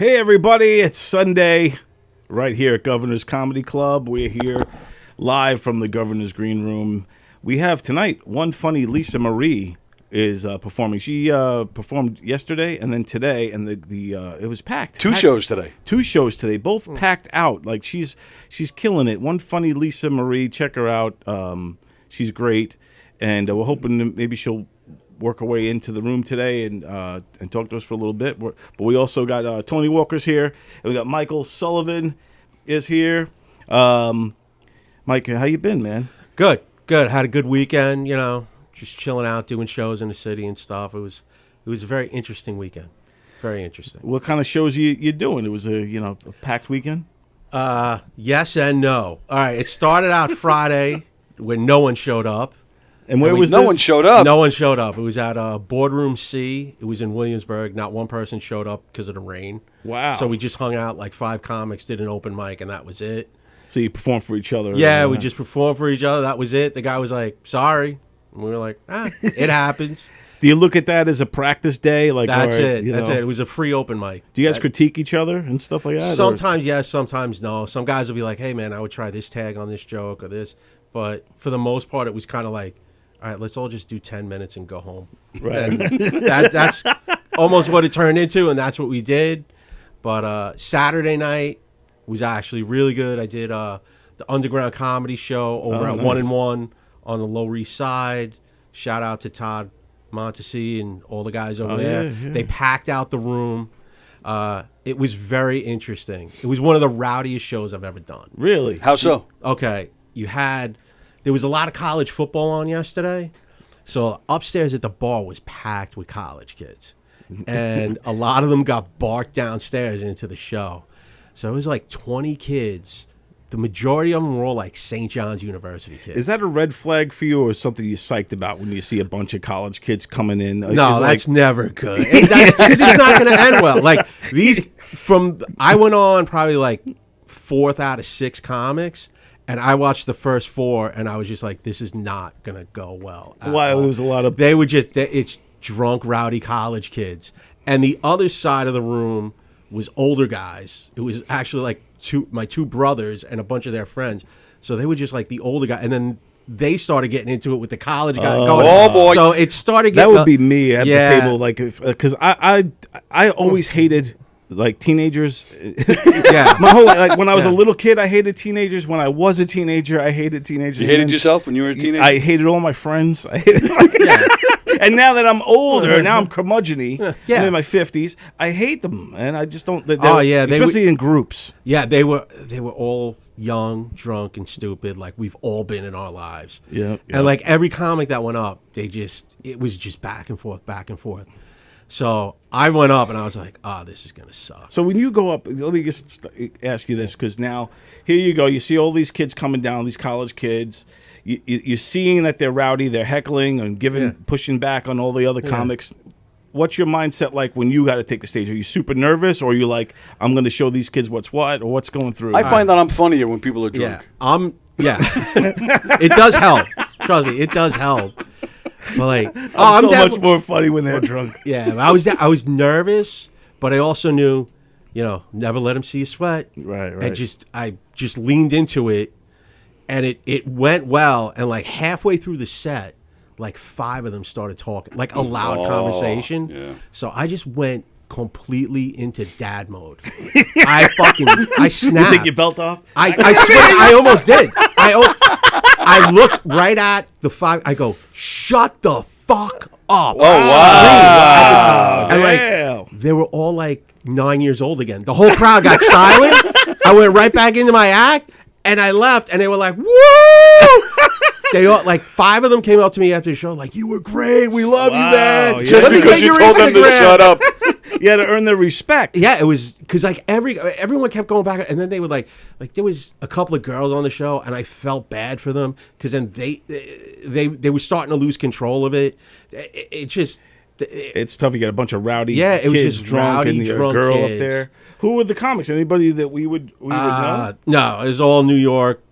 Hey everybody, it's Sunday right here at Governor's Comedy Club. We're here live from the Governor's Green Room. We have tonight one funny Lisa Marie is performing. She performed yesterday and then today, and it was packed. Two shows today, both packed out. Like she's killing it. One funny Lisa Marie, check her out. She's great, and we're hoping that maybe she'll work her way into the room today and talk to us for a little bit. But we also got Tony Walker's here, and we got Michael Sullivan is here. Mike, how you been, man? Good. Had a good weekend. Just chilling out, doing shows in the city and stuff. It was a very interesting weekend. Very interesting. What kind of shows you doing? It was a packed weekend. Yes and no. All right. It started out Friday when no one showed up. And where was no one showed up? No one showed up. It was at Boardroom C. It was in Williamsburg. Not one person showed up because of the rain. Wow. So we just hung out like 5 comics, did an open mic, and that was it. So you performed for each other? Yeah, we just performed for each other. That was it. The guy was like, sorry. And we were like, it happens. Do you look at that as a practice day? Like That's it. That's it. It was a free open mic. Do you guys critique each other and stuff like that? Sometimes yes, sometimes no. Some guys will be like, hey, man, I would try this tag on this joke or this. But for the most part, it was kind of like, all right, let's all just do 10 minutes and go home. Right. And that's almost what it turned into, and that's what we did. But Saturday night was actually really good. I did the Underground Comedy Show over at 1 and 1 on the Lower East Side. Shout out to Todd Montesi and all the guys over there. Yeah. They packed out the room. It was very interesting. It was one of the rowdiest shows I've ever done. Really? How so? Okay, there was a lot of college football on yesterday, so upstairs at the bar was packed with college kids, and a lot of them got barked downstairs into the show. So it was like 20 kids. The majority of them were all like St. John's University kids. Is that a red flag for you, or something you're psyched about when you see a bunch of college kids coming in? No, that's never good. Because it's not going to end well. Like I went on probably like 4th out of 6 comics. And I watched the first 4, and I was just like, this is not going to go well. Why? It was a lot of... It's drunk, rowdy college kids. And the other side of the room was older guys. It was actually like my 2 brothers and a bunch of their friends. So they were just like the older guy. And then they started getting into it with the college guy. Oh, boy. So it started getting... That would be me at the table. Like, because I always hated... like teenagers. Yeah. My whole like when I was a little kid, I hated teenagers. When I was a teenager, I hated teenagers. You hated yourself when you were a teenager? I hated all my friends. I hated And now that I'm older, now I'm curmudgeon-y, I'm in my 50s, I hate them. And I just don't especially in groups. Yeah, they were all young, drunk, and stupid, like we've all been in our lives. Yeah. And like every comic that went up, it was just back and forth. So I went up and I was like, this is going to suck. So when you go up, let me just ask you this, because now here you go. You see all these kids coming down, these college kids. You're seeing that they're rowdy, they're heckling and pushing back on all the other comics. What's your mindset like when you got to take the stage? Are you super nervous, or are you like, I'm going to show these kids what's what, or what's going through? I find that I'm funnier when people are drunk. It does help. Trust me, it does help. But like, I'm so much more funny when they're drunk. Yeah, I was nervous, but I also knew, never let them see you sweat. Right. And I just leaned into it, and it went well. And like halfway through the set, like 5 of them started talking, like a loud conversation. Yeah. So I just went completely into dad mode. I snapped. You take your belt off? I swear, I almost did. I looked right at the 5. I go, shut the fuck up. Oh, wow. And like, they were all like 9 years old again. The whole crowd got silent. I went right back into my act, and I left, and they were like, woo! They all, like 5 of them came up to me after the show, like, you were great. We love you, man. Yeah. Just because you told them to shut up. You had to earn their respect. Yeah, it was because like everyone kept going back, and then they would like there was a couple of girls on the show, and I felt bad for them because then they were starting to lose control of it. It's tough. You get a bunch of rowdy it was kids just drunk, rowdy, and drunk a girl kids. up there. Who were the comics? Anybody that we would know? No, it was all New York.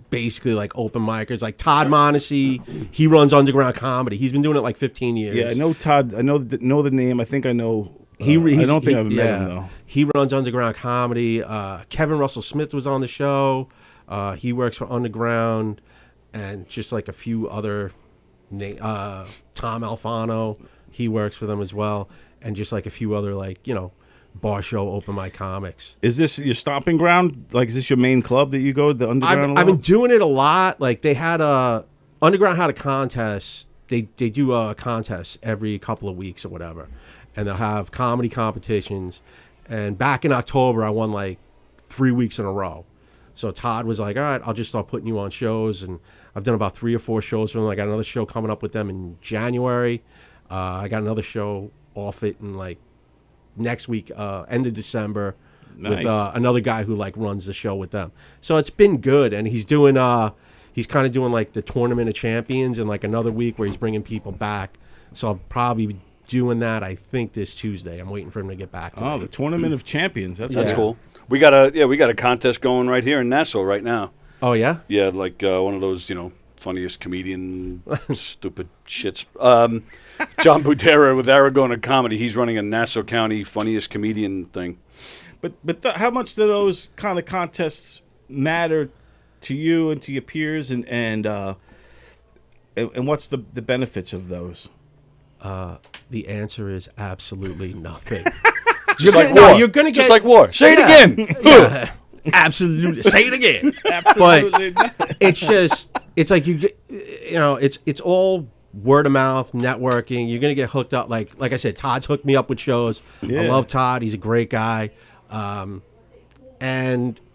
Basically like open micers, like Todd Montesi. He runs Underground Comedy. He's been doing it like 15 years. Yeah, I know Todd. I know the name. I think I know. I don't think I've met him though. He runs Underground Comedy. Kevin Russell Smith was on the show. He works for Underground, and just like a few other, Tom Alfano, he works for them as well, and just like a few other bar show open mic comics. Is this your stomping ground? Like, is this your main club that you go to, the Underground? I've been doing it a lot. Like, they had Underground had a contest. They do a contest every couple of weeks or whatever, and they'll have comedy competitions. And back in October, I won like 3 weeks in a row. So Todd was like, all right, I'll just start putting you on shows. And I've done about 3 or 4 shows for them. I got another show coming up with them in January. I got another show off it in like next week, end of December. Nice. With another guy who like runs the show with them. So it's been good. And he's doing, he's kind of doing like the Tournament of Champions and like another week where he's bringing people back. So I'll probably be doing that, I think, this Tuesday. I'm waiting for him to get back to me. The Tournament of Champions. That's cool. We got a contest going right here in Nassau right now. Oh yeah? Yeah, like one of those, funniest comedian stupid shits. John Butera with Aragona Comedy. He's running a Nassau County funniest comedian thing. But how much do those kind of contests matter to you and to your peers, and what's the benefits of those? The answer is absolutely nothing. Just like war. You're gonna get, just like war. Say it again. Yeah, absolutely. Say it again. Absolutely. But it's like it's all word of mouth, networking. You're gonna get hooked up. Like I said, Todd's hooked me up with shows. Yeah. I love Todd. He's a great guy. And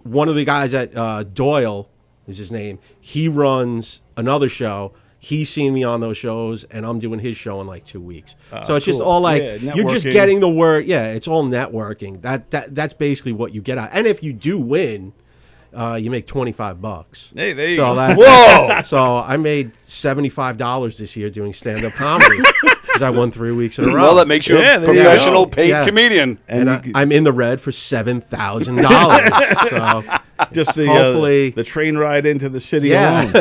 one of the guys at Doyle is his name. He runs another show. He's seen me on those shows, and I'm doing his show in like 2 weeks. So it's just all like, you're just getting the word. Yeah, it's all networking. That's basically what you get out. And if you do win, you make $25. Hey, there you go. Whoa! So I made $75 this year doing stand-up comedy because I won 3 weeks in a row. Well, that makes you a professional paid comedian. And I'm in the red for $7,000. So just hopefully the train ride into the city alone.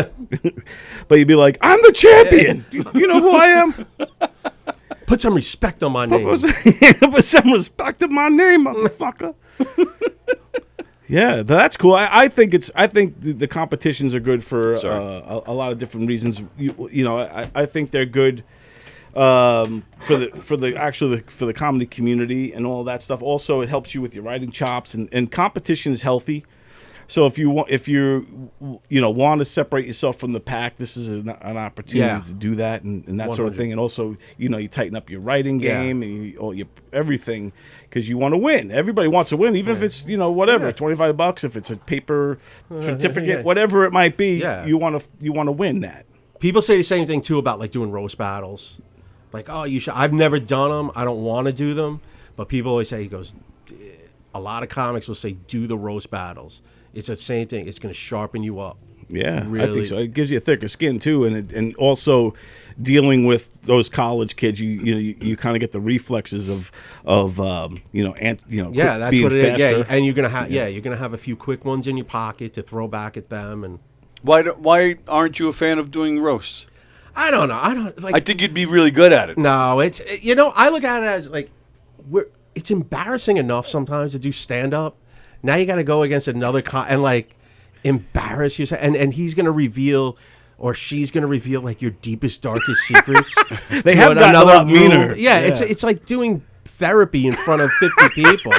But you'd be like, I'm the champion. You know who I am? Put some respect on my name. Put some respect on my name, motherfucker. Yeah, but that's cool. I think the competitions are good for a lot of different reasons. I think they're good for the comedy community and all that stuff. Also, it helps you with your writing chops, and competition is healthy. So if you want to separate yourself from the pack, this is an opportunity to do that and that 100. Sort of thing. And also, you tighten up your writing game and your everything because you want to win. Everybody wants to win, even if it's whatever, $25. If it's a paper certificate, whatever it might be, you want to win that. People say the same thing too about like doing roast battles. Like, oh, you should. I've never done them. I don't want to do them. But people always say, a lot of comics will say, do the roast battles. It's the same thing. It's going to sharpen you up. Yeah, really. I think so. It gives you a thicker skin too, and also dealing with those college kids, you kind of get the reflexes of that's being what it faster. is. Yeah, and you're gonna have a few quick ones in your pocket to throw back at them. And why aren't you a fan of doing roasts? I don't know. I think you'd be really good at it. No, it's I look at it as like it's embarrassing enough sometimes to do stand up. Now you got to go against another and like embarrass yourself, and he's going to reveal, or she's going to reveal like your deepest, darkest secrets. They have gotten a lot meaner. Yeah, it's like doing therapy in front of 50 people,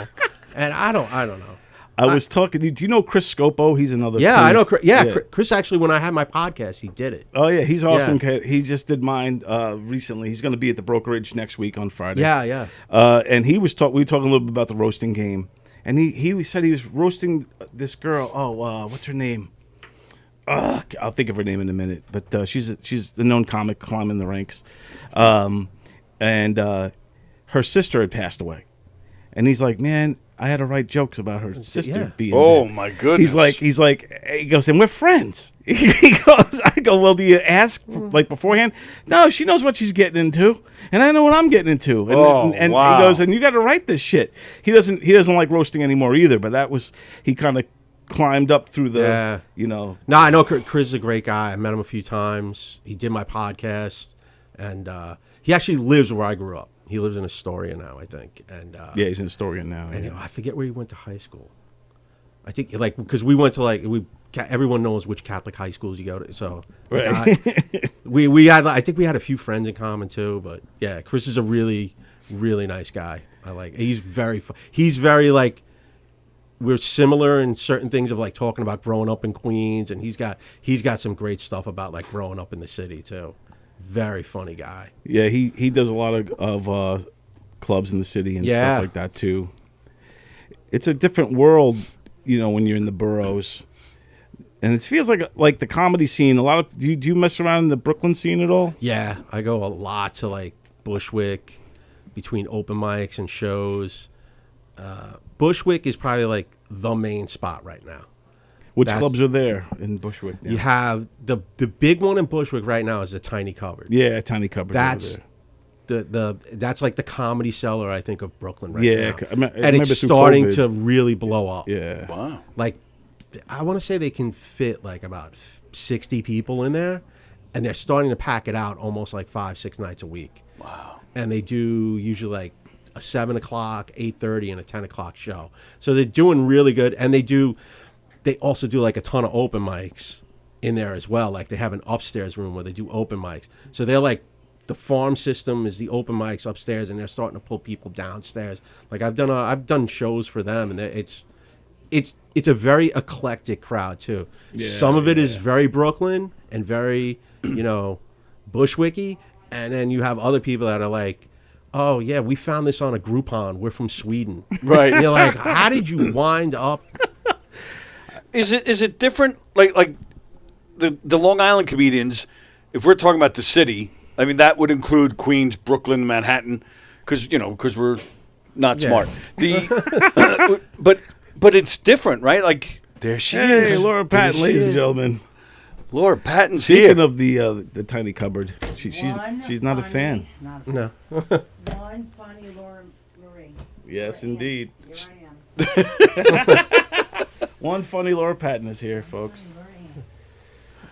and I don't know. I was talking. Do you know Chris Scopo? He's another. Yeah, I know. Chris actually, when I had my podcast, he did it. Oh yeah, he's awesome. Yeah. He just did mine recently. He's going to be at the Brokerage next week on Friday. Yeah. And we were talking a little bit about the roasting game. And he said he was roasting this girl. Oh, what's her name? I'll think of her name in a minute. But she's the known comic climbing the ranks. And her sister had passed away. And he's like, man, I had to write jokes about her sister being dead. My goodness. He goes, and we're friends. I go, well, do you ask like beforehand? No, she knows what she's getting into, and I know what I'm getting into. And wow. He goes, and you got to write this shit. He doesn't like roasting anymore either, but he kind of climbed up through the, No, I know Chris is a great guy. I met him a few times. He did my podcast, and he actually lives where I grew up. He lives in Astoria now, I think. And Yeah, he's in Astoria now. and Yeah. I forget where he went to high school. I think because we went to everyone knows which Catholic high schools you go to. So Right. we had I think we had a few friends in common too. But yeah, Chris is a really really nice guy. He's very we're similar in certain things of like talking about growing up in Queens, and he's got some great stuff about like growing up in the city too. Very funny guy. Yeah, he does a lot of clubs in the city and stuff like that too. It's a different world, when you're in the boroughs, and it feels like the comedy scene. A lot of do you mess around in the Brooklyn scene at all? Yeah, I go a lot to like Bushwick, between open mics and shows. Bushwick is probably like the main spot right now. Which clubs are there in Bushwick now? You have the big one in Bushwick right now is the Tiny Cupboard. Yeah, Tiny Cupboard. That's that's like the Comedy Cellar, I think, of Brooklyn right now. And it's starting to really blow up. Yeah. Wow. Like, I want to say they can fit like about 60 people in there, and they're starting to pack it out almost like 5-6 nights a week. Wow. And they do usually like a 7 o'clock, 8:30, and a 10 o'clock show. So they're doing really good, and they also do like a ton of open mics in there as well. Like they have an upstairs room where they do open mics. So they're like, the farm system is the open mics upstairs, and they're starting to pull people downstairs. Like I've done shows for them, and it's a very eclectic crowd too. Yeah, Some of it is very Brooklyn and very Bushwicky, and then you have other people that are like, oh yeah, we found this on a Groupon. We're from Sweden. Right. And you're like, how did you wind up? Is it different? Like the Long Island comedians, if we're talking about the city, I mean that would include Queens, Brooklyn, Manhattan, because we're not smart. But it's different, right? Like there she is. Hey, Laura Patton, ladies and gentlemen. Laura Patton's Speaking here. of the Tiny Cupboard, she's not a fan. No. One funny Laura Marie. Yes, indeed. Here I am. One funny Laura Patton is here, folks.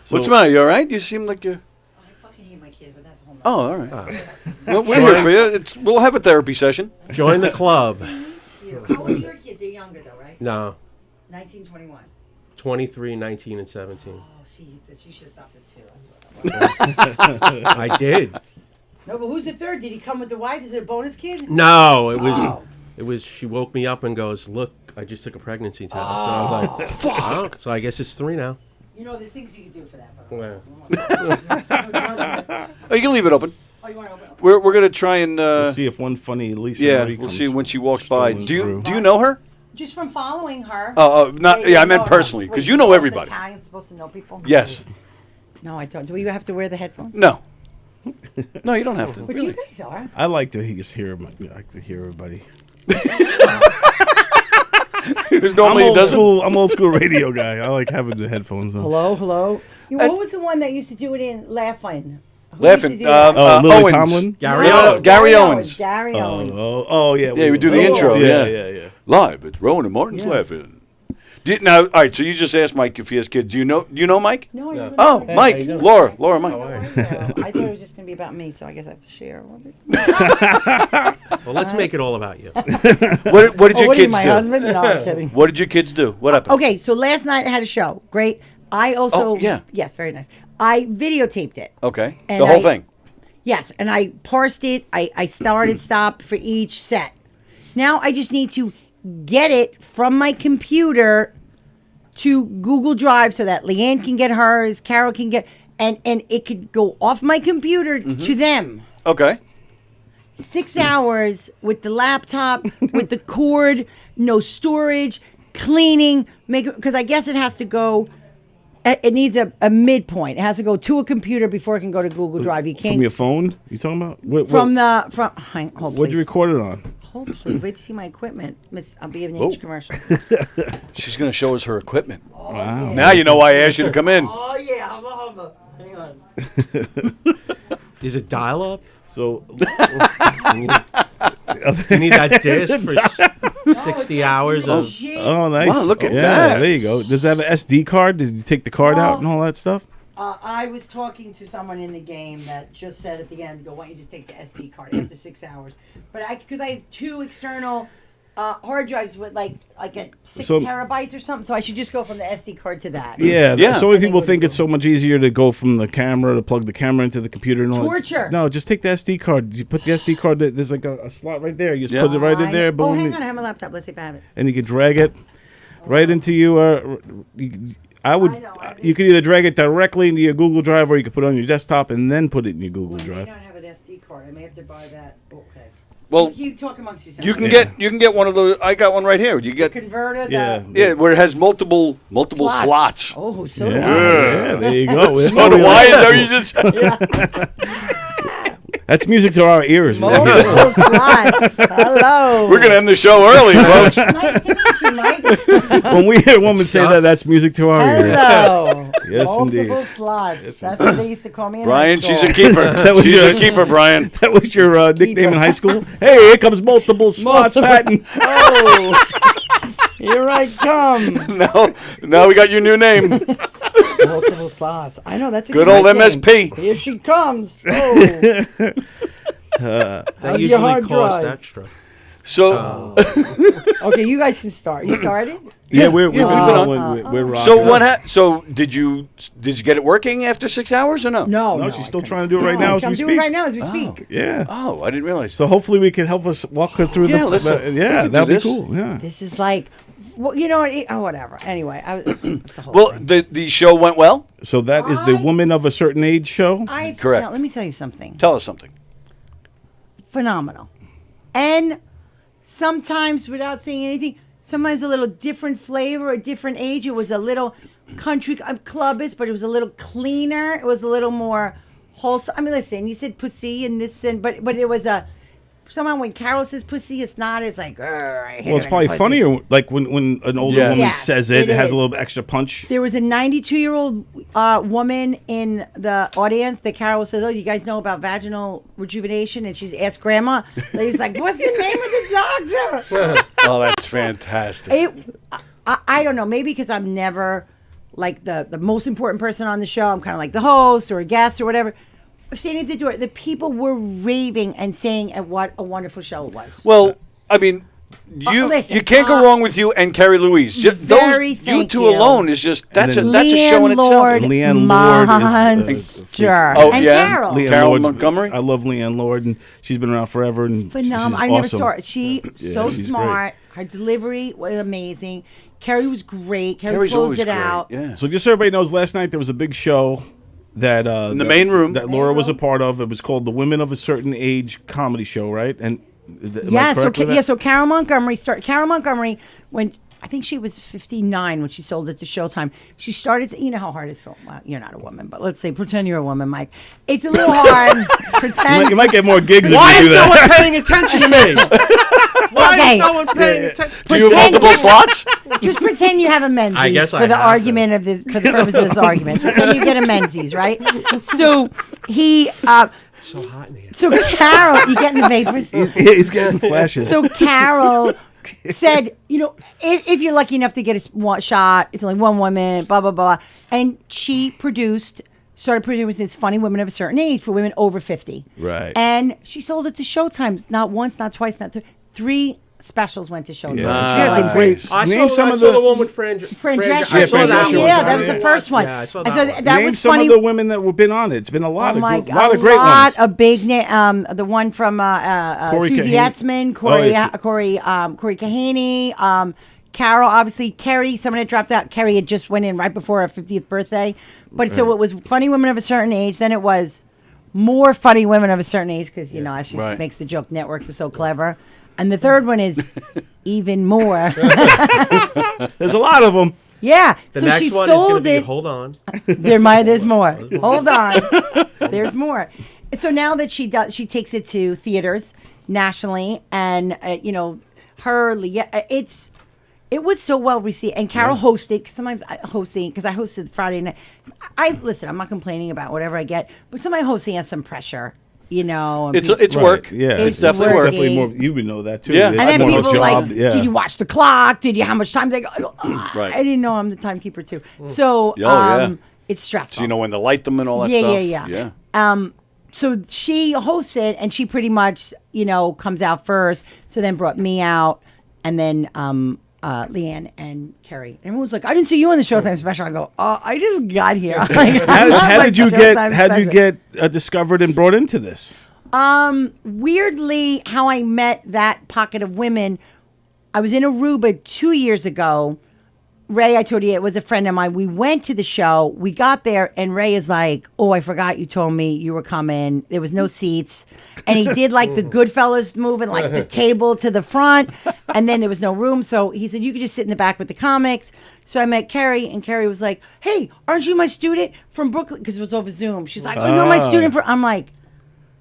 So, What's the matter? You all right? You seem like you. I fucking hate my kids, but that's a whole nother. Oh, all right. Well, we're here for you. We'll have a therapy session. Join the club. You. How old are your kids? They're younger though, right? No. 1921. 23, 19, and 17. Oh, see, you should have stopped at 2. That's what I did. No, but who's the third? Did he come with the wife? Is it a bonus kid? No, it was. Oh. It was. She woke me up and goes, "Look, I just took a pregnancy test." And I was like, "Fuck!" Oh, so I guess it's 3 now. There's things you can do for that. Yeah. Oh, you can leave it open. Oh, you want to open it? We're gonna try and we'll see if one funny Lisa. yeah, Marie we'll comes see when she walks by. strolling Do you through. know her? Just from following her. Oh, not yeah. I meant no, personally no. because Wait, you know us everybody. Italians supposed to know people? Yes. No, I don't. Do we have to wear the headphones? No. No, you don't have to. But Really. you guys are. I like to just hear. I like to hear everybody. Because normally he doesn't. I'm old school radio guy. I like having the headphones on. Hello. What was the one that used to do it in Laughing? Who Laughing. used to do that? Lily Owens. Tomlin? Gary No, Owens. Gary Owens. Gary Owens. Yeah. Yeah, we do the intro. Yeah. Yeah. Live. It's Rowan and Martin's Yeah. laughing. Now, all right. So you just asked Mike if he has kids. Do you know Mike? No, I don't Oh, know. Hey, Mike, how you doing? Laura, Mike. Oh, I thought it was just going to be about me, so I guess I have to share. Well, let's make it all about you. What did your what are you, kids my do? husband? No, I'm kidding. What did your kids do? What happened? Okay, so last night I had a show. Great. I also... Oh, yeah. Yes, very nice. I videotaped it. Okay. And The whole thing. Yes, and I parsed it. I started, stopped for each set. Now I just need to get it from my computer to Google Drive so that Leanne can get hers, Carol can get... And it could go off my computer to them. Okay. 6 hours with the laptop, with the cord, no storage, cleaning, because I guess it has to go. It needs a midpoint. It has to go to a computer before it can go to Google Drive. You can't From your phone? You talking about? What, Hold, what'd you please. record it on? Hold, please. Wait to see my equipment, Miss. I'll be giving you Whoa. each commercial. She's going to show us her equipment. Wow. Now you know why I asked you to come in. Oh yeah, hubba. Hang on. Is it dial-up? So You need that disc for 60 hours of... oh, nice. Wow, look at yeah, that. There you go. Does it have an SD card? Did you take the card out and all that stuff? I was talking to someone in the game that just said at the end, "Go, why don't you just take the SD card after 6 hours?" But because I have 2 external hard drives with like at 6 terabytes or something, so I should just go from the SD card to that. Yeah. So many people think it's so much easier to go from the camera to plug the camera into the computer and all. Torture. No, just take the SD card. You put the SD card. There's like a slot right there. You just put it right in there. Oh, hang on, I have my laptop. Let's see if I have it. And you can drag it right into you. You could either drag it directly into your Google Drive, or you could put it on your desktop and then put it in your Google Drive. I may not have an SD card. I may have to buy that. Okay. Well, you talk amongst yourselves. You can get one of those. I got one right here. You get converter. Yeah, where it has multiple slots. Oh, so yeah, there you go. So do I. Is that what you just? That's music to our ears. Multiple slots. Hello. We're gonna end the show early, folks. Nice to meet you, Mike. When we hear a woman say that, that's music to our ears. Hello. Yes, Multiple indeed. slots. That's what they used to call me in Brian, high she's school. a keeper. She's a keeper, Brian. That was your nickname in high school? Hey, here comes multiple slots, Patton. Oh, here I come. Now we got your new name. Multiple slots. I know, that's a Good old name. MSP. Here she comes. Oh. They How's your usually hard cost drive? extra. So, Okay, you guys can start. You started? Yeah, we're we've been rolling. We're rocking. so what? So did you get it working after 6 hours or no? No, she's still trying to do it right now as we I'm speak. doing it right now as we speak. Yeah. Oh, I didn't realize. So hopefully we can help us walk her through Yeah, the. let's- we can do that'd be this. cool. Yeah. This is like, well, you know what? Whatever. Anyway, it's the whole Well, thing. the show went well. So that is the Woman of a Certain Age show. Correct. Let me tell you something. Tell us something. Phenomenal. And sometimes, without saying anything, sometimes a little different flavor, a different age. It was a little country clubbish, but it was a little cleaner. It was a little more wholesome. I mean, listen, you said pussy and this, but it was a. Somehow when Carol says pussy, it's not as like. I hit Well, it's her in probably the pussy. funnier like when an older Yes. woman Yes, says it. it It has is. a little extra punch. There was a 92-year-old woman in the audience that Carol says, "Oh, you guys know about vaginal rejuvenation?" And she's asked Grandma. Lady's like, "What's the name of the doctor?" Oh, that's fantastic. I don't know. Maybe because I'm never like the most important person on the show. I'm kind of like the host or a guest or whatever. Standing at the door, the people were raving and saying what a wonderful show it was. Well, I mean, you listen, can't go wrong with you and Carrie Louise. Just you thank two you. alone is just that's a Leanne show in itself. Lord Leanne Lord is Monster. Oh, and yeah? Carol. Carol Lord's- Montgomery? I love Leanne Lord, and she's been around forever. And Phenomenal. I she's never awesome. saw her. So she's smart. Her delivery was amazing. Carrie was great. Carrie Carrie's closed always it great. out. Yeah. So just so everybody knows, last night there was a big show that in the main room. that Laura was a part of. It was called the Women of a Certain Age comedy show, right? And So Carol Montgomery when I think she was 59 when she sold it to Showtime. She started to, you know how hard it's for, well, you're not a woman, but let's say pretend you're a woman, Mike. It's a little hard. Pretend. You might get more gigs if Why you is do no that. one paying attention to me? Why Okay. is no one paying attention? Do you have multiple slots? Just pretend you have a Menzies I guess for I the have argument of this, for the purpose of this argument. Pretend you get a Menzies, right? So he, It's so hot in here. so Carol, you getting the vapors? He's getting flashes. So Carol said, you know, if you're lucky enough to get a shot, it's only one woman, blah, blah, blah. And she started producing this Funny Women of a Certain Age for women over 50. Right. And she sold it to Showtime, not once, not twice, not three specials went to Showtime. Yeah. She had some great. I Name saw, some I of saw the- the one with Fran Fran Drescher. Drescher. I saw Fran that Drescher one. was Yeah, on that was it. the first one. Yeah, I saw And that so one. that Name was some funny. of the women that have been on it. It's been a lot Oh my of lot of a great lot ones. of big the one from Corey Susie Kahane. Essman, Oh, Corey Kahane, Carol, obviously Kerry. Someone had dropped out. Kerry had just went in right before her 50th birthday. But so it was Funny Women of a Certain Age. Then it was more Funny Women of a Certain Age because you know she Right. makes the joke networks are so clever. And the third one is even more. There's a lot of them. Yeah. The so next she one is going to sold be, it. hold on. There's more. Hold on. There's more. So now that she takes it to theaters nationally, and you know, it was so well received. And Carol hosted. Sometimes hosting because I hosted Friday night. Listen. I'm not complaining about whatever I get, but somebody hosting has some pressure. You know, and It's people- work. Yeah, It's definitely work. Definitely more. You would know that too. Yeah. It's and then more of a people like, job, yeah. did you watch the clock? Did you how much time? They go, Right. I didn't know I'm the timekeeper too. So, Oh, yeah. it's stressful. So you know when to light them and all that Yeah, stuff. yeah, yeah. So she hosts it, and she pretty much, comes out first. So then brought me out, and then Leanne and Carrie. And everyone's like, I didn't see you on the Showtime special. I go, oh, I just got here. How did you get discovered and brought into this? Weirdly, how I met that pocket of women, I was in Aruba 2 years ago. Ray, I told you, it was a friend of mine. We went to the show. We got there, and Ray is like, oh, I forgot you told me you were coming. There was no seats. And he did like the Goodfellas moving, like the table to the front, and then there was no room. So he said, you could just sit in the back with the comics. So I met Carrie, and Carrie was like, hey, aren't you my student from Brooklyn? Because it was over Zoom. She's like, oh, you're my student. I'm like,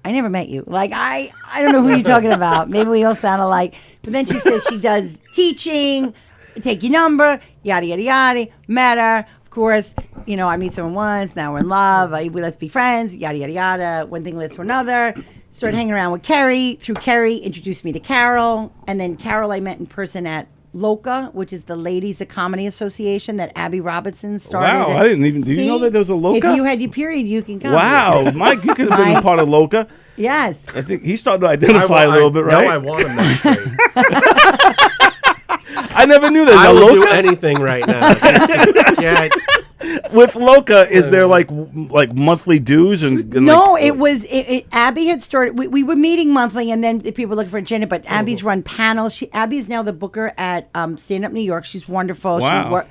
I never met you. Like, I don't know who you're talking about. Maybe we all sound alike. But then she says she does teaching, take your number, yada, yada, yada. Met her. Of course, I meet someone once. Now we're in love. Let's be friends, yada, yada, yada. One thing leads to another. Started hanging around with Carrie. Through Carrie, introduced me to Carol. And then Carol I met in person at LOCA, which is the Ladies of Comedy Association that Abby Robinson started. Wow, I didn't even. Do you know that there was a LOCA? If you had your period, you can come. Wow, Mike, you could have been a part of LOCA. Yes. I think he's starting to identify a little bit, right? No, I want to menstruate. I never knew that. I Now, will do LOCA? anything right now. Yeah. With LOCA, is there like monthly dues and No, like, it was Abby had started. We were meeting monthly, and then people were looking for a agenda. But Abby's run panels. Abby is now the booker at Stand Up New York. She's wonderful. Wow.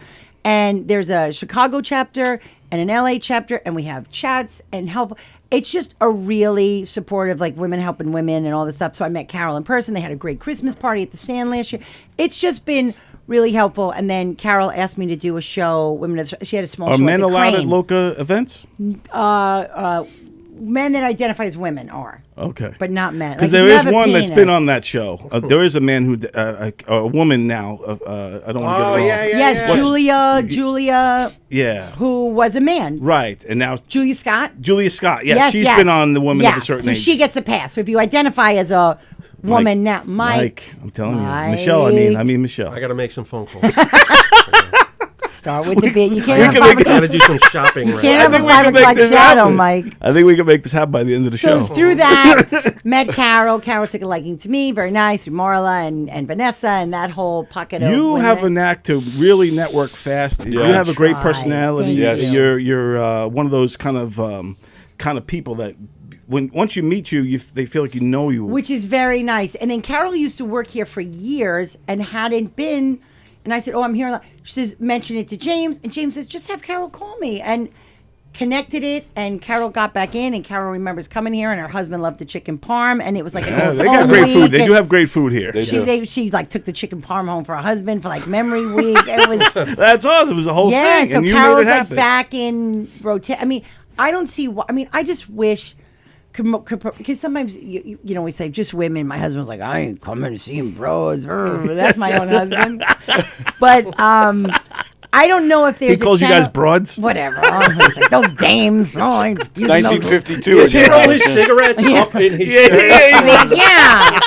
And there's a Chicago chapter and an LA chapter, and we have chats and help. It's just a really supportive, like women helping women and all this stuff. So I met Carol in person. They had a great Christmas party at the Stand last year. It's just been really helpful. And then Carol asked me to do a show. She had a small show. Are men at the allowed at Crane. LOCA events? Men that identify as women are. Okay. But not men. Because Like, there you is have a one that's penis. been on that show. There is a man who, a woman now. I don't want to get it wrong. Yes, Julia, Yeah. who was a man. Right. And now Julia Scott. Julia Scott. Yes, she's been on The Woman of a Certain Age. So she gets a pass. So if you identify as a woman now, Mike, I'm telling Mike. you. Michelle, I mean Michelle. I got to make some phone calls. start with the bit. You We can't can have make it- Got to do some shopping. You right can't now. have a we can 5 make o'clock this shadow, happen. Mike. I think we can make this happen by the end of the So show. through that, met Carol. Carol took a liking to me, very nice. Through Marla and Vanessa and that whole pocket of You women. have a knack to really network fast. You have a great Try. personality. Thank you. You're one of those kind of people that once you meet you, they feel like you know you. Which is very nice. And then Carol used to work here for years and hadn't been. And I said, "Oh, I'm here." She says, "Mention it to James." And James says, "Just have Carol call me." And connected it. And Carol got back in. And Carol remembers coming here. And her husband loved the chicken parm. And it was like an old they got home great week, food. They and do have great food here. She like took the chicken parm home for her husband for like memory week. It was That's awesome. It was a whole yeah. thing, So and you Carol's made it like happen. back in rotation. I mean, I don't see. I mean, I just wish. Because sometimes you know we say just women. My husband's like, I ain't coming to see him, bros. That's my own husband. But I don't know if there's. He calls a you guys channel- broads. Whatever. He's like, those dames. Oh, I'm using those- 1952. Does he roll his cigarettes up in his shirt? Yeah.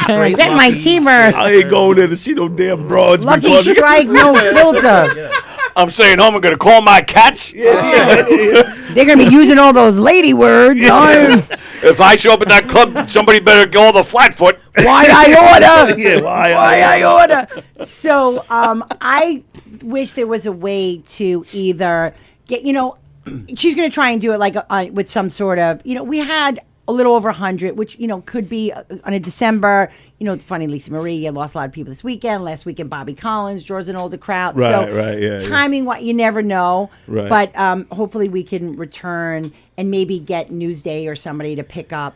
Straight Then my lucky. teamer. I ain't going there to see no damn broads. Lucky because- Strike, no filter. I'm staying home. I'm going to call my cats. They're gonna be using all those lady words. If I show up at that club, somebody better go the flat foot. Why I order? Yeah, why I order. So I wish there was a way to either get, she's going to try and do it like with some sort of, we had a little over 100, which, could be on a December, funny Lisa Marie, I lost a lot of people this weekend. Last weekend, Bobby Collins draws an older crowd. Right, so right, yeah, timing, what you never know. Right. But hopefully we can return and maybe get Newsday or somebody to pick up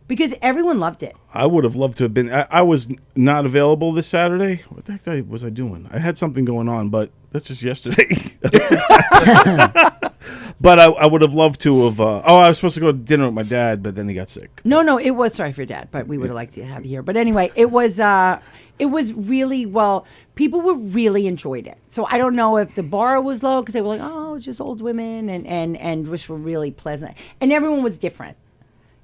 because everyone loved it. I would have loved to have been. I was not available this Saturday. What the heck was I doing? I had something going on, but that's just yesterday. But I would have loved to have. I was supposed to go to dinner with my dad, but then he got sick. No, it was sorry for your dad, but we would have liked to have you here. But anyway, it was really well. People were really enjoyed it. So I don't know if the bar was low because they were like, oh, it's just old women, and which were really pleasant, and everyone was different.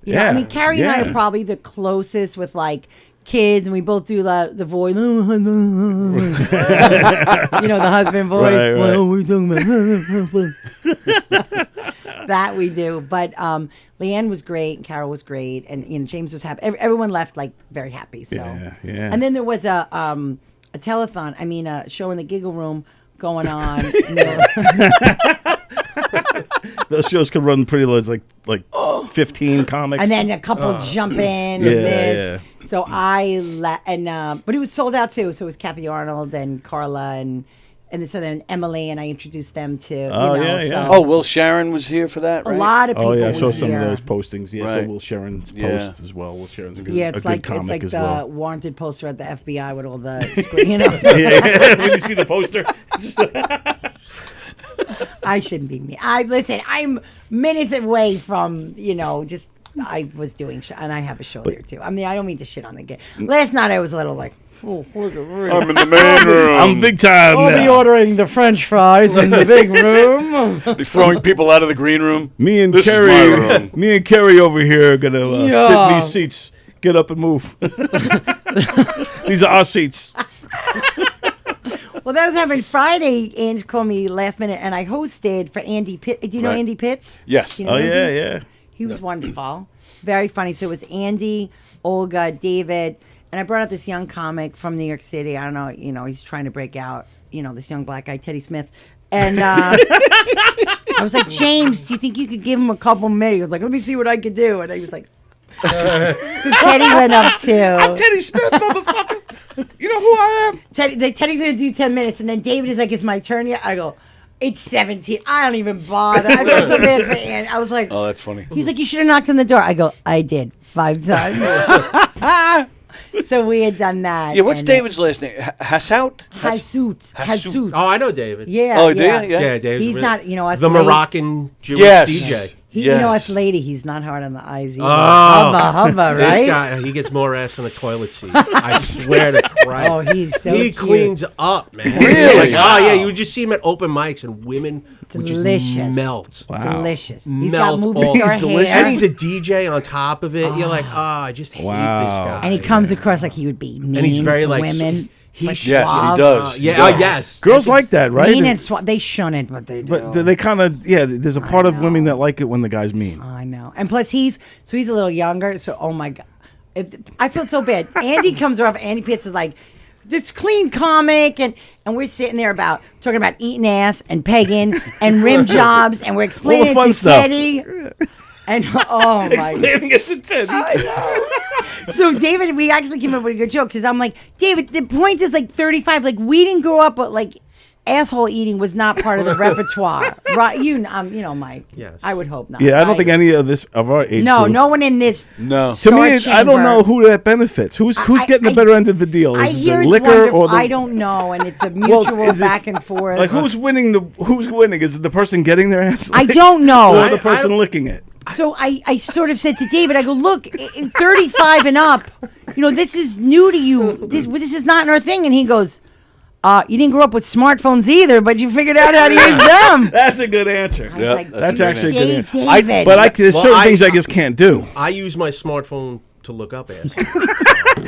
I Yeah, mean, Carrie and I yeah. are probably the closest with like kids, and we both do the voice. You know, the husband voice. Right. Well, we're talking about that we do. But Leanne was great, and Carol was great, and James was happy. Everyone left like very happy. So Yeah. And then there was a telethon. I mean, a show in the Giggle Room going on. Those shows can run pretty low. It's like 15 comics. And then a couple jump in and this. So but it was sold out too. So it was Kathy Arnold and Carla and so then Emily, and I introduced them to. Oh, Will Sharon was here for that, right? A lot of people. Oh yeah, I saw were some here. of those postings. Yeah, Right. so Will Sharon's post as well. Will Sharon's a good, Yeah, it's a good like comic as the well. wanted poster at the FBI with all the screen. You know, Yeah, when you see the poster. I shouldn't be me. Listen. I'm minutes away from just. I was doing and I have a show there too. I mean, I don't mean to shit on the game. Last night I was a little like, I'm in the main room. I'm big time now. ordering the French fries in the big room. They're throwing people out of the green room. Me and This is my Kerry room. over here are gonna sit in these seats. Get up and move. These are our seats. Well, that was happening Friday. Ange called me last minute, and I hosted for Andy Pitt. Do you know Right. Andy Pitts? Yes. Do you know Oh Andy? yeah. He was wonderful. Very funny. So it was Andy, Olga, David, and I brought out this young comic from New York City. I don't know, he's trying to break out, this young black guy, Teddy Smith. And I was like, James, do you think you could give him a couple minutes? He was like, let me see what I could do. And I was like, so Teddy went up too. I'm Teddy Smith, motherfucker. You know who I am? Teddy's going to do 10 minutes. And then David is like, it's my turn yet? I go, it's 17. I don't even bother. I felt so bad for Andy. I was like, Oh, that's funny. he's like, you should have knocked on the door. I go, I did 5 times. So we had done that. Yeah, what's and David's last name? Hassout? Hassout. Oh, I know David. Yeah. Oh, do you? yeah. Yeah. Yeah, David's He's really- not, us the lady- Moroccan Jewish Yes. DJ. us lady, he's not hard on the eyes either. Oh, Hubba, This right? guy, he gets more ass than a toilet seat. I swear to Christ. Oh, he's so he cute. cleans up, man. Really? Like, oh yeah, you would just see him at open mics, and women would Delicious. just melt. Delicious. He's got Melt movie all- star He's hair. And he's a DJ on top of it. You're like, oh, I just hate this guy. And he comes across like he would be mean And he's very to like women. he like Yes, he suave. does. He yeah, does. yes. Girls like that, right? Mean and suave. They shouldn't, but they do. But they kind of there's a part of women that like it when the guy's mean. I know. And plus he's a little younger, so oh my God. I feel so bad. Andy comes up, Andy Pitts is like, this clean comic, and we're sitting there talking about eating ass and pegging and rim jobs, and we're explaining it fun to stuff. Teddy. And oh my Explaining it to Teddy. I know. So David, we actually came up with a good joke because I'm like, David, the point is like 35. Like we didn't grow up, but like asshole eating was not part of the repertoire, right? Mike. Yes. I would hope not. Yeah, I don't right? think any of this of our age. No, group. no one in this. No. To me, Star I don't chamber. know who that benefits. Who's getting the better end of the deal? I Is it hear the it's liquor wonderful. or the? I don't know, and it's a Well, mutual is it- back and forth. Like who's winning? Who's winning? Is it the person getting their ass? I licked don't know. Or the person licking it? So I sort of said to David, I go, look, 35 and up, this is new to you. This is not our thing. And he goes, you didn't grow up with smartphones either, but you figured out how to use them. That's a good answer. I was Yeah, like, that's actually a good answer. David. There's Well, certain things I just can't do. I use my smartphone to look up ass.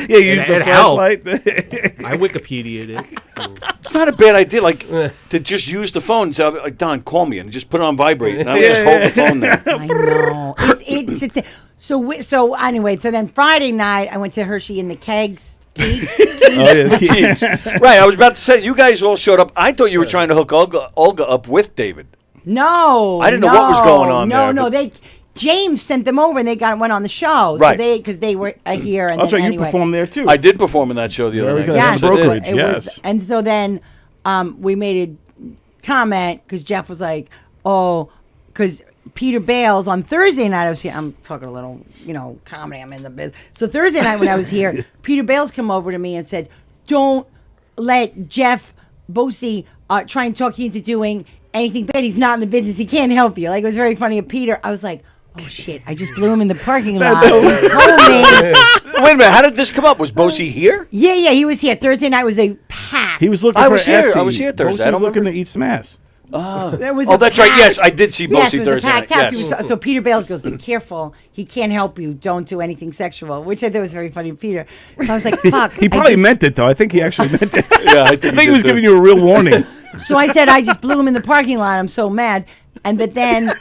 Yeah, you use the it helped. flashlight. I Wikipedia'd it. It's not a bad idea, to just use the phone. So, like, Don, call me and just put it on vibrate. And I would just hold the phone there. I know. It's a thing. So anyway, so then Friday night, I went to Hershey in the kegs. Oh yeah, Right, I was about to say, you guys all showed up. I thought you were trying to hook Olga up with David. No, I didn't know what was going on No, there, no, James sent them over and they went on the show. Right. So because they were here. And That's then right. anyway. You performed there too. I did perform in that show the other Very night. good. Yes, Yeah, I did. brokerage. it was, Yes. and so then we made a comment because Jeff was like, "Oh, because Peter Bales on Thursday night I was here. I'm talking a little, comedy. I'm in the biz. So Thursday night when I was here, Peter Bales come over to me and said, "Don't let Jeff Bosey try and talk you into doing anything bad. He's not in the business. He can't help you." Like it was very funny of Peter. I was like, "Oh shit! I just blew him in the parking lot." He told me. Wait a minute, how did this come up? Was Bosey here? Yeah, he was here. Thursday night was a packed. He was looking I for was ass here. to I was eat. here Thursday. Bosa I don't was looking remember. to eat some ass. There was Oh, a that's right. packed- Yes, I did see Yes, Bosie it was a Thursday packed night. house. Yes. He was- so Peter Bales goes, "Be careful. He can't help you. Don't do anything sexual," which I thought was very funny, Peter. So I was like, "Fuck." He probably meant it though. I think he actually meant it. Yeah, I I think think he was giving you a real warning. So I said, "I just blew him in the parking lot. I'm so mad." But then,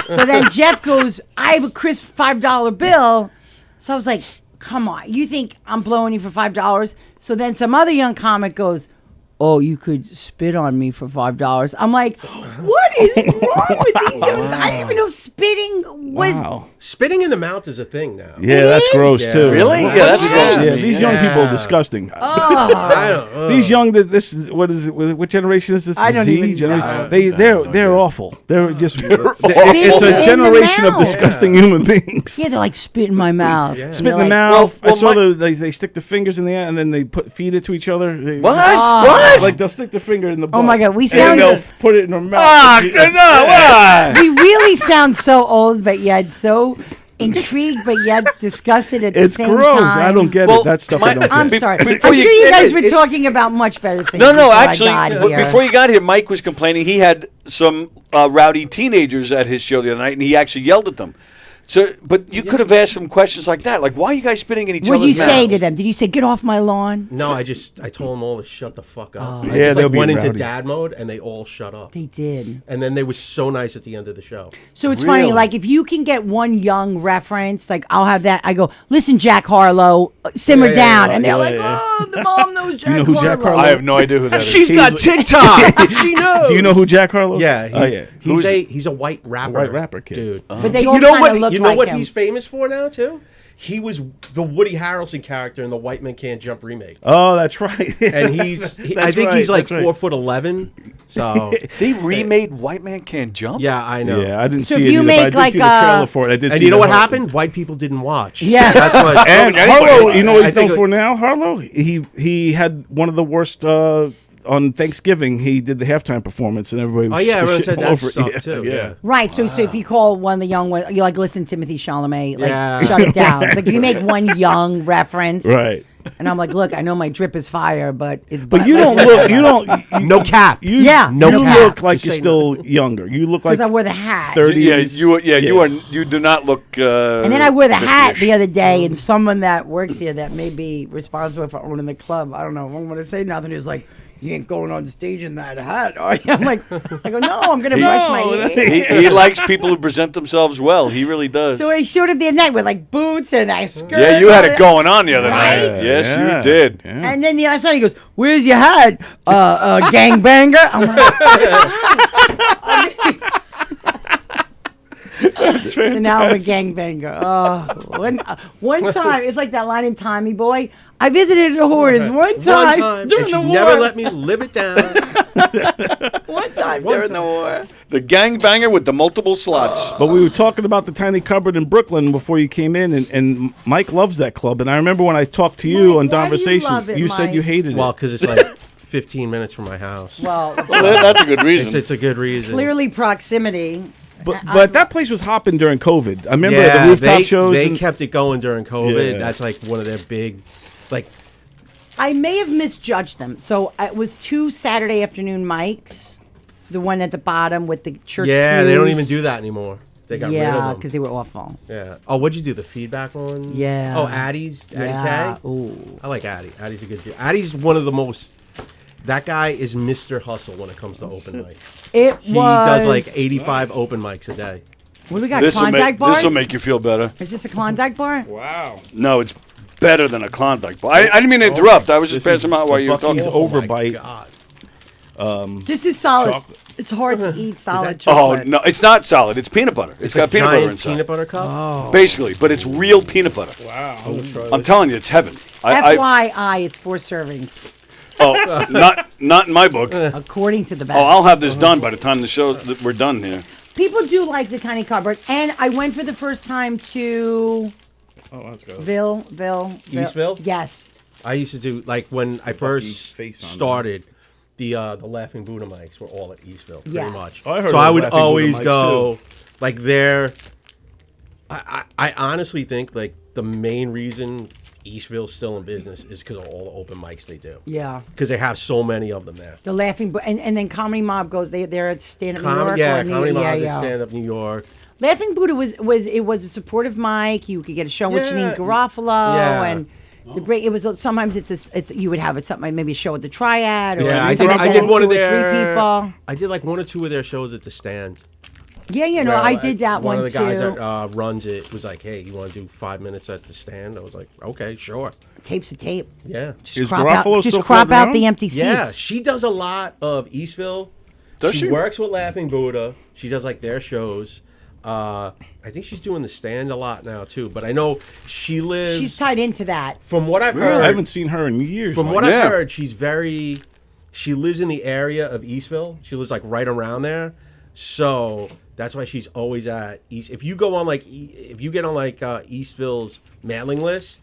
so then Jeff goes, "I have a crisp $5 bill." So I was like, "Come on, you think I'm blowing you for $5?" So then some other young comic goes, "Oh, you could spit on me for $5." I'm like, what is wrong with these? I didn't even know spitting was. Wow. Spitting in the mouth is a thing now. Yeah, that's is? gross Yeah. too. Really? Yeah, that's gross. Yeah, these young people are disgusting. I don't. These young, this is what is it? What generation is this? I don't Z even generation? know. They're awful. They're just it's Spitting in a the generation of mouth. disgusting human beings. Yeah, they're like spit in my mouth. Yeah. And Spit in they're the like, mouth. well, I saw my- they stick the fingers in the air and then they feed it to each other. What? Ah. What? Like they'll stick the finger in the butt. Oh my God, we and sound- they'll put it in their mouth. Ah, no, why? We really sound so old, but yet so intrigued, but yet disgusted at the It's same gross. time. I don't get Well, it. That stuff my- I don't I'm get. sorry. Before I'm you sure you get guys it- were it- talking about much better things. No, before actually, I got here. before you got here, Mike was complaining he had some rowdy teenagers at his show the other night, and he actually yelled at them. So, but you could have asked some questions like that, like, "Why are you guys spitting in each What'd other's you mouths?" say to them? Did you say, "Get off my lawn"? No, I told them all to shut the fuck up. I Yeah, just, they'll be went into rowdy. dad mode and they all shut up. They did. And then they were so nice at the end of the show. So it's funny, Really? like if you can get one young reference, like I'll have that. I go, "Listen, Jack Harlow, simmer Yeah, yeah, down," yeah, and they're yeah, like, yeah. "Oh, the mom knows Jack know who Jack Harlow I have no idea who that is. She's got He's- TikTok. She knows. Do you know who Jack Harlow? Yeah, Oh yeah. he's a white rapper. white rapper kid. dude. But they all You know kind of what? look You know like what him. he's famous for now too. He was the Woody Harrelson character in the White Man Can't Jump remake, Oh, that's right. and I That's think he's right, like that's right. 4'11". So They remade White Man Can't Jump? yeah, I know. Yeah, I didn't So see if it you either, make but I did like see the trailer for it. I did And see you know the what whole- happened? White people didn't watch. Yeah. That's what. And anybody Harlow, watch. you know what I he's think known for now? Harlow, he had one of the worst on Thanksgiving. He did the halftime performance, and everybody was Oh, yeah, everyone shitting said all that over it. sucked, Yeah, too, yeah. yeah. Right. So if you call one of the young ones, you like listen to Timothy Chalamet, like Yeah. shut it down. It's like you make one young reference, Right. and I'm like, look, I know my drip is fire, but it's. But you don't look. You don't. No cap. You, Yeah, no you cap. look like Just you're say still younger. You look like because I wear the hat. 30s. You do not look. And then I wear the hat 50-ish. the other day, and someone that works here that may be responsible for owning the club, I don't know, I don't want to say nothing, is like, "You ain't going on stage in that hat, are you?" I'm like, I go, "No, I'm going to brush my hair." He likes people who present themselves well. He really does. So I showed up the other night with like boots and a skirt. Yeah, you had it going. going on the other Right? night. Yes, Yeah. you did. Yeah. And then the other side he goes, "Where's your hat? Gangbanger?" I'm like, so now I'm a gangbanger. Oh, one time, it's like that line in Tommy Boy. I visited the whores one time, during and the you war. never let me live it down. One time during the war. The gangbanger with the multiple slots. But we were talking about the tiny cupboard in Brooklyn before you came in, and Mike loves that club. And I remember when I talked to you Mike, on why do you Conversation, love it, you said Mike? you hated Well, it. because it's like 15 minutes from my house. Well, That's a good reason. It's a good reason. clearly proximity. But that place was hopping during COVID. I remember yeah, the rooftop they, shows. They and- kept it going during COVID. Yeah. That's like one of their big, like. I may have misjudged them. So it was 2 Saturday afternoon mics. The one at the bottom with the church. Yeah, they don't even pews. do that anymore. They got rid Yeah, of them. because they were awful. Yeah. Oh, what'd you do? The feedback one? Yeah. Oh, Addie's? Addie Yeah. K? Ooh. I like Addie. Addie's a good dude. Addie's one of the most. That guy is Mr. Hustle when it comes to open mics. He does like 85 open mics a day. What do we got? This Klondike bars? will make you feel better. Is this a Klondike bar? Wow. No, it's better than a Klondike bar. I didn't mean to interrupt. I was just This is passing out while the you were Buc-ee's talking. Overbite. God. This is solid. Chocolate. It's hard to eat solid that- Oh chocolate. no, it's not solid. It's peanut butter. It's got peanut butter Giant inside. peanut butter cup? Basically, but it's real peanut butter. Wow. I'm telling you, it's heaven. FYI, it's 4 servings, Oh, not in my book. Oh, according to the back. I'll have this done by the time the show that we're done here. People do like the tiny cupboard, and I went for the first time to Oh, let's go. Eastville? Yes. I used to do, like, when I Buc-ee's first face on started, the Laughing Buddha mics were all at Eastville, pretty Yes. much. Oh, I heard so of I would Laughing Buddha always mics, go, like, there. I honestly think, like, the main reason Eastville's still in business is because of all the open mics they do. Yeah. Because they have so many of them there. The Laughing and then Comedy Mob goes. They're at Stand Up New York. Yeah, or New- Comedy Mob is yeah. Stand Up New York. Laughing Buddha was a supportive mic. You could get a show with Yeah. Janine Garofalo Yeah. and. The break. It was sometimes it's you would have something maybe a show at the Triad or Yeah, I something like did that, one of 2 or 3 their. people. I did like 1 or 2 of their shows at the Stand. Yeah, Where, I did that one One of the guys too. that runs it was like, "Hey, you want to do 5 minutes at the Stand?" I was like, "Okay, sure." Tapes of tape. Yeah, Is Crop Garofalo out, just still crop floating out around? the empty seats. yeah. She does a lot of Eastville. Does she? works with Laughing Buddha. She does like their shows. I think she's doing the Stand a lot now too. But I know she lives. She's tied into that. From what I've I heard, haven't seen her in years. From like what that. I've Yeah. heard, she lives in the area of Eastville. She lives like right around there. So that's why she's always at East. If you go on if you get on Eastville's mailing list,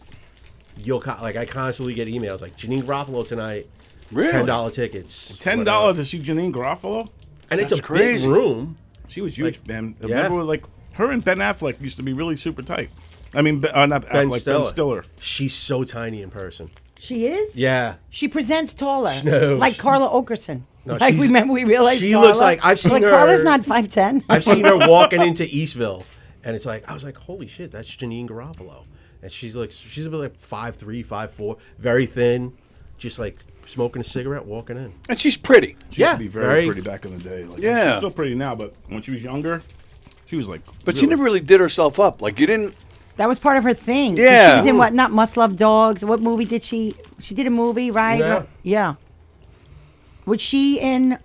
you'll like I constantly get emails like Janine Garofalo tonight, Really? $10 tickets, $10 to see Janine Garofalo? and it's That's a crazy. big room. She was huge, man. yeah. Remember, like her and Ben Affleck used to be really super tight. I mean, not Ben Affleck, Stiller. Ben Stiller. She's so tiny in person. She is. Yeah. She presents taller, No, like she- Carla Okerson. No, like she's- we realized. she Carla, looks like- I've seen her- Carla's not 5'10". I've seen her walking into Eastville, and it's like I was like, holy shit, that's Janine Garofalo, and she's about like 5'3", 5'4", very thin, just like smoking a cigarette, walking in. And she's pretty. She used to be very pretty back in the day. Like, Yeah. she's still pretty now, but when she was younger, she was like. But she never really did herself up. Like, you didn't. That was part of her thing. Yeah. She was in what? Not Must Love Dogs. What movie did she? She did a movie, right? Yeah. Yeah. Was she in?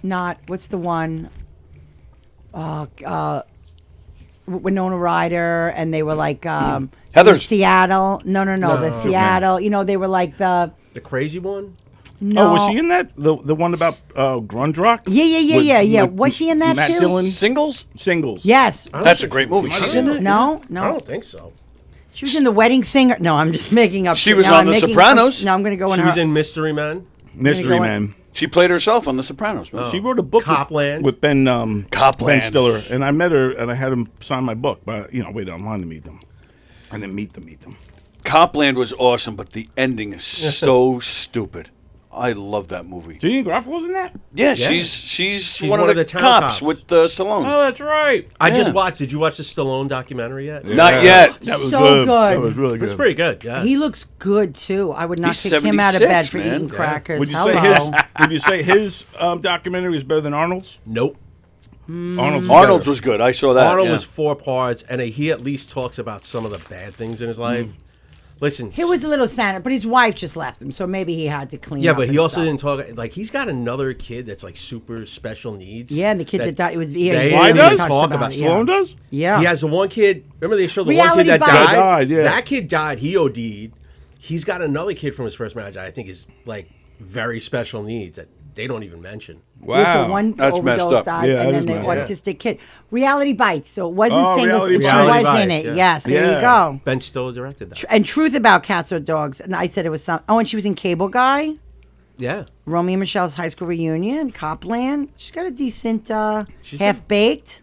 Not what's the one? Winona Ryder, and they were like in Heathers. Seattle. No, the No. Seattle. You know, they were like the. The crazy one. No. Oh, was she in that? The one about grunge rock? Yeah. With Was she in that Matt too? Dillon? Singles? Singles. Yes. That's a great movie. She's in it? No. I don't think so. She was in The Wedding Singer. No, I'm just making up. She shit. was Now on I'm The making Sopranos. No, I'm going to go in She her. was in Mystery Men. Mystery go Man. She played herself on The Sopranos. Man. She wrote a book Copland. with Ben Copland. Ben Stiller, and I met her and I had him sign my book, but waited online to meet them. I didn't meet them. Copland was awesome, but the ending is so stupid. I love that movie. Janine Garofalo's in that? Yeah, she's one of the town cops cops. with Stallone. Oh, that's right. I Yeah. just watched. Did you watch the Stallone documentary yet? Not yet. That was So good. good. That was really good. It's pretty good. Yeah. He looks good too. I would not He's kick him out of bed 76, for man. eating Yeah. crackers. Would you Hello. say his? Would you say his documentary is better than Arnold's? Nope. Arnold's Arnold's better. was good. I saw that. Arnold yeah. was 4 parts, and he at least talks about some of the bad things in his life. Listen, He was a little sad, but his wife just left him, so maybe he had to clean yeah, up. but he and also stuff. didn't talk. Like, he's got another kid that's like super special needs. Yeah, and the kid that died. It was they yeah. didn't Why even does? talk about it, it. yeah. Stallone does? Yeah. He has the one kid. Remember they showed the Reality one kid that Bites. died. Yeah. That kid died. He OD'd. He's got another kid from his first marriage that I think is like very special needs that they don't even mention. Wow. Yeah, so one That's messed overdose up. died, Yeah, and that then is the messed up. autistic kid. Reality Bites. So it wasn't Oh, singles. Reality She Bites. was Reality in Bites, it. yeah. Yes, there Yeah. you go. Ben Stiller directed that. And Truth About Cats or Dogs. And I said it was some. Oh, and she was in Cable Guy. Yeah. Romeo and Michelle's high school reunion. Copland. She's got a decent She's half baked.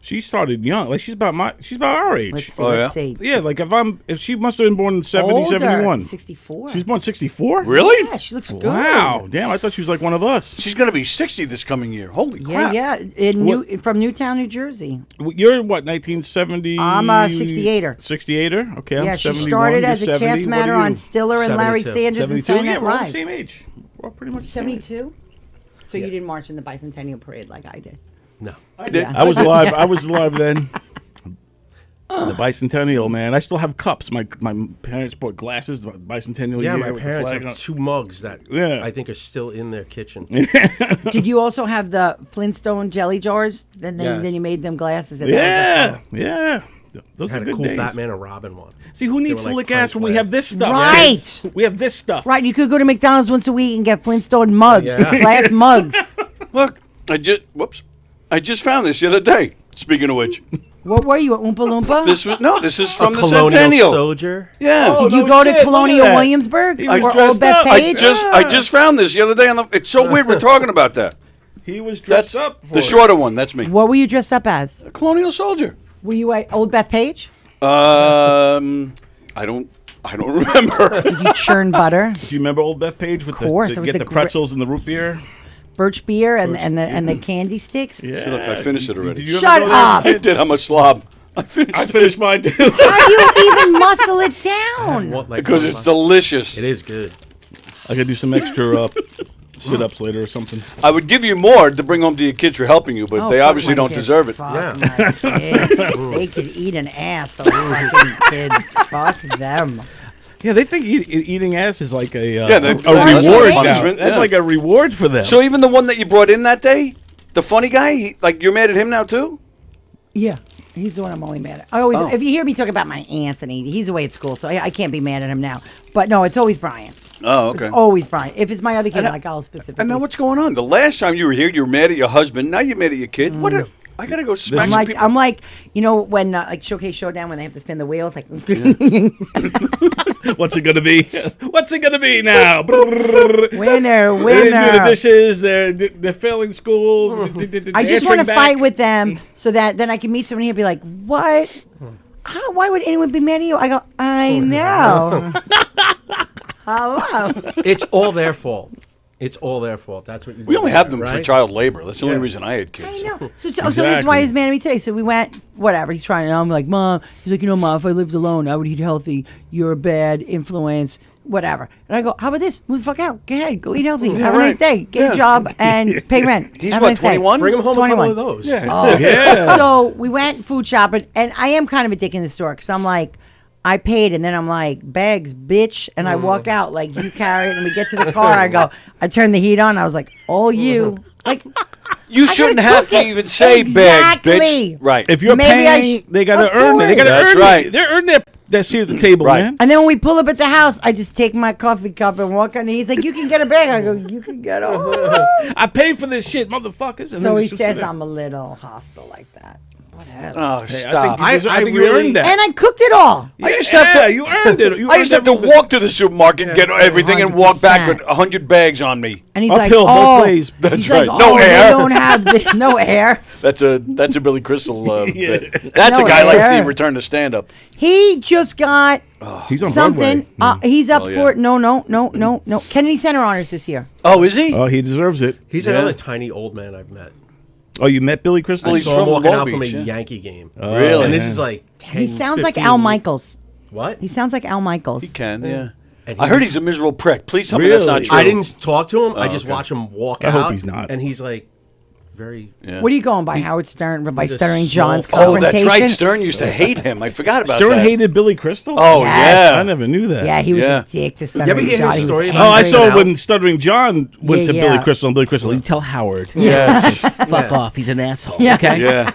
She started young. Like she's about our age. Let's see. Oh, Let's yeah? see. Yeah, like if she must have been born in 70, Older, 71. 64. She's born 64? Really? Yeah, she looks good. Wow. Damn, I thought she was like one of us. She's going to be 60 this coming year. Holy Yeah, crap. yeah. From Newtown, New Jersey. You're what, 1970? I'm a 68er. 68er? Okay, I'm Yeah, she 71. started You're as a 70. cast What matter are you? on Stiller and Larry 72. Sanders and 72? Saturday Yeah, Night we're all the Live. same age. We're all pretty much the same age. 72? So you didn't march in the bicentennial parade like I did. No. I did. Yeah. I was alive. I was alive then. The bicentennial, man. I still have cups. My parents bought glasses. The bicentennial Yeah, year my with the parents flag have on. 2 mugs that Yeah. I think are still in their kitchen. Did you also have the Flintstone jelly jars? Then Yes. you made them glasses. And that was a Yeah, yeah. Those had are a good cool days. Batman and Robin one. See, who needs were to like lick ass prank when we plays. have this stuff? Right. kids? We have this stuff. Right, you could go to McDonald's once a week and get Flintstone mugs, Yeah. glass mugs. Look, I just found this the other day. Speaking of which, What were you, a Oompa Loompa? this is from the Colonial Centennial. Soldier. Yeah. Oh, Did you no go shit, to look Colonial at that. Williamsburg He was or dressed Old Beth up. Page? I just found this the other day it's so weird we're talking about that. He was dressed That's up for the it. shorter one. That's me. What were you dressed up as? A colonial soldier. Were you a Old Beth Page? I don't I don't remember. Did you churn butter? Do you remember Old Bethpage with course, it the was get the the pretzels and the root beer? Birch beer and the candy sticks? Yeah. See, look, I finished it already. Did you ever Shut go there? up. I did. I'm a slob. I finished mine too. How do you even muscle it down? What, like, because it's delicious. It is good. I gotta do some extra sit-ups later or something. I would give you more to bring home to your kids for helping you, but Oh, they fuck obviously my don't kids. deserve it. Fuck Yeah. my kids. They could eat an ass, those fucking kids. Fuck them. Yeah, they think eating ass is like a Yeah, a that's reward. a now. punishment, That's yeah. like a reward for them. So even the one that you brought in that day, the funny guy, you're mad at him now too? Yeah. He's the one I'm only mad at. I always, if you hear me talk about my Anthony, he's away at school, so I can't be mad at him now. But no, it's always Brian. Oh, okay. It's always Brian. If it's my other kid, I'll specifically. And now what's going on? The last time you were here, you were mad at your husband. Now you're mad at your kid. What? I gotta go smack some people. I'm like, when like Showcase Showdown when they have to spin the wheels, like. What's it gonna be? What's it gonna be now? Winner, They do the winner. dishes. They're failing school. I just want to fight with them so that then I can meet someone here and be like, what? Why would anyone be mad at you? I go, I know. Hello. It's all their fault. It's all their fault. That's what We only have them for right? child labor. That's the only Yeah. reason I had I kids. know. So this is why he's mad at me today. So we went, whatever. He's trying to. I'm like, Mom. He's like, Mom, if I lived alone, I would eat healthy. You're a bad influence. Whatever. And I go, how about this? Move the fuck out. Go ahead. Go eat healthy. Have a nice day. Get a job and pay rent. He's Have a what, nice day. 21? Bring them home 21. with a couple of those. Yeah. Oh. Yeah. So we went food shopping, and I am kind of a dick in the store because I'm like, I paid, and then I'm like, bags, bitch, and I walk out like you carry it, and we get to the car. I go, I turn the heat on. I was like, all you, like. You I shouldn't gotta have cook to it. even say Exactly. bags, bitch. Right. If you're Maybe I paying, sh- they gotta Of earn it. They gotta That's earn right. it. They're earning their seat at the table, Right. man. And then when we pull up at the house, I just take my coffee cup and walk on. And he's like, you can get a bag. I go, you can get a. I paid for this shit, motherfuckers. And So then he it's just says there. I'm a little hostile like that. Whatever. Oh, Hey, stop. I think you really- earned that. And I cooked it all. I used to have to. You earned it. You I used to have earned to every- walk to the supermarket, get everything, and walk back with 100 bags on me. And he's Uphill, like, both oh, ways. That's he's right. Like, No oh, air. They don't have no air. That's a Billy Crystal Yeah. bit. That's No a guy like to see air. return to stand up. He just got He's on something. Broadway. He's up Oh, yeah. for no. Kennedy Center honors this year. Oh, is he? Oh, he deserves it. He's Yeah. another tiny old man I've met. Oh, you met Billy Crystal? Well, I he's saw him from walking Long out from a Beach, yeah. Yankee game. Really? And this yeah. is like 10, He sounds like 15 Al Michaels. What? He sounds like Al Michaels. He can, yeah. And I heard he's a miserable prick. Please tell me that's not Really? true. I didn't talk to him. I Oh, just okay. watch him walk I out. hope he's not. And he's like very. Yeah. What are you going by? Howard Stern? By He's a Stuttering small- John's Oh, confrontation? that's right. Stern used to hate him. I forgot about Stern that. hated Billy Crystal? Oh, Yes. I yeah. never knew that. Yeah, he was Yeah. a dick to You Stuttering ever hear John. his He was story Oh, about I angry. saw out? when Stuttering John went Yeah, to yeah. Billy Crystal, and Billy Crystal, you tell Howard. Yes. Fuck off. He's an asshole. Yeah. Okay. Yeah.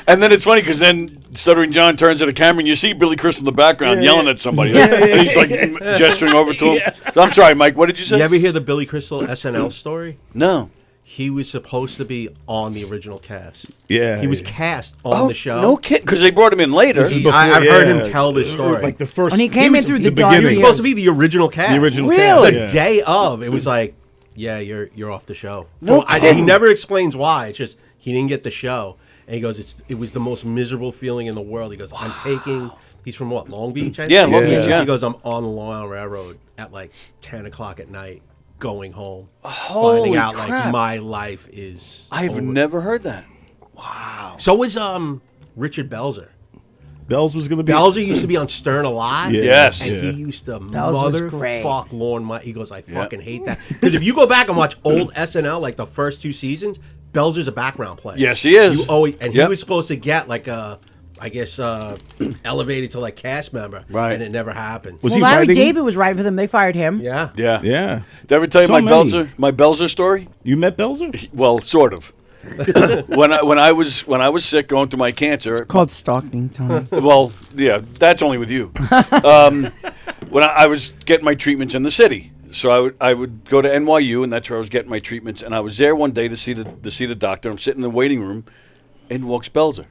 And then it's funny because then Stuttering John turns to the camera and you see Billy Crystal in the background yelling at somebody. And he's like gesturing over to him. I'm sorry, Mike. What did you say? You ever hear the Billy Crystal SNL story? No. He was supposed to be on the original cast. Yeah. He was cast on the show. No kid. Because they brought him in later. This is I've before- heard yeah. him tell this story. Like the first. When he came in through the door, He beginning. was supposed to be the original cast. The original Really? The cast, yeah. day of, it was like, yeah, you're off the show. No He kidding. never explains why. It's just he didn't get the show, and he goes, it was the most miserable feeling in the world. He goes, I'm taking. He's from what, Long Beach? I Yeah, think? Long Beach, yeah. He goes, I'm on the Long Island Railroad at like 10 o'clock at night, going home, Holy finding out crap. like my life is. I've over. never heard that. So was Richard Belzer. Bells was going to be. Belzer used to be on Stern a lot. Yeah. Yes. And Yeah. he used to was great. motherfuck Lorne Mike. He goes, I fucking hate that. Because if you go back and watch old SNL, like the first 2 seasons, Belzer's a background player. Yes, he is. You always, and Yep. he was supposed to get like a, I guess, elevated to like cast member. Right. And it never happened. Was Well, he Larry writing? David was writing for them. They fired him. Yeah. Yeah. Yeah. Did I ever tell you So my many. Belzer story? You met Belzer? Well, sort of. when I was sick going through my cancer. Called stalking, Tony. Well, yeah, that's only with you. When I was getting my treatments in the city, so I would go to NYU, and that's where I was getting my treatments. And I was there one day to see the doctor. I'm sitting in the waiting room, and walks Belzer.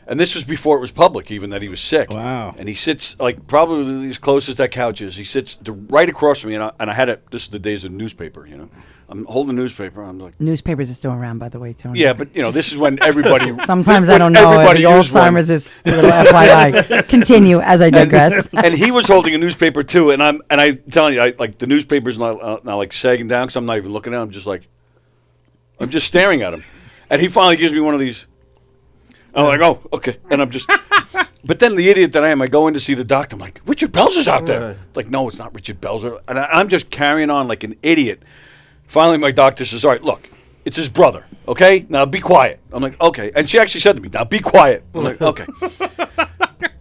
And this was before it was public, even that he was sick. Wow. And he sits like probably as close as that couch is. He sits right across from me, and I had it. This is the days of the newspaper, you know. I'm holding the newspaper. I'm like, Newspapers are still around, by the way, Tony. yeah, but you know, this is when everybody. Sometimes when I don't know if everybody the used one. Alzheimer's is a little FYI. Continue as I digress. And he was holding a newspaper too, and I'm telling you, like the newspaper's not like sagging down because I'm not even looking at him. I'm just staring at him, and he finally gives me one of these. I'm like, oh, okay, and I'm just. But then the idiot that I am, I go in to see the doctor. I'm like, Richard Belzer's out there. Like, no, it's not Richard Belzer, and I'm just carrying on like an idiot. Finally, my doctor says, all right, look, it's his brother, okay? Now be quiet. I'm like, okay. And she actually said to me, now be quiet. I'm like, okay.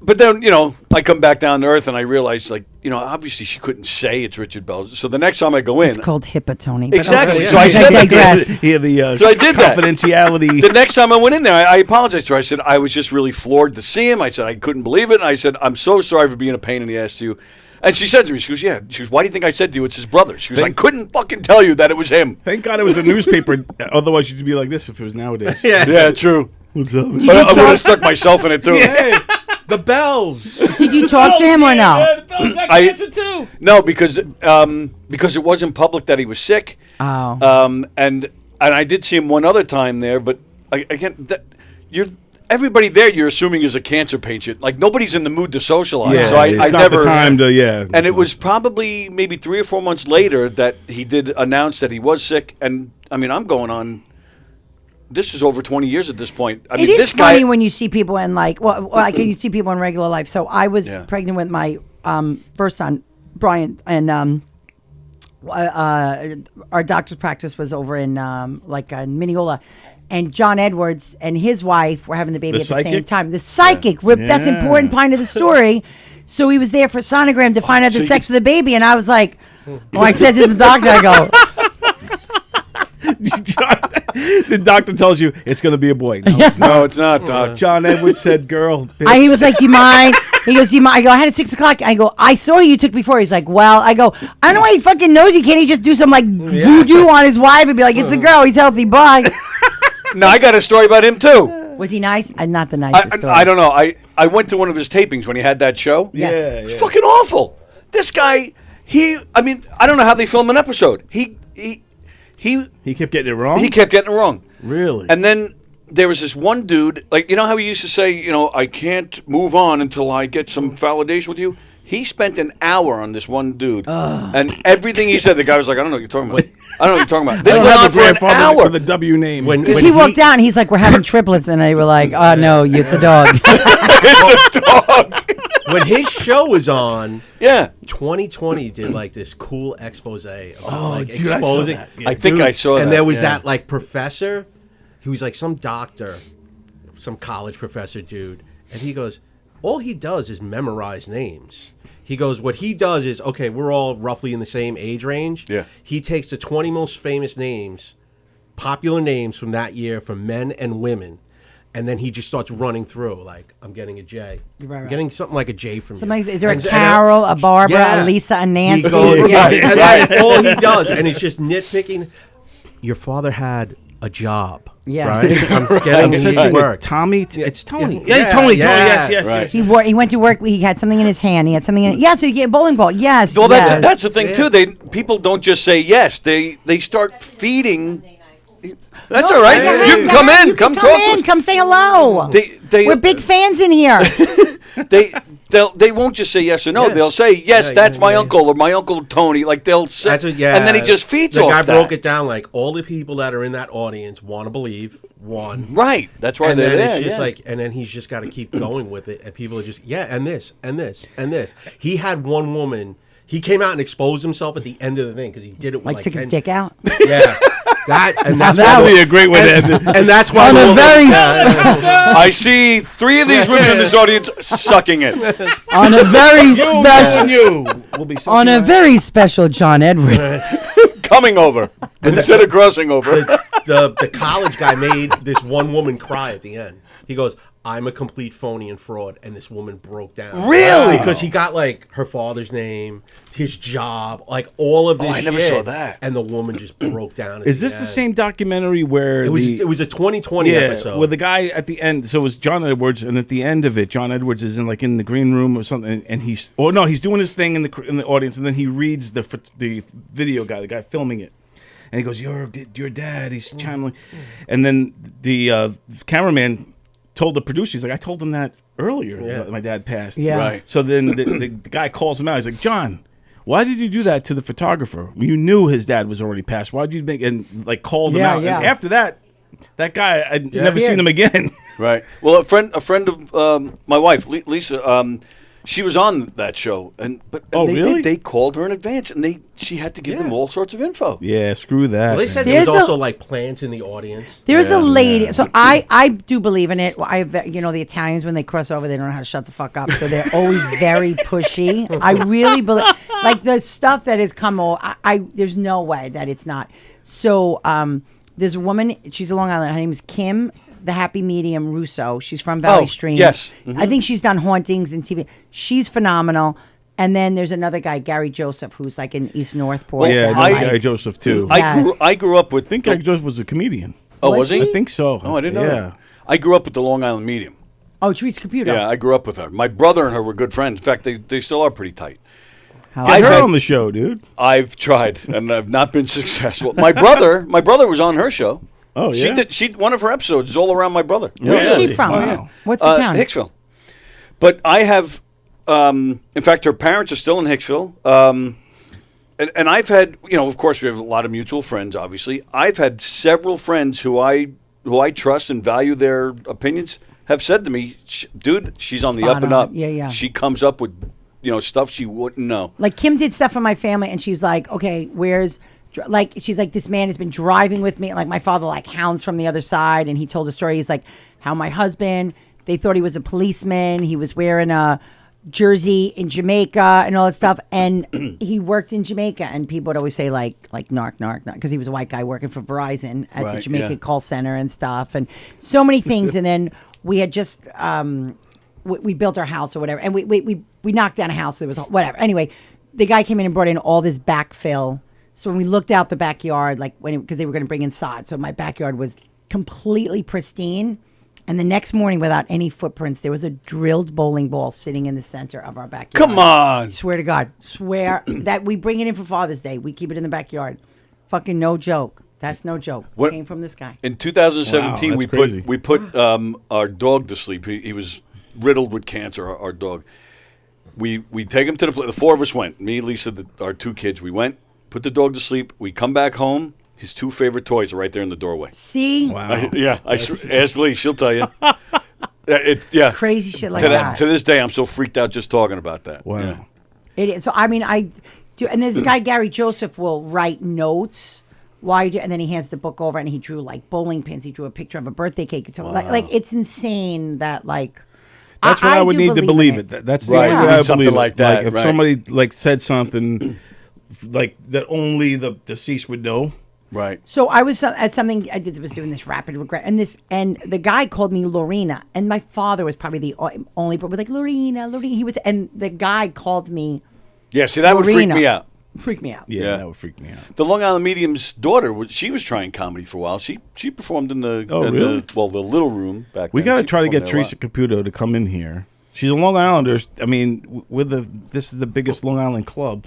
But then, you know, I come back down to earth and I realize, like, you know, obviously she couldn't say it's Richard Belzer. So the next time I go in. It's called HIPAA, Tony. But Exactly. okay. So I said digress. So I did that. confidentiality. The next time I went in there, I apologized to her. I said, I was just really floored to see him. I said, I couldn't believe it. And I said, I'm so sorry for being a pain in the ass to you. And she said to me, she goes, yeah. She goes, why do you think I said to you it's his brother? She goes, I couldn't fucking tell you that it was him. Thank God it was a newspaper. Otherwise, you'd be like this if it was nowadays. Yeah, true. What's up? I would have stuck myself in it, too. Hey, the bells. Did you talk to him or no? No, because it wasn't public that he was sick. Oh. And I did see him one other time there, but again, everybody there you're assuming is a cancer patient. Like nobody's in the mood to socialize. Yeah, so I it's not never the time to yeah. And it was probably maybe 3 or 4 months later that he did announce that he was sick. And I mean, I'm going on. This is over 20 years at this point. I mean, It is this funny guy, when you see people in like you see people in regular life. So I was pregnant with my first son, Brian, and our doctor's practice was over in in Mineola. And John Edwards and his wife were having the baby The at the same psychic? time. The psychic, that's an important part of the story. So he was there for sonogram to find out the sex of the baby. And I was like, I said to the doctor, I go, the doctor tells you it's going to be a boy. No, it's not. no, it's not, Doc. John Edwards said, "Girl." Bitch. He was like, do you mind? He goes, do you mind? I go, I had it 6 o'clock. I go, I saw you took before. He's like, well, I go, I don't know why he fucking knows you. Can't he just do some voodoo on his wife and be like, it's a girl, he's healthy, bye. No, I got a story about him too. Was he nice? Not the nicest story. I don't know. I went to one of his tapings when he had that show. Yes. Yeah, It's fucking awful. This guy, I don't know how they film an episode. He kept getting it wrong. He kept getting it wrong. Really? And then there was this one dude, like, you know how he used to say, I can't move on until I get some validation with you? He spent an hour on this one dude. And everything he said, the guy was like, I don't know what you're talking about. I don't know what you're talking about. This I don't went have on the for an grandfather hour. with a W name. Because he walked out and he's like, we're having triplets. And they were like, oh, no, it's a dog. It's a dog. When his show was on, Yeah. 2020 did like this cool expose about dude, I saw exposing. that. Yeah. I think I saw that. And there was yeah. that like professor, he was like some doctor, some college professor dude, and he goes, all he does is memorize names. He goes, what he does is, okay, we're all roughly in the same age range. Yeah. He takes the 20 most famous names, popular names from that year from men and women, and then he just starts running through, like, I'm getting a J. Right. I'm getting something like a J from Somebody, you. is there a And- Carol, a Barbara, Yeah. a Lisa, a He Nancy? goes, Yeah. right, and that's all he does, and it's just nitpicking. Your father had a job, Yeah. right? I'm getting Such his a- work. Tommy. It's Tony. Yeah, Tony. yeah. Yes. Right. He went to work. He had something in his hand. He had something in. Yeah, so you get a bowling ball. Yes. Well, yes. that's the thing too. People don't just say yes. They start feeding. That's all right. Go ahead, You can go come ahead. in. You Come can talk in. to us. Come say hello. We're big fans in here. They won't just say yes or no. Yeah. They'll say yes. Yeah, that's yeah, my yeah. uncle or my uncle Tony. Like they'll say, That's what, yeah. and then he just feeds the off guy that. broke it down like all the people that are in that audience want to believe one. Right. That's why And they're then there. it's just yeah. like, and then he's just got to keep going with it, and people are just and this and this and this. He had one woman. He came out and exposed himself at the end of the thing because he did it with Like took his 10 dick out. Yeah, that's That why would be a great way to end it. and that's why On a we'll- very I see 3 of these women in this audience sucking it. on a very And special you will be on a very special John Edwards. Coming over instead of crossing over. the college guy made this one woman cry at the end. He goes, I'm a complete phony and fraud, and this woman broke down. Really? Because he got like her father's name, his job, like all of this. I never shit, saw that. And the woman just broke down. Is this the same documentary where It was a 2020 episode. where the guy at the end, so it was John Edwards, and at the end of it, John Edwards is in the green room or something, and he's doing his thing in the audience, and then he reads the video guy, the guy filming it, and he goes, "Your dad," he's channeling, and then the cameraman told the producer, he's like, "I told him that earlier. That my dad passed." Yeah. Right. So then the guy calls him out. He's like, "John, why did you do that to the photographer? You knew his dad was already passed. Why did you called him out?" Yeah. And after that guy, I'd never seen him again. Right. Well, a friend of my wife, Lisa, she was on that show, really? They called her in advance, and she had to give them all sorts of info. Yeah, screw that. Well, they said There's there was a- also like plants in the audience. There's a lady. So I do believe in it. The Italians, when they cross over, they don't know how to shut the fuck up. So they're always very pushy. I really believe, like the stuff that has come over, there's no way that it's not. So there's a woman, she's a Long Island, her name is Kim, the Happy Medium Russo. She's from Valley Stream. Yes. Mm-hmm. I think she's done hauntings and TV. She's phenomenal. And then there's another guy, Gary Joseph, who's like in East Northport. Yeah, I- Guy Joseph too. I grew up with. I think Guy Joseph was a comedian. Oh, was he? I think so. Oh, I didn't know. Yeah. That. I grew up with the Long Island Medium. Oh, Treat's Computer. Yeah, I grew up with her. My brother and her were good friends. In fact, they still are pretty tight. Get her on the show, dude. I've tried, and I've not been successful. My brother was on her show. Oh, yeah? She one of her episodes is all around my brother. Where's Really? she from? Wow. What's the town? Hicksville. But I have, in fact, her parents are still in Hicksville. And I've had, of course, we have a lot of mutual friends, obviously. I've had several friends who I trust and value their opinions have said to me, dude, she's on the Spot up and on. up. Yeah. She comes up with, stuff she wouldn't know. Like Kim did stuff for my family, and she's like, okay, she's like, this man has been driving with me. Like my father, like hounds from the other side, and he told a story. He's like, how my husband, they thought he was a policeman. He was wearing a jersey in Jamaica and all that stuff, and he worked in Jamaica, and people would always say like narc, because he was a white guy working for Verizon at the Jamaica call center and stuff, and so many things. And then we had just we built our house or whatever, and we knocked down a house. There was whatever. Anyway, the guy came in and brought in all this backfill. So when we looked out the backyard, because they were going to bring in sod, so my backyard was completely pristine. And the next morning, without any footprints, there was a drilled bowling ball sitting in the center of our backyard. Come on. Swear to God. Swear that we bring it in for Father's Day. We keep it in the backyard. Fucking no joke. That's no joke. What- Came from this guy. In 2017, Wow, we that's crazy. put our dog to sleep. He was riddled with cancer. Our dog. We take him to the four of us went. Me, Lisa, our two kids. We went, put the dog to sleep. We come back home. His two favorite toys are right there in the doorway. See? Wow. Ask Lee. She'll tell you. Crazy shit like to that. To this day, I'm so freaked out just talking about that. Wow. Yeah. It is. So, I mean, I do. And this guy, Gary Joseph, will write notes. And then he hands the book over, and he drew like bowling pins. He drew a picture of a birthday cake. So, like it's insane that That's what I would do need to believe it. That's the Right. only You way I need something believe it. like that, if right. somebody said something like that only the deceased would know. Right. So I was at something I did was doing this rapid regret, and the guy called me Lorena, and my father was probably the only, but was like Lorena. He was, and the guy called me. Yeah. See, that would freak Lorena. me out. Freaked me out. Yeah, that would freak me out. The Long Island Medium's daughter, she was trying comedy for a while. She performed in the really? the Little Room back. We then. got to She try to get performed there a Teresa Caputo to come in here. She's a Long Islander. I mean, this is the biggest Long Island club.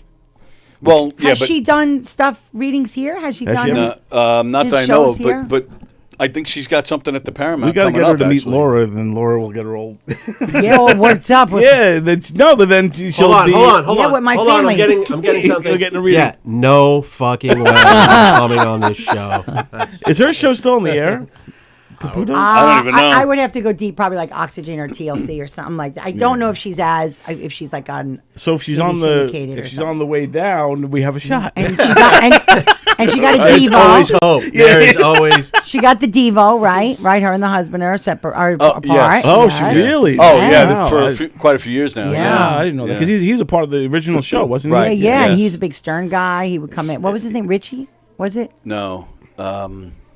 Well, yeah, Has but she done Has readings here? Has she she done? ever? not Did that I know shows of, here? but I think she's got something at the Paramount. We got to coming get her up, to meet actually. Laura, then Laura will get her all. Yeah, all worked up. With, Yeah, but then she'll Hold be. on. with my Hold on, family. I'm getting something. You're getting a reading. Yeah, no fucking way I'm coming on this show. Is her show still in the air? Caputo? I don't even know. I would have to go deep, probably like Oxygen or TLC or something like that. I don't know if she's like on. So if she's maybe on syndicated or if she's something. on the way down, we have a shot. And she got and she got a There's always Devo. hope. There is always. She got the Devo, right? Right. Her and the husband are separate, are apart. yes. Oh, yes. she really? Oh Wow. yeah, for quite a few years now. Yeah. Yeah, I didn't know that because he was a part of the original show, wasn't he? Right. Yeah, and Yes. he's a big Stern guy. He would come in. What was his name? Richie? Was it? No,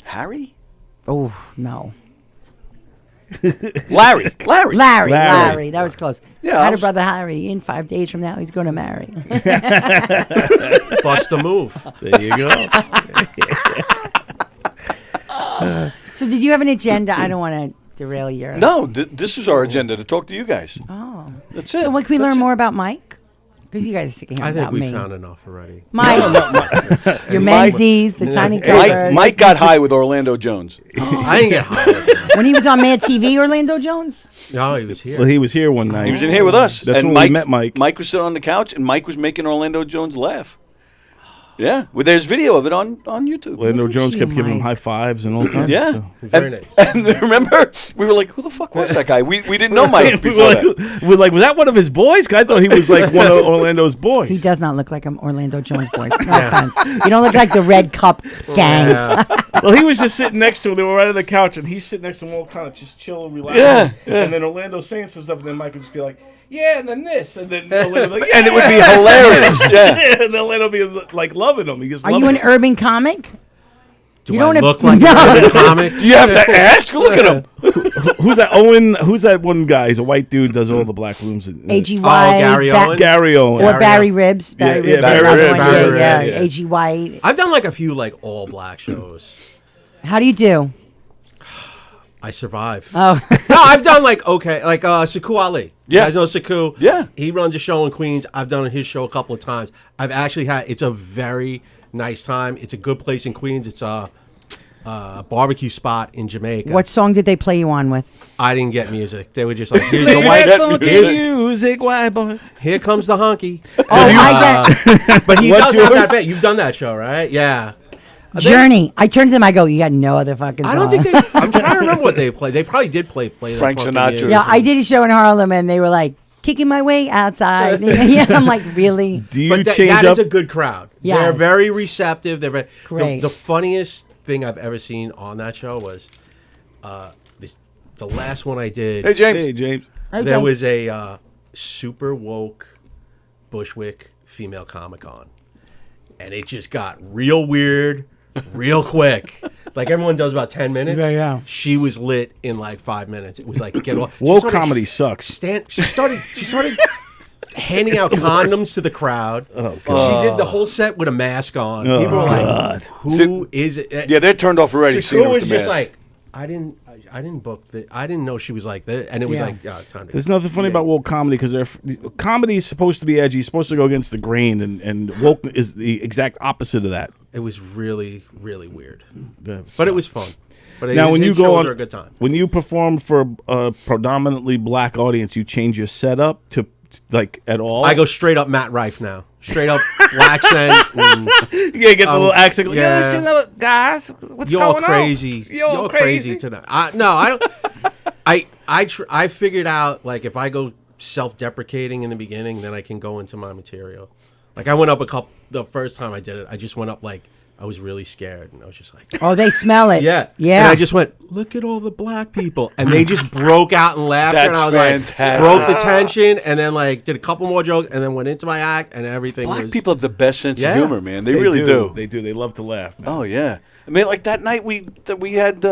Harry. Oh no. Larry. Larry. That was close. Yeah, I I had a was- brother Harry. In 5 days from now, he's going to marry. Bust a move. There you go. So, did you have an agenda? I don't want to derail your. No, this is our agenda to talk to you guys. Oh. That's it. So, what, can we That's learn it. more about Mike? Because you guys are sick of I hearing think about we me. found enough already. Mike, your Mike- Menzies, the tiny cover. Mike got high with Orlando Jones. I didn't get high. When he was on Mad TV, Orlando Jones. No, he was here. Well, he was here one night. He was in here with us. That's and when we met Mike. Mike was sitting on the couch, and Mike was making Orlando Jones laugh. Yeah, well, there's video of it on YouTube. Orlando Look at Jones you, kept giving him Mike. high fives and all kinds of Yeah, stuff. Very nice. and remember, we were like, "Who the fuck was that guy?" We didn't know Mike we before were that. like, was that one of his boys? 'Cause I thought he was like one of Orlando's boys. He does not look like an Orlando Jones boy. No offense. You don't look like the Red Cup gang. Yeah. Well, he was just sitting next to him. They were right on the couch, and he's sitting next to him, all kind of just chill, relaxing. Yeah, And then Orlando saying some stuff, and then Mike would just be like, "Yeah," and then this, and then Orlando would be like, And it would be "Yeah." hilarious. Yeah. And then Orlando would be like loving him. He just Are loved you an him. urban comic? Do You I don't look have- like No. a comic? Do you have to ask? Look at him. Who's that? Owen? Who's that one guy? He's a white dude. Does all the black rooms. AG Oh, White. Gary Owen? Gary Owen. Or Gary Barry Ribs. Barry Yeah, Ribs. Barry another Ribs. one. Barry Yeah, Ribs, yeah. yeah. AG White. I've done like a few like all black shows. How do you do? I survive. Oh, No, I've done like okay, like Saku Ali. Yeah. You guys know Saku? Yeah. He runs a show in Queens. I've done his show a couple of times. I've actually had. It's a very nice time. It's a good place in Queens. It's a barbecue spot in Jamaica. what song did they play you on with? I didn't get music. They were just like, here's Play the that white. funky Here's, music, white boy. here comes the honky. Oh, I get But he What's does have yours? that bit. You've done that show, right? Yeah. Journey. I turned to them. I go, you got no other fucking song. I don't think they. I'm trying to remember what they played. They probably did play that Frank funky Sinatra. music. Yeah, I did a show in Harlem, and they were like, kicking my way outside. Yeah, I'm like, really? Do you But change that up? is a good crowd. Yes. They're very receptive. They're very, Great. The funniest thing I've ever seen on that show was the last one I did. Hey, James. Hey, James. Okay. There was a super woke Bushwick female comic on, and it just got real weird, real quick. Like everyone does about 10 minutes. Yeah, yeah. She was lit in like 5 minutes. It was like get off. She Woke started- comedy sucks. She started handing out condoms to the crowd. Oh, She did the whole set with a mask on. Oh, People were like, God. "Who is it?" Yeah, they're turned off already. seeing Saku her with was the just mask. like, I didn't book that. I didn't know she was like that, and it was Yeah. like, time to. There's nothing funny about woke comedy because comedy is supposed to be edgy, supposed to go against the grain, and woke is the exact opposite of that. It was really, really weird, Yeah, but it was fun. But Now, when you go on, are a good time. when you perform for a predominantly black audience, you change your setup to like at all. I go straight up Matt Rife now, straight up black accent. And yeah, get the little accent. yeah. Listen up, guys, what's you're going crazy. on? You're crazy tonight. No, I don't. I figured out like if I go self-deprecating in the beginning, then I can go into my material. Like I went up the first time I did it. I just went up like I was really scared, and I was just like. Oh, they smell it. Yeah. Yeah. And I just went, look at all the black people. And they just broke out in laughter. That's and I was fantastic. like, broke the tension, and then like did a couple more jokes, and then went into my act, and everything Black was. people have the best sense Yeah. of humor, man. They really do. They do. They love to laugh. Man. Oh yeah. I mean, like that night we had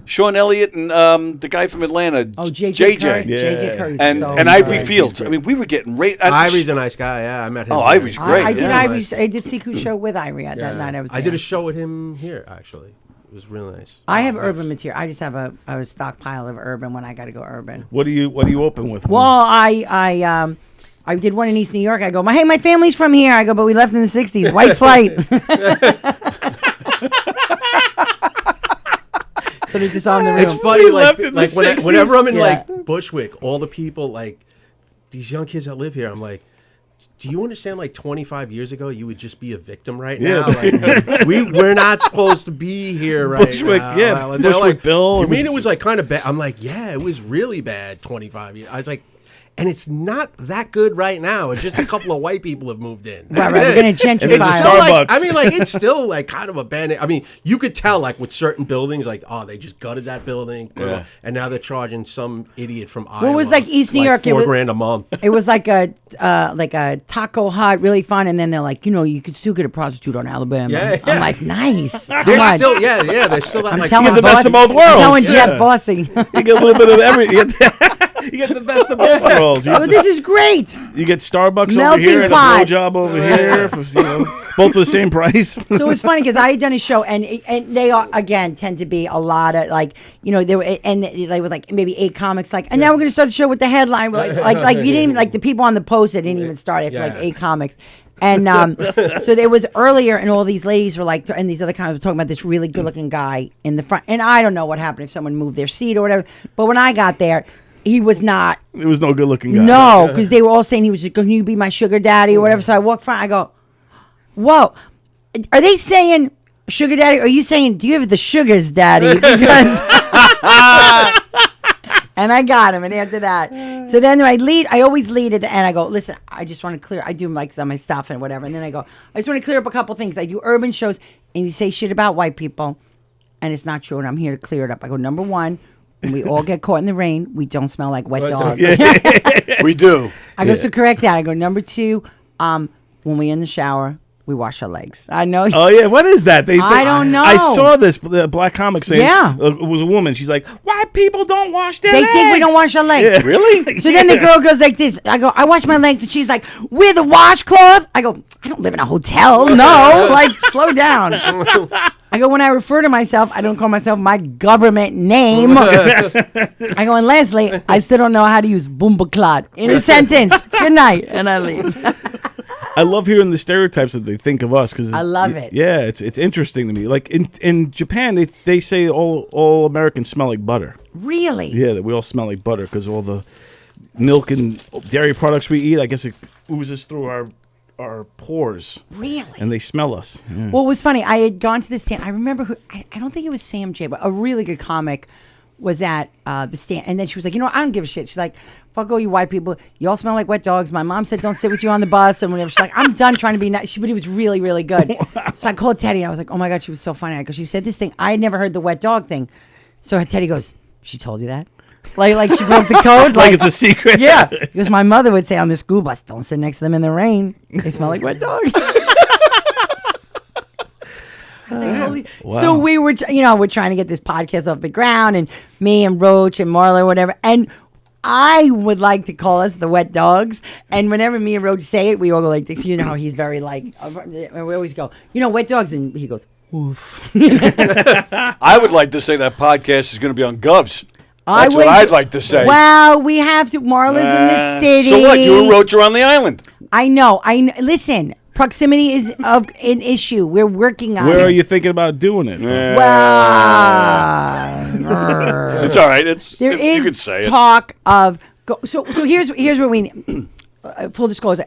Sean Elliott and the guy from Atlanta, Oh, JJ Curry. Yeah. JJ Curry's and so Ivory good. Fields. I mean, we were getting Ivory's a nice guy. Yeah, I met him. Oh, Ivory's great. I did yeah. Ivory's. I did Siku's show with Ivory that night. I was. I did there. a show with him here actually. It was really nice. I have urban material. I just have a stockpile of urban when I got to go urban. What do you open with? Well, I did one in East New York. I go, my family's from here. I go, but we left in the '60s. White flight. So they disarmed the room. It's funny, We like, left in the like 60s. whenever I'm in Yeah. like Bushwick, all the people like these young kids that live here. I'm like, do you understand? Like 25 years ago, you would just be a victim right Yeah. now. Like, we're not supposed to be here right Bushwick, now. yeah, And they're Bushwick like, Bill. You mean it was like kind of bad? I'm like, yeah, it was really bad 25 years. I was like, and it's not that good right now. It's just a couple of white people have moved in. Right, we're going to It's gentrify. Starbucks. Like, I mean, like it's still like kind of abandoned. I mean, you could tell like with certain buildings, like they just gutted that building, and now they're charging some idiot from Iowa. Well, it was like East New York. $4,000 a month. It was like a taco hut, really fun. And then they're like, you could still get a prostitute on Alabama. Yeah. I'm like, nice. They're Come on. still, they're still that, I'm like telling the best of both worlds. I'm telling Yeah. Jet Bossy. You get a little bit of every. You get the best of both worlds. Oh, this is great. You get Starbucks over Melting here and a pot. blowjob over here, for, both for the same price. So it was funny because I had done a show, and they are, again tend to be a lot of like they were, and they were like maybe 8 comics and now we're gonna start the show with the headline. We're like you didn't even like the people on the post that didn't even start after like 8 comics. And so there was earlier, and all these ladies were like, and these other comics were talking about this really good-looking guy in the front. And I don't know what happened if someone moved their seat or whatever. But when I got there, he was not. It was no good-looking guy. No, because they were all saying he was just, can you be my sugar daddy or whatever? So I walked front. I go, whoa, are they saying sugar daddy? Or are you saying, do you have the sugars daddy? Because. And I got him, and after that, so then I always lead at the end. I go, listen, I just want to clear. I do like some of my stuff and whatever, and then I go, I just want to clear up a couple things. I do urban shows, and you say shit about white people, and it's not true, and I'm here to clear it up. I go, number one, when we all get caught in the rain, we don't smell like wet dogs. We do. I go, so correct that. I go, number two, when we're in the shower, we wash our legs. I know. Oh yeah, what is that? I don't know. I saw this black comic saying, Yeah. It was a woman. She's like, white people don't wash their They legs. think we don't wash our legs. Really? So then the girl goes like this. I go, I wash my legs, and she's like, with a washcloth. I go, I don't live in a hotel. No, like slow down. I go, when I refer to myself, I don't call myself my government name. I go, and lastly, I still don't know how to use boomba in a sentence. Good night, and I leave. I love hearing the stereotypes that they think of us because I love it. Yeah, it's interesting to me. Like in Japan, they say all Americans smell like butter. Really? Yeah, that we all smell like butter because all the milk and dairy products we eat. I guess it oozes through our pores. Really? And they smell us. Yeah. Well, it was funny. I had gone to the stand. I remember I don't think it was Sam J, but a really good comic was at the stand. And then she was like, I don't give a shit. She's like, fuck all you white people. You all smell like wet dogs. My mom said don't sit with you on the bus and whatever. She's like, I'm done trying to be nice. But it was really, really good. So I called Teddy and I was like, oh my God, she was so funny. I go, she said this thing. I had never heard the wet dog thing. So Teddy goes, she told you that? Like she broke the code? Like it's a secret? Yeah. Because my mother would say on the school bus, don't sit next to them in the rain. They smell like wet dogs. Wow. So we were, we're trying to get this podcast off the ground, and me and Roach and Marla, whatever. And I would like to call us the wet dogs. And whenever me and Roach say it, we all go like this. How he's very like, and we always go, wet dogs. And he goes, oof. I would like to say that podcast is going to be on Govs. That's what I'd like to say. Well, we have to. Marla's in the city. So what? You and Roach are on the island. I know. Listen. Proximity is of an issue. We're working on it. Where are you thinking about doing it? Well, It's all right. there you could is say talk of so here's what we need. Full disclosure.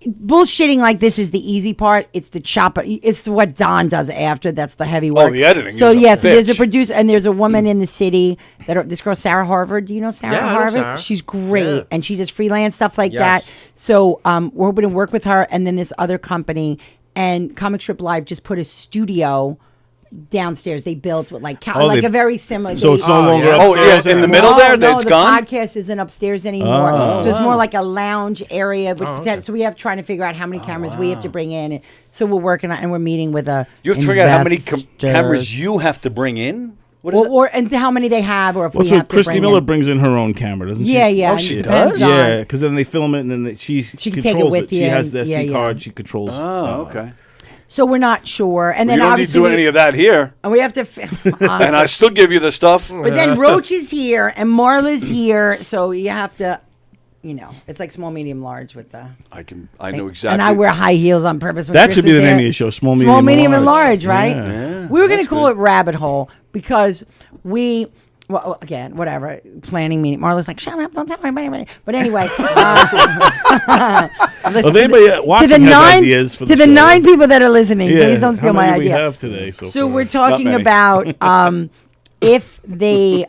Bullshitting like this is the easy part. It's the chopper. It's what Don does after. That's the heavy work. Oh, the editing. So is yes, a there's a bitch. producer and there's a woman in the city this girl Sarah Harvard. Do you know Sarah Yeah, I know Harvard? Sarah. She's great Yeah. and she does freelance stuff like Yes. that. So we're hoping to work with her and then this other company and Comic Strip Live just put a studio downstairs. They built with a very similar. So it's no longer yeah. upstairs. in the middle there? No, That's the gone? podcast isn't upstairs anymore. So it's more like a lounge area. So we have trying to figure out how many cameras we have to bring in. And so we're working on, and we're meeting with You have to figure out how many investors. cameras you have to bring in? What is or and how many they have, or if Well, we so have to Christy bring Miller in. brings in her own camera, doesn't she? Yeah, yeah. Oh, and she it depends does? on- Yeah, because then they film it, and then she can controls take it with She you has the and- SD yeah, card. yeah. She controls. Oh, okay. So we're not sure, and You then don't need to obviously do any of that here. and we have to. And I still give you the stuff. But then Roach is here and Marla's here, so you have to, it's like small, medium, large with the. I know exactly. And I wear high heels on purpose. When That Chris should be is the name there. of your show, Small, Small, Medium, medium, and and large, Large. right? Yeah. We were going to call it Rabbit Hole because we. Well, again, whatever. Planning meeting. Marla's like, shut up, don't tell anybody. But anyway. Listen, If anybody watching has ideas for the to the show, 9 people that are listening, yeah, please don't steal how my many we idea. have today? So So far? we're talking many. about if they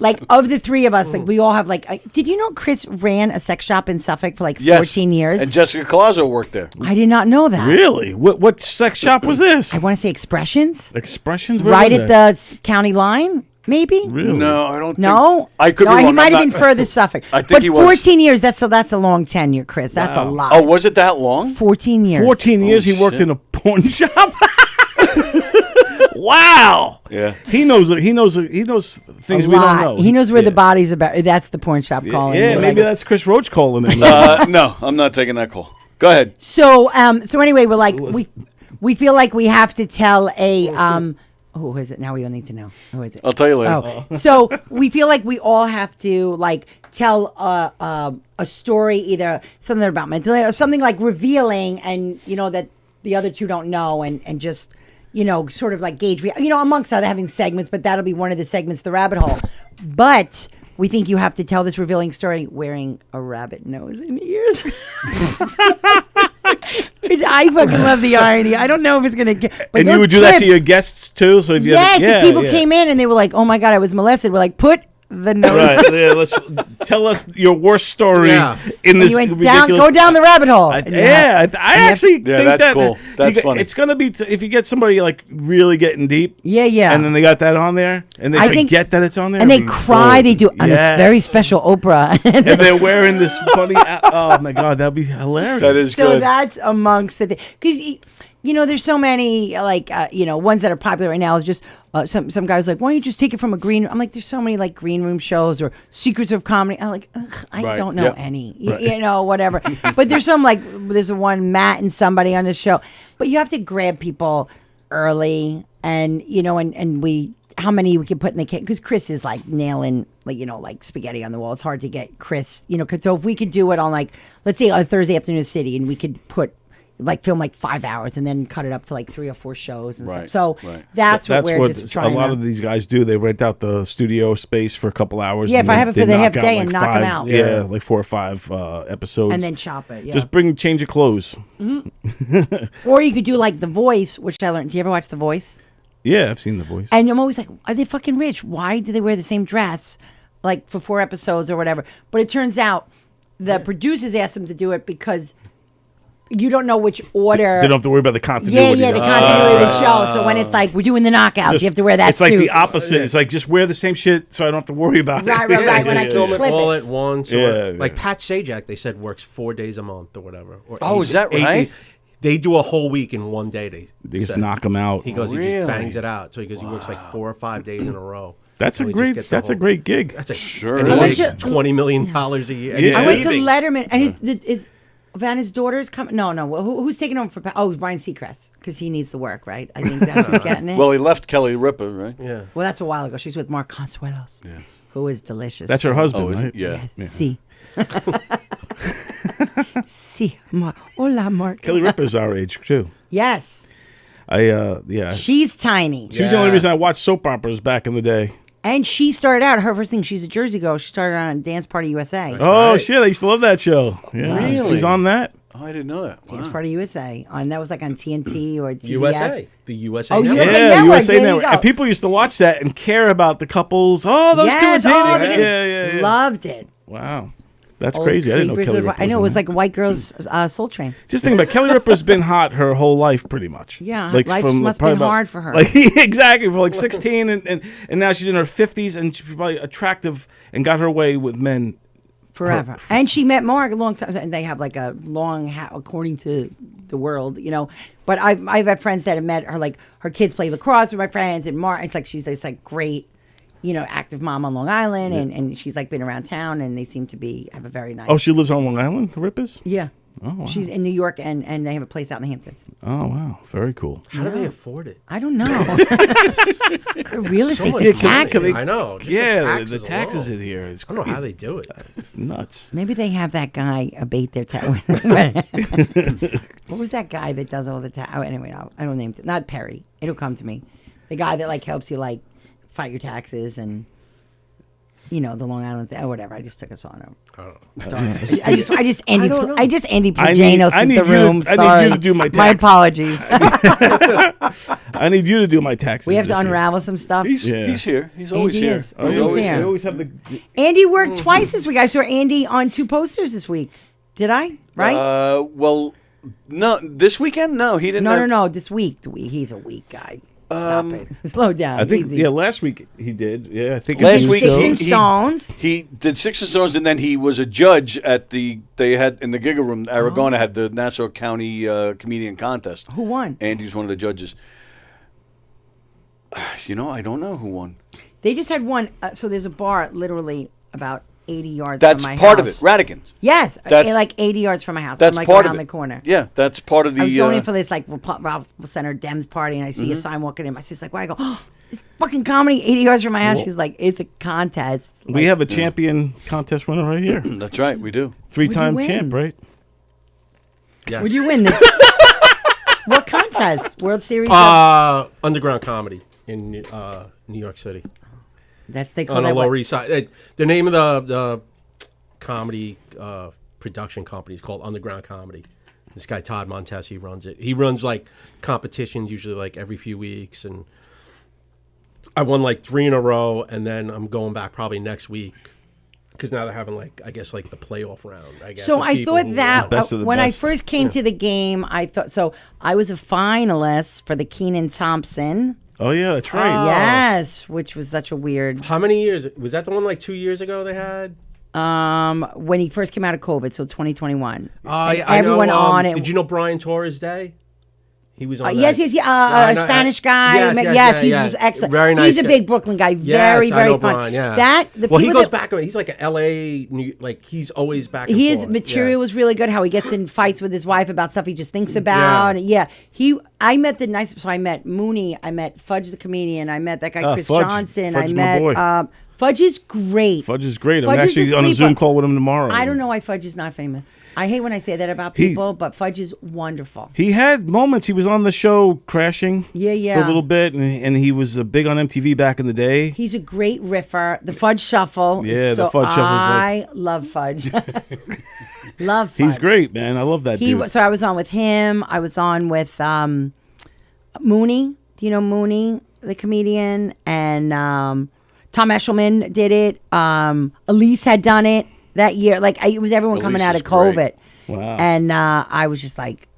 like of the three of us, like we all have like. Did you know Chris ran a sex shop in Suffolk for like 14 years? And Jessica Colazzo worked there. I did not know that. Really? What sex shop was this? I want to say Expressions. Expressions? Where Right was at that? the county line, maybe. Really? No, I don't. No, think, I could no, be wrong. he might I'm have not- been further Suffolk. I think but he was. 14 years. That's a long tenure, Chris. That's a lot. Oh, was it that long? 14 years. 14 years he worked shit. in a porn shop. Wow. Yeah. He knows things A we don't lot. know. He knows where the Yeah. bodies are. That's the porn shop calling. Yeah, They're maybe like- that's Chris Roach calling in. No, I'm not taking that call. Go ahead. So anyway, we're like we feel like we have to tell a who is it? Now we all need to know. Who is it? I'll tell you later. Oh, so we feel like we all have to like tell a story, either something about mental or something like revealing, and that the other two don't know, and just sort of like gauge, amongst other having segments, but that'll be one of the segments, the rabbit hole. But we think you have to tell this revealing story wearing a rabbit nose and ears. Which I fucking love the irony. I don't know if it's gonna get. But And you those would do that to clips- your guests too? So if you Yes, had, the people came in and they were like, "Oh my god, I was molested." We're like, "Put the nose." Right, yeah, let's tell us your worst story Yeah. in And this you went ridiculous. go down the rabbit hole. And you have- I actually think that's that cool. That's funny. It's gonna be if you get somebody like really getting deep, yeah. and then they got that on there, and they I think- forget that it's on there, and they it'd be cry. gold. They do on Yes. a very special Oprah. and they're wearing this funny. Oh my god, that'd be hilarious. That is So good. that's amongst the because there's so many like ones that are popular right now. Is just some guys like, why don't you just take it from a green? I'm like, there's so many like green room shows or secrets of comedy. I'm like, I Right, don't know yep. any, whatever. But there's some like there's a one Matt and somebody on the show. But you have to grab people early, and and we. How many we can put in the cake? Because Chris is like nailing, like spaghetti on the wall. It's hard to get Chris, Cause so if we could do it on like, let's say on Thursday afternoon in the city, and we could film like 5 hours and then cut it up to like 3 or 4 shows and Right, stuff. So right. that's what we're what just a trying. lot of these guys do. They rent out the studio space for a couple hours. Yeah, and if I they- have it for they the half knock out, day like and knock 'em 5 out. Yeah, like 4 or 5 episodes, and then chop it. Yeah. just change your clothes. Or you could do like The Voice, which I learned. Do you ever watch The Voice? Yeah, I've seen The Voice. And I'm always like, are they fucking rich? Why do they wear the same dress like for 4 episodes or whatever? But it turns out the producers asked them to do it because you don't know which order. They don't have to worry about the continuity. Yeah, the continuity of the show. So when it's like we're doing the knockouts, Just- you have to wear that it's suit. like the opposite. It's like just wear the same shit so I don't have to worry about it. Right. When I Film can it clip all it. at once. Or, Yeah, like yeah. Pat Sajak, they said works 4 days a month or whatever. Or Oh, is that 8 right? days. They do a whole week in one day. They just said. knock them out. He goes, he Really? just bangs it out. So he goes, he works like 4 or 5 days in a row. That's And a we just great. get the That's a whole- great gig. That's a Sure And it he is. makes $20 million a year. And Yeah. he's I went to leaving. Letterman, and is Vanna's daughter's coming? No. Who's taking over for? Oh, Ryan Seacrest, because he needs the work, right? I think that's who's getting it. Well, he left Kelly Ripa, right? Yeah. Well, that's a while ago. She's with Mark Consuelos, who is delicious. That's her husband, Oh, is right? it? Yeah. Yes. Sí. Sí. Hola, Mark. Kelly Ripa's our age too. Yes. Yeah. She's tiny. She was the only reason I watched soap operas back in the day. And she started out, her first thing, she's a Jersey girl. She started on Dance Party USA. Oh right. shit! I used to love that show. Yeah, Really? she's on that. Oh, I didn't know that. Dance Wow. Party USA. And that was like on TNT or TBS. USA. The USA. Oh, Network. USA Yeah, Network, USA there you Network. go. And people used to watch that and care about the couples. Oh, those Yes, two are they dating. Yeah. Loved it. Wow, that's Old crazy. I didn't know creepers Kelly would- Ripa. I know it was in like a white girl's Soul Train. that. Just think about it, Kelly Ripa's been hot her whole life, pretty much. Yeah, like life from must probably been about- hard for her. Like exactly for like 16, and now she's in her 50s, and she's probably attractive and got her way with men. Forever. And she met Mark a long time. And they have like a long, according to the world, But I've had friends that have met her, like her kids play lacrosse with my friends, and Mark, it's like she's this like great, active mom on Long Island, and she's like been around town, and they seem to have a very nice. Oh, she lives on Long Island, the Ripas? Yeah. Oh, wow. She's in New York, and they have a place out in the Hamptons. Oh, wow. Very cool. How do they afford it? I don't know. Real estate, much the money. taxes. I know. Just Yeah, the the taxes alone. in here is I don't know how crazy. they do it. It's nuts. Maybe they have that guy abate their tax. What was that guy that does all the tax? Oh, anyway, I don't name it. Not Perry. It'll come to me. The guy that like helps you like fight your taxes and the Long Island thing or whatever. I just took us on. I just Andy don't know. I just Andy I need- Pujanos I in need the you- room. I need you Sorry. to do my My taxes. apologies. I need you to do my taxes. We have to this year. unravel some stuff. He's here. He's always Andy here. is. Oh, He's you always here. We always have the. Andy worked twice this week. I saw Andy on 2 posters this week. Did I? Right? Well, no. This weekend, no, he didn't. No. This week. He's a weak guy. Stop it. Slow down. I think Easy. last week he did. Yeah, I think Last it week was Sticks still- and Stones. He did 6 and Stones, and then he was a judge at they had in the Giga Room. Aragona had the Nassau County Comedian Contest. Who won? Andy's one of the judges. I don't know who won. They just had one. So there's a bar literally about 80 yards That's from my part house. of it. Radigan's. Yes, That's- like 80 yards from my house. That's I'm like part around of it. the corner. Yeah, that's part of the. I was going in for this like Ralph Center Dems party, and I see a sign walking in. My sister's like, "Why?" I go, "Oh, it's fucking comedy 80 yards from my house." She's like, "It's a contest." We have a champion contest winner right here. That's right, we do. 3-time win? champ, right? Yeah. Would you win? What contest? World Series? Underground comedy in New York City That's they call on the that what? Lower East Side. The name of the comedy production company is called Underground Comedy. This guy Todd Montesi runs it. He runs like competitions usually like every few weeks, and I won like 3 in a row, and then I'm going back probably next week because now they're having like I guess like the playoff round. I guess. So of I people thought who that won. Best of the when I best. first came to the game, I thought so. I was a finalist for the Keenan Thompson. Oh yeah, that's right. Yes, which was such a weird. How many years was that? The one like 2 years ago they had. When he first came out of COVID, so 2021. I Everyone know, on it. Did you know Brian Torres Day? He was on. Yes, that. yes, I a know- Spanish guy. Yes, he yeah. was excellent. Very nice He's a guy. big Brooklyn guy. Yes, Very, I very know fun. Brian, yeah. That the Well, he people goes that- back. He's like an L.A. Like he's always back. And His forth. material Yeah. was really good. How he gets in fights with his wife about stuff he just thinks about. Yeah. I met the nice. So I met Mooney. I met Fudge the comedian. I met that guy Chris Fudge. Johnson. Fudge I is met my boy. Fudge is great. Fudge is great. I'm Fudge is actually a on a sleeper. Zoom call with him tomorrow. I don't know why Fudge is not famous. I hate when I say that about He- people, but Fudge is wonderful. He had moments. He was on the show Crashing. Yeah. For a little bit, and he was big on MTV back in the day. He's a great riffer. The Fudge Shuffle. is Yeah, the so Fudge Shuffle's I love Fudge. Love Fudge. He's great, man. I love that dude. So I was on with him. I was on with Mooney. Do you know Mooney, the comedian? And Tom Eshelman did it. Elise had done it that year. Like it was everyone coming Elise out is of COVID. great. Wow. And I was just like,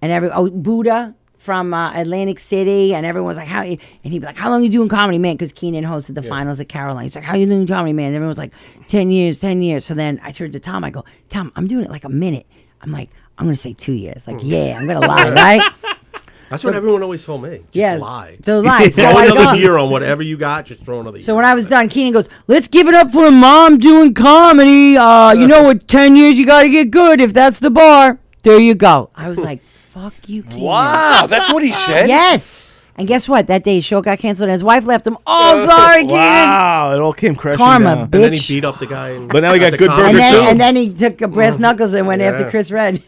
Buddha from Atlantic City, and everyone was like, "How?" And he'd be like, "How long you doing comedy, man?" Because Keenan hosted the finals at Caroline. He's like, "How you doing comedy, man?" And everyone was like, 10 years, 10 years. So then I turned to Tom. I go, "Tom, I'm doing it like a minute." I'm like, "I'm gonna say 2 years." Like, yeah, I'm gonna lie, right? That's what everyone always told me. Just Yes. lie. So lie. So Throw I another go. year on whatever you got. Just throw another year. So when I was done, Keenan goes, "Let's give it up for a mom doing comedy. You know what? 10 years, you got to get good if that's the bar. There you go." I was like, "Fuck you, Keenan." Wow, that's what he said. Yes. And guess what? That day, his show got canceled, and his wife left him. Oh, sorry, Keenan. Wow, it all came crashing Karma, down. and then he bitch. beat up the guy. And But now he got at the good comedy burgers, show. too. And then he took a brass knuckles and went after Yeah. Chris Red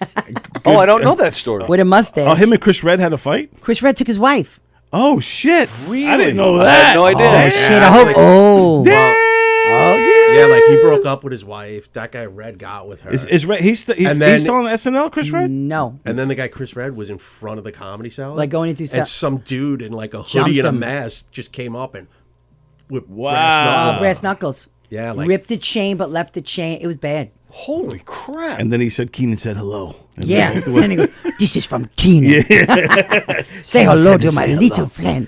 Oh, I don't know that story. with a mustache. Oh, him and Chris Red had a fight? Chris Red took his wife. Oh, shit. Really? I didn't know I that. had no idea. Oh, Yeah. shit. I hope. Oh. Damn. Yeah, like he broke up with his wife. That guy Red got with her. Is Red, he's And then- still on SNL, Chris Red? No. And then the guy Chris Red was in front of the Comedy Cellar, Like going into and some dude in like a Jumped hoodie and a him. mask just came up and whipped Wow. brass Brass knuckles. Yeah, like Ripped the chain, but left the chain. It was bad. Holy crap. And then he said, Keenan said hello. And Yeah. then- And he goes, "This is from Keenan. Say hello said to to my say little hello." friend."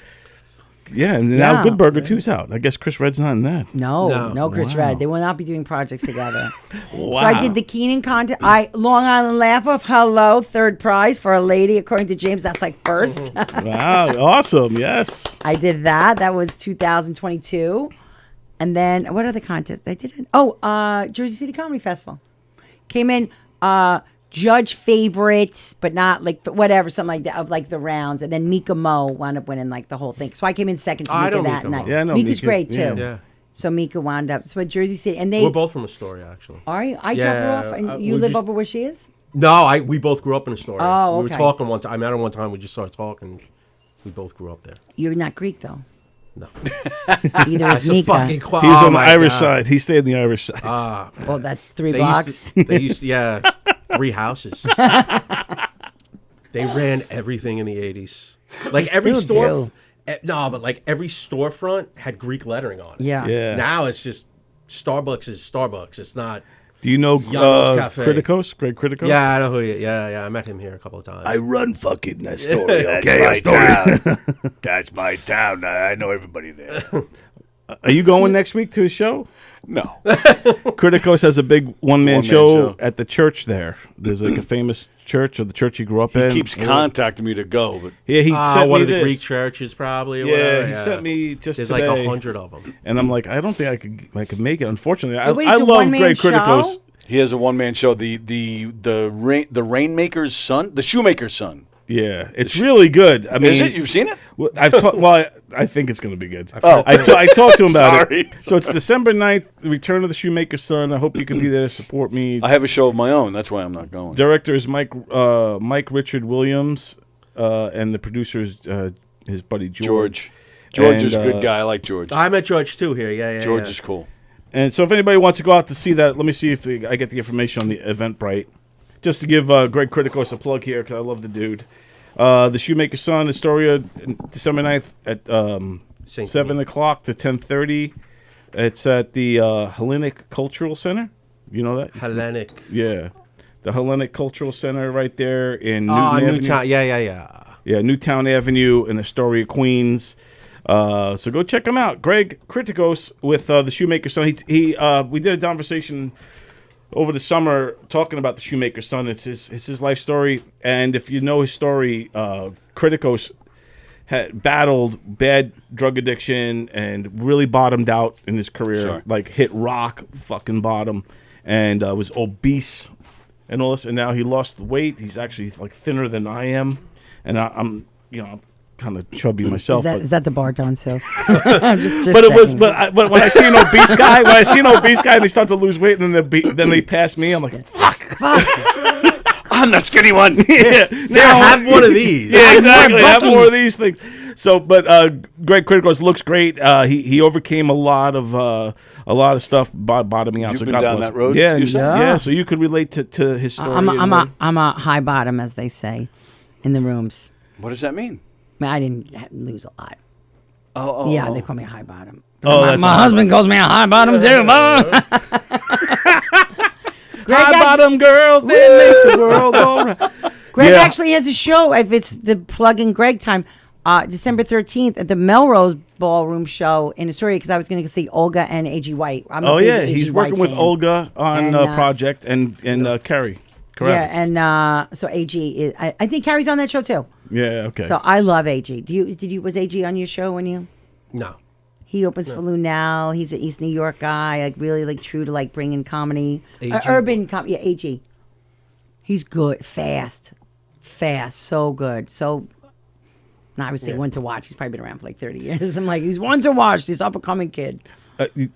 Yeah, and Yeah. now Good Burger 2's out. I guess Chris Red's not in that. No, Chris Wow. Red. They will not be doing projects together. Wow. So I did the Keenan contest. Long Island Laugh Off. Hello, third prize for a lady, according to James. That's like first. Wow, awesome. Yes. I did that. That was 2022. And then what other contest? I did it. Oh, Jersey City Comedy Festival. Came in judge favorite, but not like whatever, something like that, of like the rounds. And then Mika Mo wound up winning like the whole thing. So I came in second to I Mika know that Mika Mo. night. Yeah, I know Mika's Mika. great too. Yeah. Yeah, So Mika wound up. So at Jersey City, and they we're both from Astoria actually. are you? I drop Yeah, her off, and you we live just- over where she is. No, we both grew up in Astoria. Oh, We okay. were talking one time. I met her one time. We just started talking. We both grew up there. You're not Greek though. No, Either is that's a Mika. fucking He was on the Irish side. He stayed on the Irish side. Well, that's 3 They blocks. used to, they used to, yeah, 3 houses. They ran everything in the 80s. Like They every still store. do. No, but like every storefront had Greek lettering on it. Yeah. Yeah. Now it's just Starbucks is Starbucks. It's not. Do you know Yano's Cafe. Criticos? Greg Criticos? Yeah, I know who he is. Yeah. I met him here a couple of times. I run fucking that story. That's Okay, my a story. town. That's my town. I know everybody there. Are you going next week to his show? No. Criticos has a big one-man One-man show show. at the church there. There's like a famous church, or the church he grew up in. Keeps contacting me to go, but Yeah, he sent one me of the this. Greek churches, probably. Or Yeah, whatever. he sent me just There's today. like 100 of them. And I'm like, I don't think I could make it. Unfortunately, wait, I it's a love one-man Greg Criticos. show? he has a one-man show. The Rainmaker's son, the Shoemaker's son. Yeah, it's really good. I mean, Is it? You've seen it? Well, I think it's going to be good. Oh. I talked to him about Sorry. it. So it's December 9th, The Return of the Shoemaker's Son. I hope you can be there to support me. I have a show of my own. That's why I'm not going. Director is Mike Richard Williams, and the producer is his buddy George. George And, is a good guy. I like George. I met George too here. Yeah. George is cool. And so if anybody wants to go out to see that, let me see if I get the information on the Eventbrite. Just to give Greg Criticos a plug here, because I love the dude. The Shoemaker's Son, Astoria, December 9th at 7 o'clock to 10:30. It's at the Hellenic Cultural Center. You know that? Hellenic. Yeah. The Hellenic Cultural Center right there in Newton Avenue. Newtown. Yeah. Yeah, Newtown Avenue in Astoria, Queens. So go check him out. Greg Criticos with the Shoemaker's Son. We did a conversation over the summer talking about the Shoemaker's Son. It's his life story. And if you know his story, Criticos had battled bad drug addiction and really bottomed out in his career. Sure. Like hit rock fucking bottom, and was obese and all this. And now he lost the weight. He's actually like thinner than I am, and I'm kind of chubby myself. Is that the bar, Don Sills? just But it was, checking. but when I see an obese guy, and they start to lose weight, and then they pass me, I'm like, fuck. I'm the skinny one. Yeah, Now have one of these. yeah, exactly. more Have more bookings. of these things. So, but Greg Criticos looks great. He overcame a lot of stuff bottoming out. You've so been God down bless that road, Yeah, you said? yeah. So you could relate to his story. I'm a high bottom, as they say, in the rooms. What does that mean? I mean, I didn't lose a lot. Oh, Yeah, they call me a high bottom. Oh, my that's my a high husband calls me a high bottom too. Greg, High bottom girls, they make the world go round. Greg Yeah. actually has a show. If it's the plug in Greg time, December 13th at the Melrose Ballroom show in Astoria, because I was going to see Olga and A.G. White. I'm a Oh big yeah, A.G. he's White working with fan. Olga on And, project and Carrie. Correct. Yeah, and so A.G. is. I think Carrie's on that show too. Yeah. Okay. So I love A.G. Was A.G. on your show when you? No. He opens for Lou now. He's an East New York guy, like really like true to like bringing comedy, A.G. Urban comedy. Yeah, A.G. He's good, fast, so good. So, I would say one to watch. He's probably been around for like 30 years. I'm like, he's one to watch. This up and coming kid.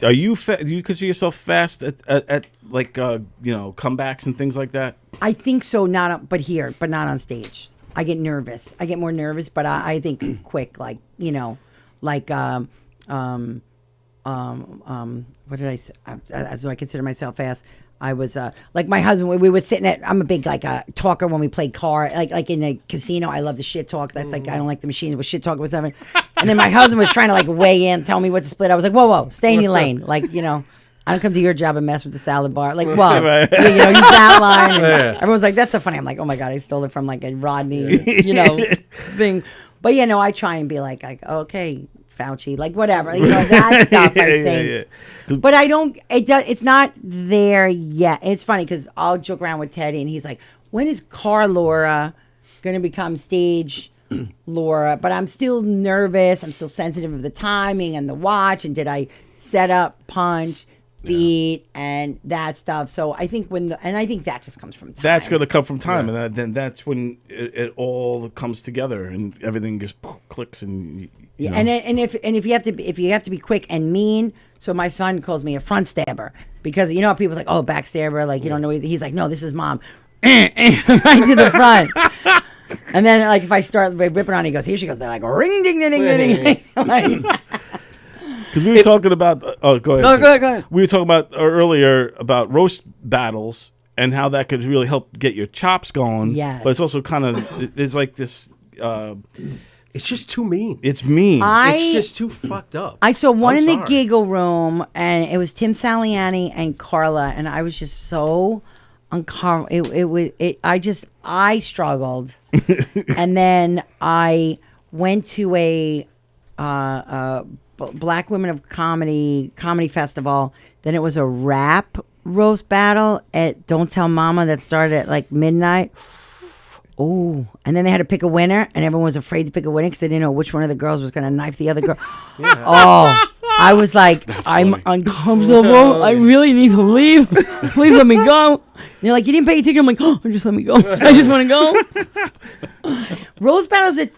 Are you? Do you consider yourself fast at like comebacks and things like that? I think so. But not on stage. I get nervous. I get more nervous, but I think quick. Like what did I say? So I consider myself fast. I was like my husband. We were sitting at. I'm a big talker when we played car. Like in a casino, I love the shit talk. That's like I don't like the machines, but shit talk was something. And then my husband was trying to like weigh in, tell me what to split. I was like, whoa, stay in your lane. Like I don't come to your job and mess with the salad bar. Like, whoa, Right. use that line. And everyone's like, that's so funny. I'm like, oh my god, I stole it from like a Rodney, thing. But I try and be like okay. Fauci, like whatever, that stuff. I think, but I don't. It's not there yet. It's funny because I'll joke around with Teddy, and he's like, "When is car Laura going to become stage Laura?" But I'm still nervous. I'm still sensitive of the timing and the watch, and did I set up, punch, beat, and that stuff. So I think I think that just comes from time. That's going to come from time, and then that's when it all comes together and everything just clicks and. Yeah, and if you have to be quick and mean, so my son calls me a front stabber because how people are like, oh, backstabber, like you don't know. He's like, no, this is mom, right to the front. And then like if I start ripping on, he goes, here she goes. They're like ring ding ding ding ding. Because we were talking about. Oh, go ahead. No, go ahead. We were talking about earlier about roast battles, and how that could really help get your chops going. Yes. But it's also kind of there's like this. It's just too mean. It's mean. It's just too fucked up. I saw one I'm in the sorry. giggle room, and it was Tim Saliani and Carla, and I was just so uncomfortable. I struggled, and then I went to a Black Women of Comedy festival. Then it was a rap roast battle at Don't Tell Mama that started at like midnight. Oh, and then they had to pick a winner, and everyone was afraid to pick a winner because they didn't know which one of the girls was going to knife the other girl. Oh, I was like, I'm uncomfortable. I really need to leave. Please let me go. And they're like, you didn't pay your ticket. I'm like, oh, just let me go. I just want to go. Roast battles, are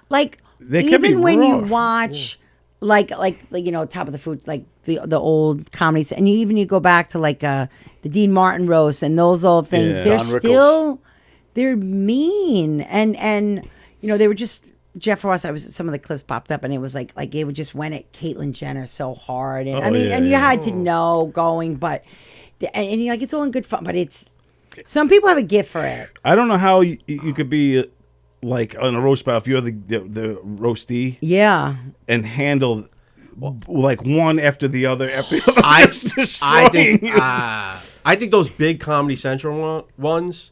like, They can be even when you rough. watch, like Top of the Food, like the old comedies, and you go back to like the Dean Martin roast and those old things, Yeah. they're Don Rickles. still. They're mean, and they were just Jeff Ross. Some of the clips popped up, and it was like they would just went at Caitlyn Jenner so hard, and you had to know going, but and you're like, it's all in good fun, but it's some people have a gift for it. I don't know how you could be like on a roast battle if you're the roastee Yeah, and handle like one after the other after the other. I think those big Comedy Central ones,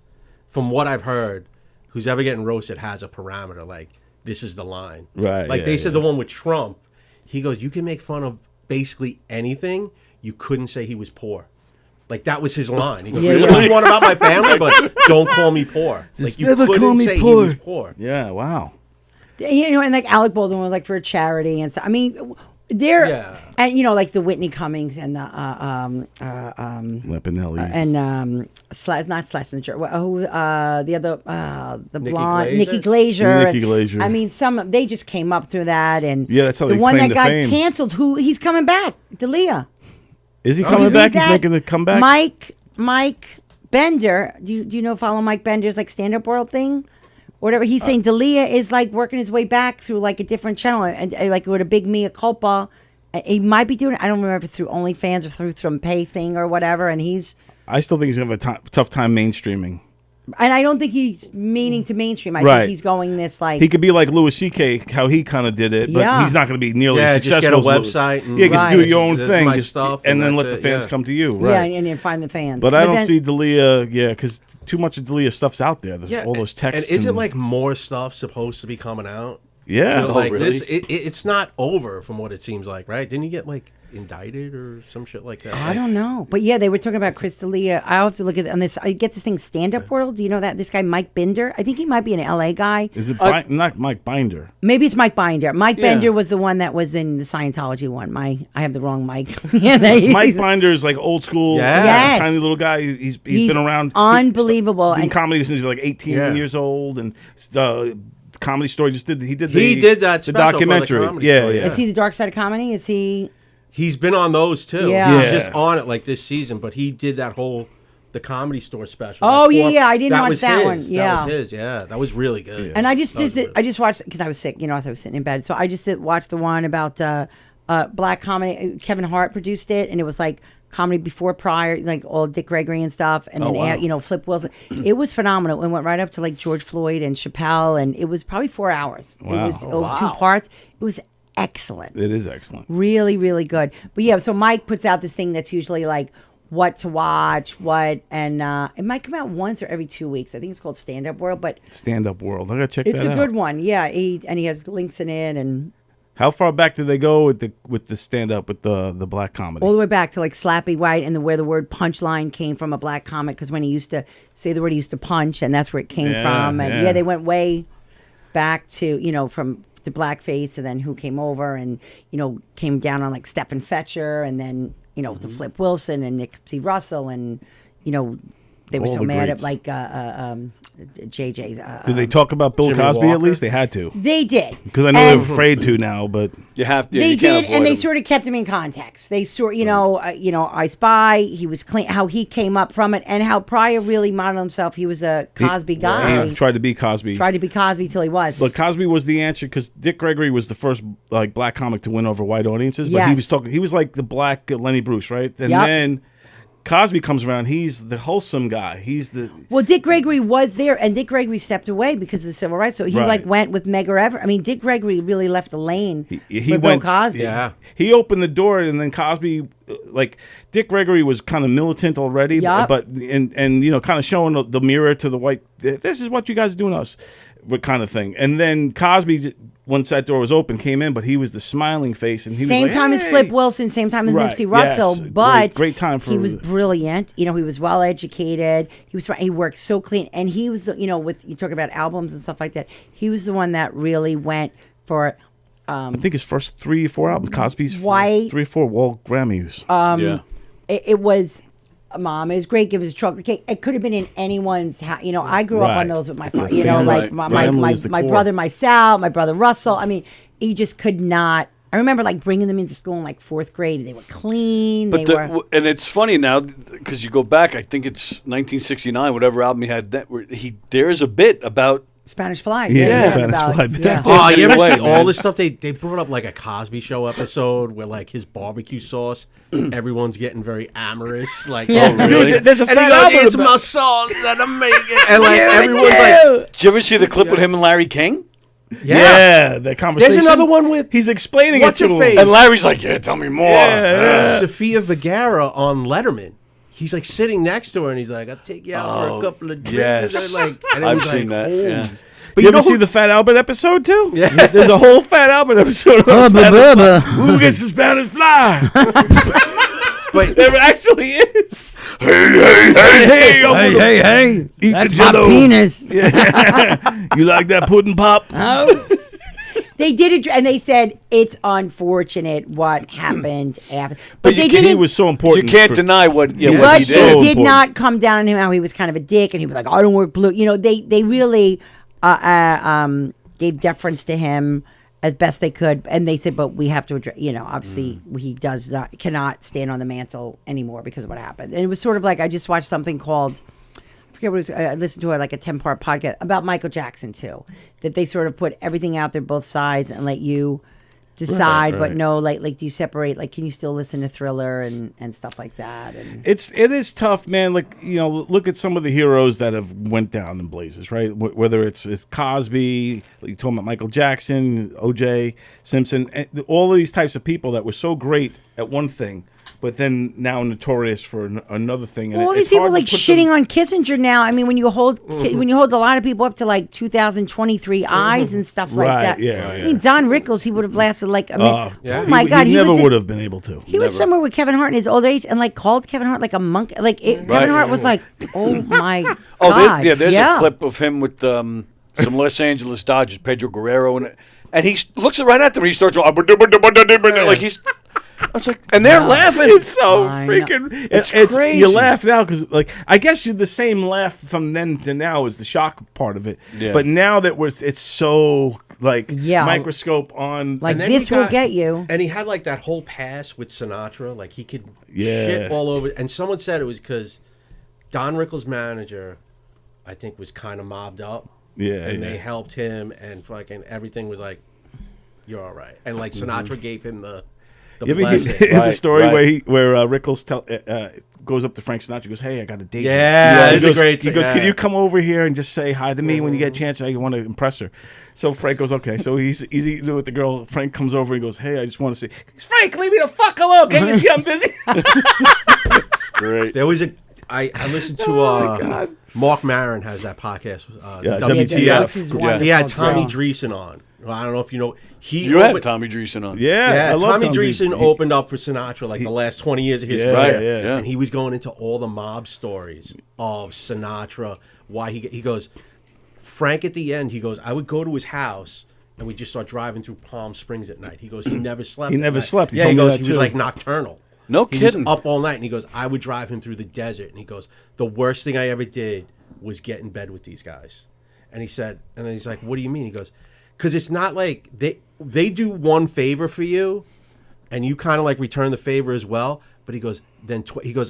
from what I've heard, who's ever getting roasted has a parameter. Like, this is the line. Right, Like yeah, they said, yeah. the one with Trump, he goes, you can make fun of basically anything. You couldn't say he was poor. Like, that was his line. He goes, Yeah, say yeah. whatever you want about my family, but don't call me poor. Just Like, you never couldn't call me say poor. he was poor. Yeah, wow. and like Alec Baldwin was like for a charity and stuff. I mean, they're Yeah. and like the Whitney Cummings and the Lepinelli's. and not Schlesinger. Who the other the Nikki blonde Glaser? Nikki Glaser. Nikki Glaser. I mean, they just came up through that, and Yeah, that's how the they one that claimed the got fame. canceled. Who he's coming back? D'Elia. Is he Did coming you back? read He's that? making a comeback. Mike Bender. Do you know follow Mike Bender's like stand up world thing? Whatever he's saying, D'Elia is like working his way back through like a different channel, and like with a big mea culpa. He might be doing it. I don't remember if it's through OnlyFans or through some pay thing or whatever. And I still think he's gonna have a tough time mainstreaming. I don't think he's meaning to mainstream. I Right. think he's going this like He could be like Louis C.K., how he kind of did it, but Yeah. he's not going to be nearly Yeah, as just get successful. a as Louis. website and- Yeah, just do Right. your own This is thing, my just- stuff, and and then let that's the it, fans yeah. come to you. yeah, Right. and find the fans. But I don't then- see D'Elia, because too much of D'Elia stuff's out there. There's all those texts. And isn't like more stuff supposed to be coming out? yeah, You know, like really? this, it's not over from what it seems like, right? Didn't he get like indicted or some shit like that? I don't know, but yeah, they were talking about Chris D'Elia. I have to look at on this. I get this thing stand up world. Do you know that this guy Mike Binder? I think he might be an LA guy. is it not Mike Binder? Maybe it's Mike Binder. Mike Yeah. Bender was the one that was in the Scientology one. I have the wrong Mike. Yeah, Mike Binder is like old school, Yeah. Yes. tiny little guy. He's been around. unbelievable. He's been And comedy since he was like 18 Yeah. years old, and Comedy Store just did. He did that the special for the documentary. Comedy Yeah, Store, yeah. is he the dark side of comedy? Is he? He's been on those too. Yeah. He's Yeah. just on it like this season, but he did that whole the Comedy Store special. Oh, Like, yeah, I didn't watch was that his. one. Yeah. That was his. Yeah, that was really good. And I just That was good. I just watched because I was sick. I was sitting in bed, so I just watched the one about black comedy. Kevin Hart produced it, and it was like comedy before prior, like all Dick Gregory and stuff, and then wow. Flip Wilson. It was phenomenal. It went right up to like George Floyd and Chappelle, and it was probably 4 hours. Wow. It was Oh, wow. 2 parts. It was excellent. It is excellent. Really, really good. But yeah, so Mike puts out this thing that's usually like what to watch, and it might come out once or every 2 weeks. I think it's called Stand Up World, but Stand Up World. I gotta check it's that a out. good one. Yeah, he has links in it, and How far back did they go with the stand up with the black comedy? all the way back to like Slappy White and where the word punchline came from a black comic, because when he used to say the word, he used to punch, and that's where it came Yeah, from. And yeah. yeah, they went way back to from the blackface, and then who came over and came down on like Stephen Fetcher, and then the Flip Wilson and Nick C. Russell, and they were All so the mad greats. at like JJ's. Did they talk about Bill Jimmy Cosby at Walker? least? They had to, They did, because I know And- they're afraid to now. But You have to. They you can't did, and avoid they them. sort of kept him in context. They I Spy. He was clean. How he came up from it, and how Pryor really modeled himself. He was a Cosby guy. he tried to be Cosby. Tried to be Cosby till he was. But Cosby was the answer, because Dick Gregory was the first like black comic to win over white audiences. But Yes. he was like the black Lenny Bruce, right? And Yep. then Cosby comes around, he's the wholesome guy. He's the Well, Dick Gregory was there, and Dick Gregory stepped away because of the civil rights. So he Right. went with Medgar Evers. I mean, Dick Gregory really left the lane for went, Bill Cosby. Yeah. He opened the door, and then Cosby, like Dick Gregory was kind of militant already, Yup. but and kind of showing the mirror to the white. This is what you guys are doing to us, what kind of thing. And then Cosby, once that door was open, came in, but he was the smiling face, and he Same was like, time as "Hey." Flip Wilson, same time as Right, Nipsey Russell, yes. but Great time for he was brilliant. He was well educated. He worked so clean, and he was the with you talk about albums and stuff like that. He was the one that really went for. I think his first 3 or 4 albums, Cosby's White. 3 or 4 wall Grammys. yeah. It was. Mom, it was great. Give us a chocolate cake. It could have been in anyone's house. I grew up on Right. those with my It's a father. family- Like family is the my core. brother, my brother Russell. I mean, you just could not. I remember like bringing them into school in like 4th grade. And they were clean. But They were. and it's funny now because you go back. I think it's 1969, whatever album he had. There's a bit about. Spanish Fly. Yeah, Talking Spanish Fly. Yeah. Oh, you ever Away, see man. all this stuff? They brought up like a Cosby Show episode where like his barbecue sauce, everyone's getting very amorous. Like, Yeah. oh, Dude, really? there's a and he fat goes, album it's about- my sauce that I'm making. And like everyone's like, Did you ever see the clip with him and Larry King? yeah. The conversation. There's another one with He's explaining What's it to her him. face? And Larry's like, "Yeah, tell me more." Sofia Vergara on Letterman. He's like sitting next to her and he's like, I'll take you out for a couple of drinks. yes. And it I've was seen like, that. oh. Yeah. But You know ever see who- the Fat Albert episode too? Yeah. There's a whole Fat Albert episode. About Spanish Fly. Who gets the Spanish Fly? But There actually is. Hey, Hey, Eat That's the my Jell-O. penis. You like that pudding pop? They did it, and they said it's unfortunate what happened after. But they he didn't. was so You important. can't for- deny what Yeah. what But he he did. So did important. not come down on him how he was kind of a dick, and he was like, "I don't work blue." They really gave deference to him as best they could, and they said, "But we have to address." Obviously, he cannot stand on the mantle anymore because of what happened. And it was sort of like I just watched something called. I forget what it was. I listened to like a 10-part podcast about Michael Jackson too. That they sort of put everything out there, both sides, and let you decide. Right. But no, like do you separate? Like, can you still listen to Thriller and stuff like that? And It is tough, man. Like look at some of the heroes that have went down in blazes, right? Whether it's Cosby, like you talking about Michael Jackson, O.J. Simpson, and all of these types of people that were so great at one thing, but then now notorious for another thing. And all it's these people hard to like put shitting them- on Kissinger now. I mean, when you hold a lot of people up to like 2023 eyes and stuff like Right, that. yeah, I mean, Don Rickles, he would have lasted like a minute. Yeah. Oh my he, God, he never was would have been able to. He was somewhere with Kevin Hart in his older age and like called Kevin Hart like a monkey. Like Kevin Hart was like, "Oh my Oh, God!" there's yeah. a clip of him with some Los Angeles Dodgers, Pedro Guerrero, and he looks right at them and he starts going, like he's. I was like, and they're laughing. It's so I know. freaking. It's crazy. You laugh now because, like, I guess you're the same laugh from then to now is the shock part of it. Yeah. But now that it's so like Yeah. microscope on. Like And then he this will got- get you. And he had like that whole pass with Sinatra, like he could Yeah. shit all over. And someone said it was because Don Rickles' manager, I think, was kind of mobbed up. Yeah, and yeah. they helped him, and fucking everything was like, "You're all right." And like Sinatra gave him the You ever blessing. hear the Right, story right. where Rickles goes up to Frank Sinatra, goes, "Hey, I got a date." Yeah, he it's a goes, great- He goes, yeah. "Can you come over here and just say hi to me when you get a chance? I want to impress her." So Frank goes, "Okay." So he's eating with the girl. Frank comes over and goes, "Hey, I just want to say, Frank, leave me the fuck alone. Can't you see I'm busy?" It's great. There was I listened to Mark Maron has that podcast. Yeah, WTF. Which is He had wonderful, Tommy too. Dreesen on. Well, I don't know if you know. You had Tommy Dreesen on. Yeah, Yeah, I love Tommy Tom Dreesen Dreesen. opened up for Sinatra like the last 20 years of his Yeah, career. yeah. And he was going into all the mob stories of Sinatra, why he goes, Frank at the end, he goes, I would go to his house and we'd just start driving through Palm Springs at night. He goes, he never slept. He at never night. slept. He Yeah, told he me goes, that he was too. like nocturnal. No He kidding. was up all night, and he goes, I would drive him through the desert. And he goes, the worst thing I ever did was get in bed with these guys. And he said, and then he's like, what do you mean? He goes, because it's not like they do one favor for you, and you kind of like return the favor as well. But he goes, then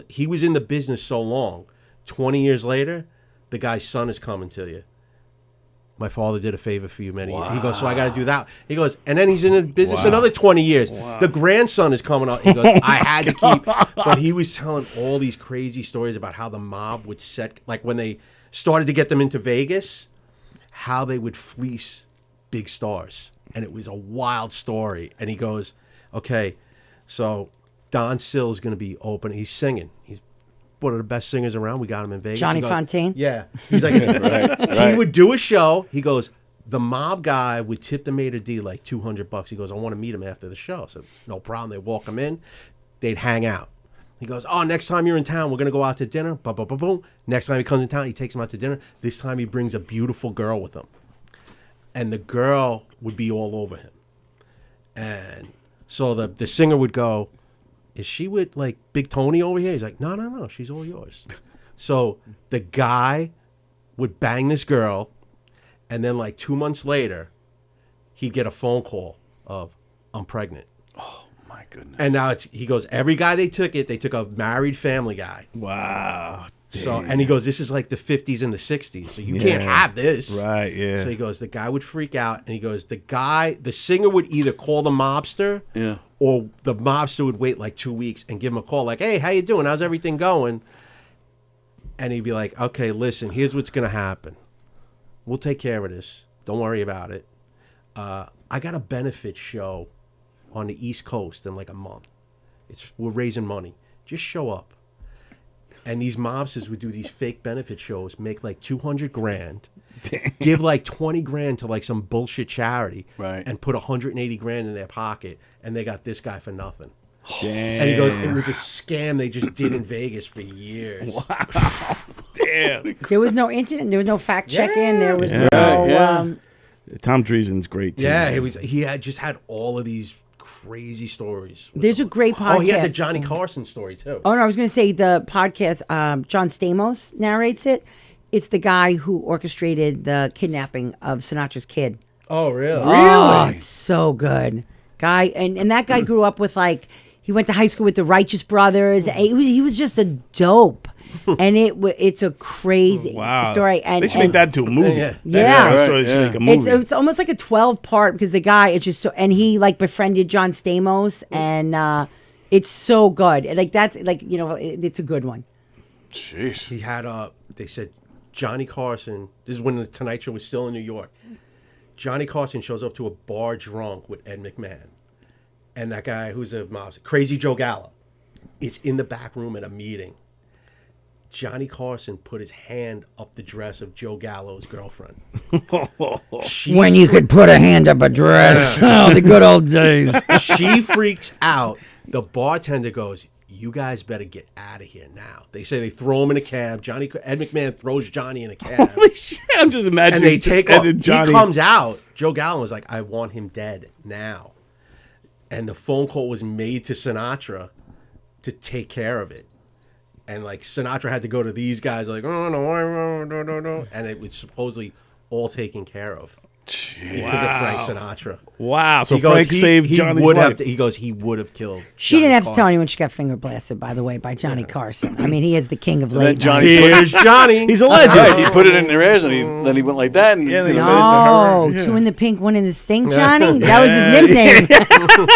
he was in the business so long, 20 years later, the guy's son is coming to you. My father did a favor for you many years. He goes, so I got to do that. He goes, and then he's in the business another 20 years. The grandson is coming up. He goes, I had to keep. But he was telling all these crazy stories about how the mob would set, like when they started to get them into Vegas, how they would fleece big stars. And it was a wild story. And he goes, okay, so Don Sill is going to be open. He's singing. He's one of the best singers around. We got him in Vegas. Johnny Fontaine? Yeah. He's like, he would do a show. He goes, the mob guy would tip the maitre d' like $200. He goes, I want to meet him after the show. So no problem. They walk him in. They'd hang out. He goes, oh, next time you're in town, we're going to go out to dinner. Boom, boom, boom, boom. Next time he comes in town, he takes him out to dinner. This time he brings a beautiful girl with him. And the girl would be all over him. And so the singer would go, is she with like Big Tony over here? He's like, no, she's all yours. So the guy would bang this girl, and then like 2 months later, he'd get a phone call of, I'm pregnant. Oh my goodness. And now he goes, every guy they took a married family guy. Wow. So, and he goes, this is like the 50s and the 60s, so you can't have this. Right, yeah. So he goes, the guy would freak out, and he goes, the singer would either call the mobster, or the mobster would wait like 2 weeks and give him a call, like, hey, how you doing? How's everything going? And he'd be like, okay, listen, here's what's going to happen. We'll take care of this. Don't worry about it. I got a benefit show on the East Coast in like a month. We're raising money. Just show up. And these mobsters would do these fake benefit shows, make like $200,000, give like $20,000 to like some bullshit charity, and put $180,000 in their pocket, and they got this guy for nothing. Damn. And he goes, it was a scam they just did in Vegas for years. Wow. Damn. There was no internet. There was no fact checking. There was no. Tom Dreesen's great too. Yeah, he had just had all of these crazy stories. There's a great podcast. Oh, he had the Johnny Carson story too. Oh no, I was going to say the podcast. John Stamos narrates it. It's the guy who orchestrated the kidnapping of Sinatra's kid. Oh, really? Oh, it's so good, guy. And that guy grew up with like he went to high school with the Righteous Brothers. He was just a dope. And it's a crazy story. And they should make that into a movie. It's almost like a 12-part because the guy it's just so and he like befriended John Stamos and it's so good. Like that's like it's a good one. Jeez. He had they said Johnny Carson. This is when the Tonight Show was still in New York. Johnny Carson shows up to a bar drunk with Ed McMahon, and that guy who's a mobster, Crazy Joe Gallo, is in the back room at a meeting. Johnny Carson put his hand up the dress of Joe Gallo's girlfriend. When you could put a hand up a dress. Oh, the good old days. She freaks out. The bartender goes, you guys better get out of here now. They say they throw him in a cab. Ed McMahon throws Johnny in a cab. Holy shit, I'm just imagining. And they take off. Johnny. He comes out. Joe Gallo was like, I want him dead now. And the phone call was made to Sinatra to take care of it. And like Sinatra had to go to these guys like, oh no, and it was supposedly all taken care of because of Frank Sinatra. Wow! So Frank saved Johnny's life. He goes, he would have killed. She didn't have to tell anyone she got finger blasted. By the way, by Johnny Carson. I mean, he is the king of late night. Here's Johnny. He's a legend. Right, he put it in their ears, and then he went like that. And two in the pink, one in the stink. Johnny, that was his nickname.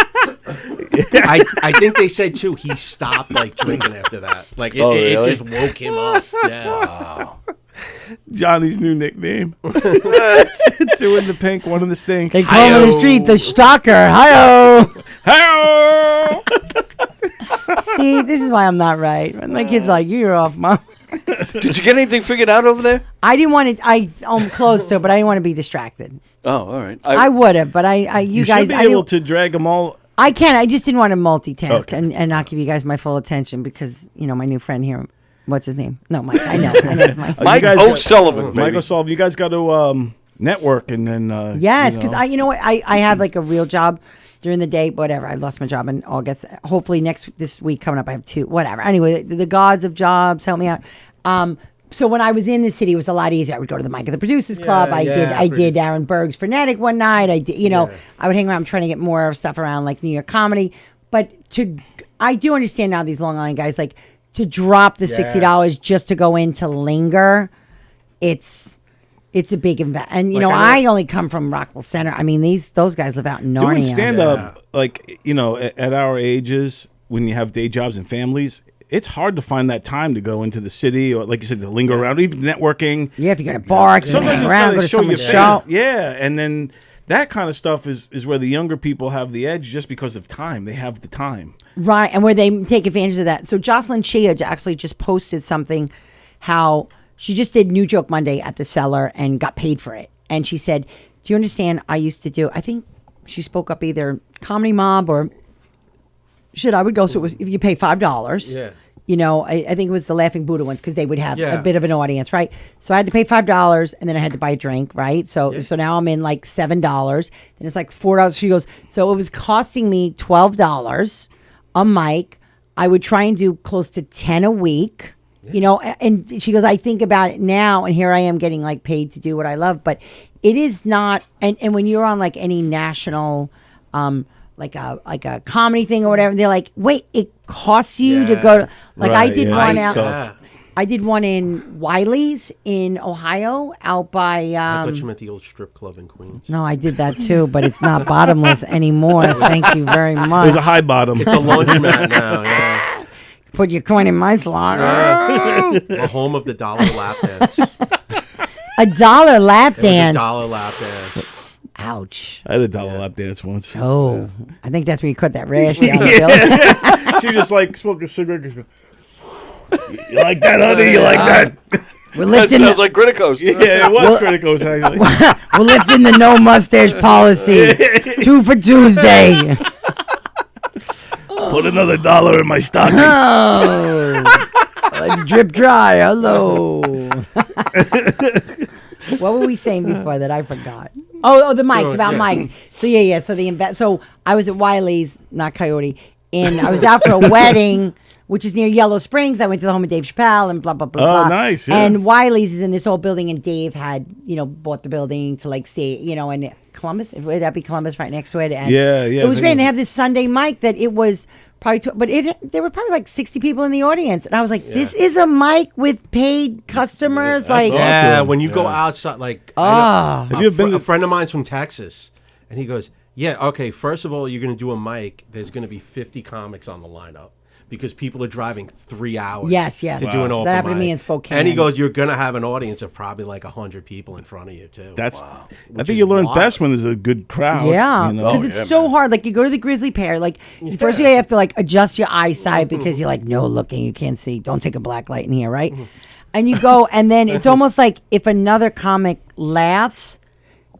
I think they said too he stopped like drinking after that. Like it just woke him up. Yeah. Wow. Johnny's new nickname. Two in the pink, one in the stink. They call him on the street the stalker. Hi-oh. Hi-oh. See, this is why I'm not right. My kid's like, you're off, Mom. Did you get anything figured out over there? I didn't want to. I'm close to it, but I didn't want to be distracted. Oh, all right. I would have, but you guys should be able to drag them all. I can. I just didn't want to multitask and not give you guys my full attention because my new friend here. What's his name? No, Mike. I know. It's Mike. Mike O'Sullivan. Mike O'Sullivan. You guys got to network and then. Yes, because I had like a real job during the day. Whatever. I lost my job in August. Hopefully this week coming up, I have 2. Whatever. Anyway, the gods of jobs help me out. So when I was in the city, it was a lot easier. I would go to the Mike of the Producers Club. I did Aaron Berg's Frenetic one night. I did, I would hang around. I'm trying to get more stuff around like New York comedy. But I do understand now these Long Island guys, like to drop the $60 just to go in to linger. It's It's a big investment. And, you Like, know, I I only come from Rockville Center. I mean, those guys live out in Narnia. Doing stand up, like, you know, at our ages, when you have day jobs and families, it's hard to find that time to go into the city or, like you said, to linger around, even networking. Yeah, if you're going to bark, you're Sometimes hang you around, go gotta to show your someone's face. show. Yeah, and then that kind of stuff is where the younger people have the edge just because of time. They have the time. Right, and where they take advantage of that. So Jocelyn Chia actually just posted something how she just did New Joke Monday at the Cellar and got paid for it. And she said, do you understand, I used to do, I think she spoke up either Comedy Mob or shit, I would go, so it was, if you pay $5. Yeah. You know, I think it was the Laughing Buddha ones because they would have Yeah. a bit of an audience, right? So I had to pay $5 and then I had to buy a drink, right? So now I'm in like $7 and it's like $4. She goes, so it was costing me $12 a mic. I would try and do close to 10 a week, you know, and she goes, I think about it now and here I am getting like paid to do what I love, but it is not, and when you're on like any national, like a comedy thing or whatever, they're like, wait, it costs you to go to, like I Right, did yeah. one Nice out. stuff. I did one in Wiley's in Ohio, out by. I thought you meant the old strip club in Queens. No, I did that too, but it's not bottomless anymore. Thank you very much. There's a high bottom. It's a laundromat now, yeah. Put your coin in my slot. The home of the dollar lap dance. $1 lap It was a dance. dollar lap dance. Ouch. I had a dollar lap dance once. Oh, I think that's where you cut that rash down. Bill. She just like smoked a cigarette. You like that, honey? You like that? We're That lifting, sounds like Criticos. Yeah, it was Criticos actually. we're lifting the no mustache policy. 2 for Tuesday. Put another $1 in my stockings. Oh, let's drip dry. Hello. What were we saying before that I forgot? Oh, the mics, about mics. So yeah. So I was at Wiley's, not Coyote, and I was out for a wedding, which is near Yellow Springs. I went to the home of Dave Chappelle and blah blah blah. Oh, blah. nice, yeah. And Wiley's is in this old building, and Dave had bought the building to like see and Columbus. Would that be Columbus right next to it? And Yeah. It was I great. think And they have this Sunday mic that it was. Probably, there were probably like 60 people in the audience, and I was like, "This is a mic with paid customers." that's like, awesome. Yeah, when you go outside, like, Have you ever been a to- friend of mine's from Texas, and he goes, yeah, okay, first of all, you're going to do a mic. There's going to be 50 comics on the lineup because people are driving 3 hours Yes. to do Wow. an open That happened to mic. me in Spokane. And he goes, you're going to have an audience of probably like 100 people in front of you, too. That's. Wow. I Which think is you learn wild. best when there's a good crowd. Yeah, you know? because it's so hard. Like you go to the Grizzly Pear, like first you have to like adjust your eyesight because you're like no looking, you can't see. Don't take a black light in here, right? And you go, and then it's almost like if another comic laughs,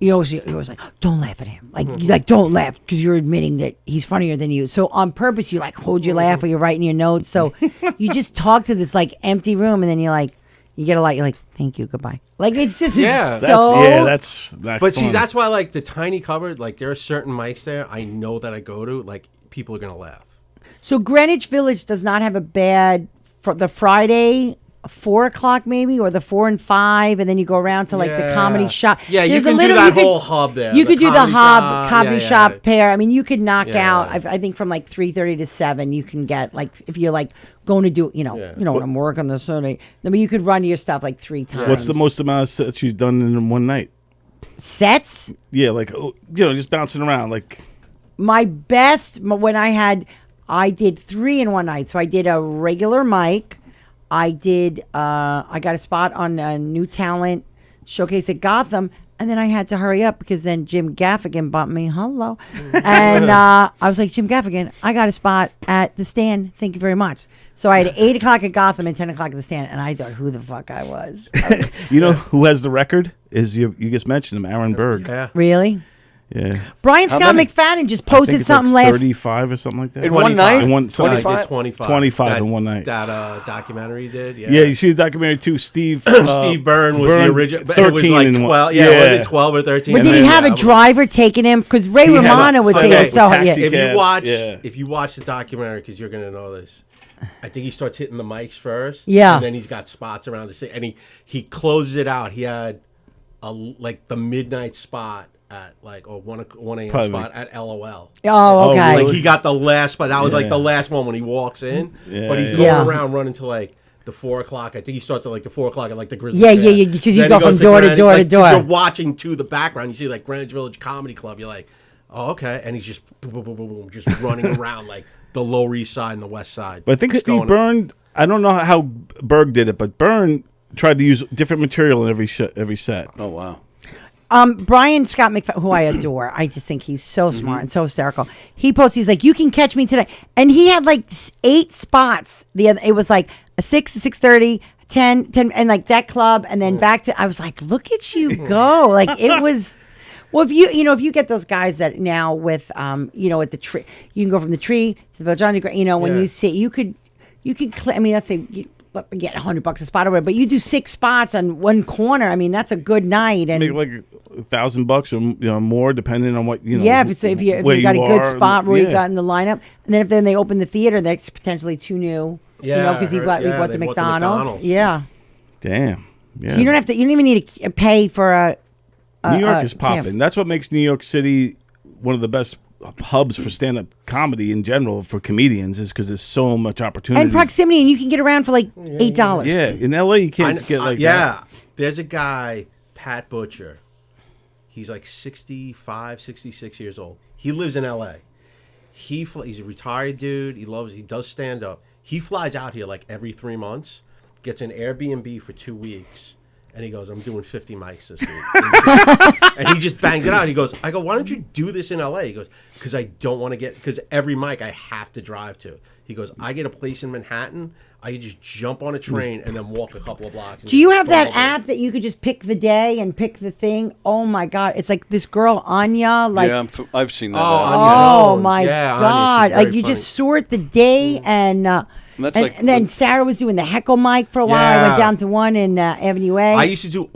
you're always like, don't laugh at him. Like you like don't laugh because you're admitting that he's funnier than you. So on purpose, you like hold your laugh or you're writing your notes. So you just talk to this like empty room, and then you're like, you get a light. You're like, thank you, goodbye. Like it's just Yeah. That's not But see, fun. that's why, like, the tiny cupboard, like, there are certain mics there I know that I go to, like, people are going to laugh. So Greenwich Village does not have a bad for the Friday 4 o'clock maybe, or the 4 and 5, and then you go around to like the comedy shop. Yeah, you There's can do that whole hub there. You could do the comedy shop. comedy Yeah, shop yeah. pair. I mean, you could knock Yeah. out. I think from like 3:30 to 7, you can get like if you're like going to do when I'm working this Sunday. I mean, you could run your stuff like 3 times. What's the most amount of sets you've done in one night? sets? Yeah, like just bouncing around. Like My best when I did 3 in one night. So I did a regular mic. I got a spot on a new talent showcase at Gotham, and then I had to hurry up because then Jim Gaffigan bumped me. Hello. And I was like, Jim Gaffigan, I got a spot at the Stand. Thank you very much. So I had 8 o'clock at Gotham and 10 o'clock at the Stand, and I thought who the fuck I was. you know who has the record? Is you just mentioned him, Aaron Berg. Yeah. Really? Yeah. Brian Scott many? McFadden just I think posted it's something like last. 35 or something like that. In one night? In one, 25? 25 in one night. That documentary did, yeah. Yeah, you see the documentary too. Steve Steve Byrne was the original. But it was 13 like in one. 12. Yeah, was it 12 or 13? But did he Yeah, have a yeah. driver taking him? Because Ray He had a Romano would say Sunday it so. taxi Yeah. If cab, you watch, yeah. if you watch the documentary, because you're gonna know this, I think he starts hitting the mics first. Yeah. and then he's got spots around the city, and he closes it out. He had like the midnight spot at like or 1 a.m. Probably. spot at LOL. Oh, okay. really? Like he got the last spot. That was like Yeah. the last one when he walks in. Yeah, but he's yeah. going Yeah. around running to like the 4 o'clock. I think he starts at like the 4 o'clock at like the Grizzly. Yeah, Fair. yeah, because you Then go he goes from door to Greenwich, door to like, 'cause door. You're watching to the background. You see like Greenwich Village Comedy Club. You're like, oh, okay, and he's just boom, boom, boom, boom, boom, just running around like the Lower East Side and the West Side. But I think Just Steve going- Byrne, I don't know how Berg did it, but Byrne tried to use different material in every set. Oh wow. Brian Scott McFadden, who I adore, I just think he's so Mm-hmm. smart and so hysterical. He posts, he's like, "You can catch me today," and he had like 8 spots. It was like a 6, a 6:30, 10, and like that club, and then back to. I was like, "Look at you go!" Like it was. Well, if if you get those guys that now with at the tree, you can go from the tree to the Village Underground. When Yeah. you see, you could, I mean, let's say. Get $100 a spot or whatever, but you do 6 spots on one corner. I mean, that's a good night. And Make like $1,000 or more, depending on what yeah, if you got a good spot where you got in the lineup, and then if then they open the theater, that's potentially too new. Yeah, because I we heard- bought they the bought the McDonald's. McDonald's. Yeah, Damn. Yeah. so you don't even need to pay for a. New York is camp. popping. That's what makes New York City one of the best hubs for stand-up comedy in general for comedians, is because there's so much opportunity. And proximity, and you can get around for like $8. Yeah, in LA you can't get like that. yeah. There's a guy, Pat Butcher. He's like 65, 66 years old. He lives in LA. He's a retired dude. He does stand up. He flies out here like every 3 months, gets an Airbnb for 2 weeks, and he goes, "I'm doing 50 mics this week." And he just bangs it out. He goes, I go, "Why don't you do this in LA?" He goes, "Because I don't want to because every mic I have to drive to." He goes, "I get a place in Manhattan. I can just jump on a train and then walk a couple of blocks." Do you have that app that you could just pick the day and pick the thing? Oh my God, it's like this girl Anya, like. Yeah, I've seen that. Oh, app. Anya Oh Jones. my Yeah, Anya, God! she's very Like you funny. just sort the day, and that's and, like- and then Sarah was doing the heckle mic for a while. I Yeah. went down to one in Avenue A. I used to do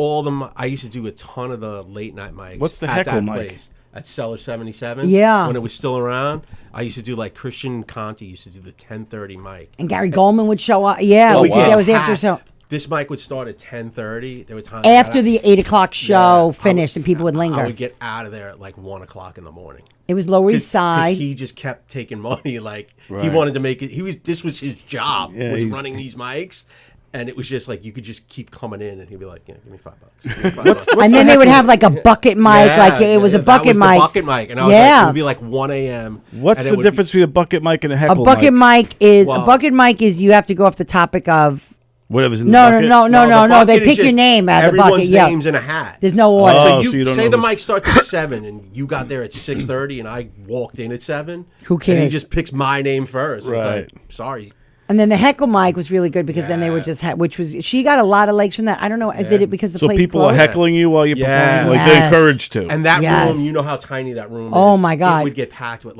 I used to do a ton of the late night mics. What's the at heckle that mic? place, at Cellar 77. Yeah. When it was still around, I used to do like Christian Conti used to do the 10:30 mic. and Gary Goldman would show up. Yeah, Oh, we wow. did. That was after so This mic would start at 10:30. There were times after that the 8 o'clock show Yeah, finished, and people would linger. I would get out of there at like 1 o'clock in the morning. It was Lower East 'Cause Side. he just kept taking money. Like he Right. wanted to make it. This was his job. Yeah, was he's- running these mics. And it was just like you could just keep coming in, and he'd be like, "Yeah, give me $5. Give me $5." And then they would have like a bucket mic, like it was a bucket that mic. was the bucket mic, and I was like, Yeah. it would be like 1 a.m. What's and it the would be- difference between a bucket mic and a A heckle bucket mic is Wow. a bucket mic is you have to go off the topic of Whatever's in the no, bucket? no, no, no, the no. They bucket is pick your just name out of the everyone's bucket. Yeah, name's in a hat. there's no order. Oh, So so you don't say know the who's- mic starts at 7, and you got there at 6:30, and I walked in at 7. Who And he cares? just picks my name first. And it's Right. like, sorry. And then the heckle mic was really good because then they were Yeah. just which was she got a lot of likes from that. I don't know. Did it because the So place people closed? are heckling you while you're Yeah. performing? Like Yes. they're encouraged to. And that Yes. room, you know how tiny that room is. Oh, my God. It would get packed with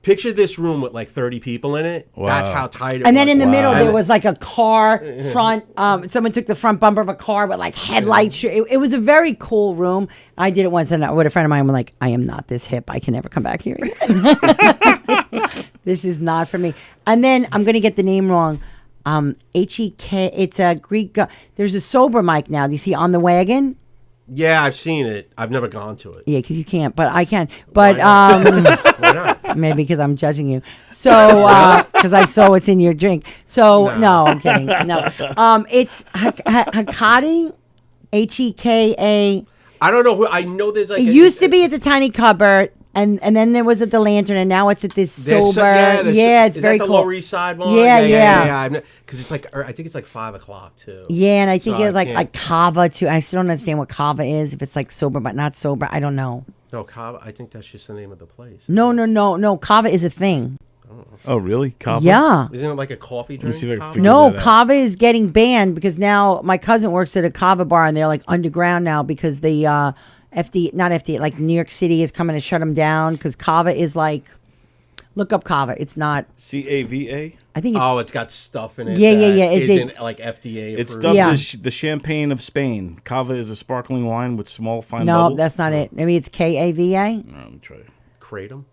picture this room with like 30 people in it. Wow. That's how tight it was. And then in the middle Wow. there was like a car front. Someone took the front bumper of a car with like headlights. It was a very cool room. I did it once, and with a friend of mine, I'm like, I am not this hip. I can never come back here again. This is not for me. And then I'm gonna get the name wrong. H-E-K. It's a Greek. There's a sober mic now. Do you see On the Wagon? Yeah, I've seen it. I've never gone to it. Yeah, because you can't, but I can. But Why not? maybe because I'm judging you. So because I saw what's in your drink. So no, I'm kidding. No, it's Hakati, Heka. I don't know who. I know there's like. It used to be at the Tiny Cupboard, and then there was at the Lantern, and now it's at this sober. It's is very that the cool. Lower East Side one? Yeah. Because it's like I think it's like 5 o'clock too. Yeah, and I think So it's I like can't- kava too. I still don't understand what kava is. If it's like sober but not sober, I don't know. No, Cava. I think that's just the name of the place. No. Kava is a thing. Oh, really? Kava? Yeah. Isn't it like a coffee me drink? see if I can Cava? figure No, that out. kava is getting banned because now my cousin works at a kava bar and they're like underground now because the not FD, like New York City is coming to shut them down because kava is like, look up kava. It's not. CAVA? I think it's. Oh, it's got stuff in it. Yeah, yeah, that yeah. Is it- isn't like FDA approved. It's dubbed Yeah. the champagne of Spain. Cava is a sparkling wine with small fine no, bubbles. that's not it. Maybe it's KAVA. Let me try it. Kratom.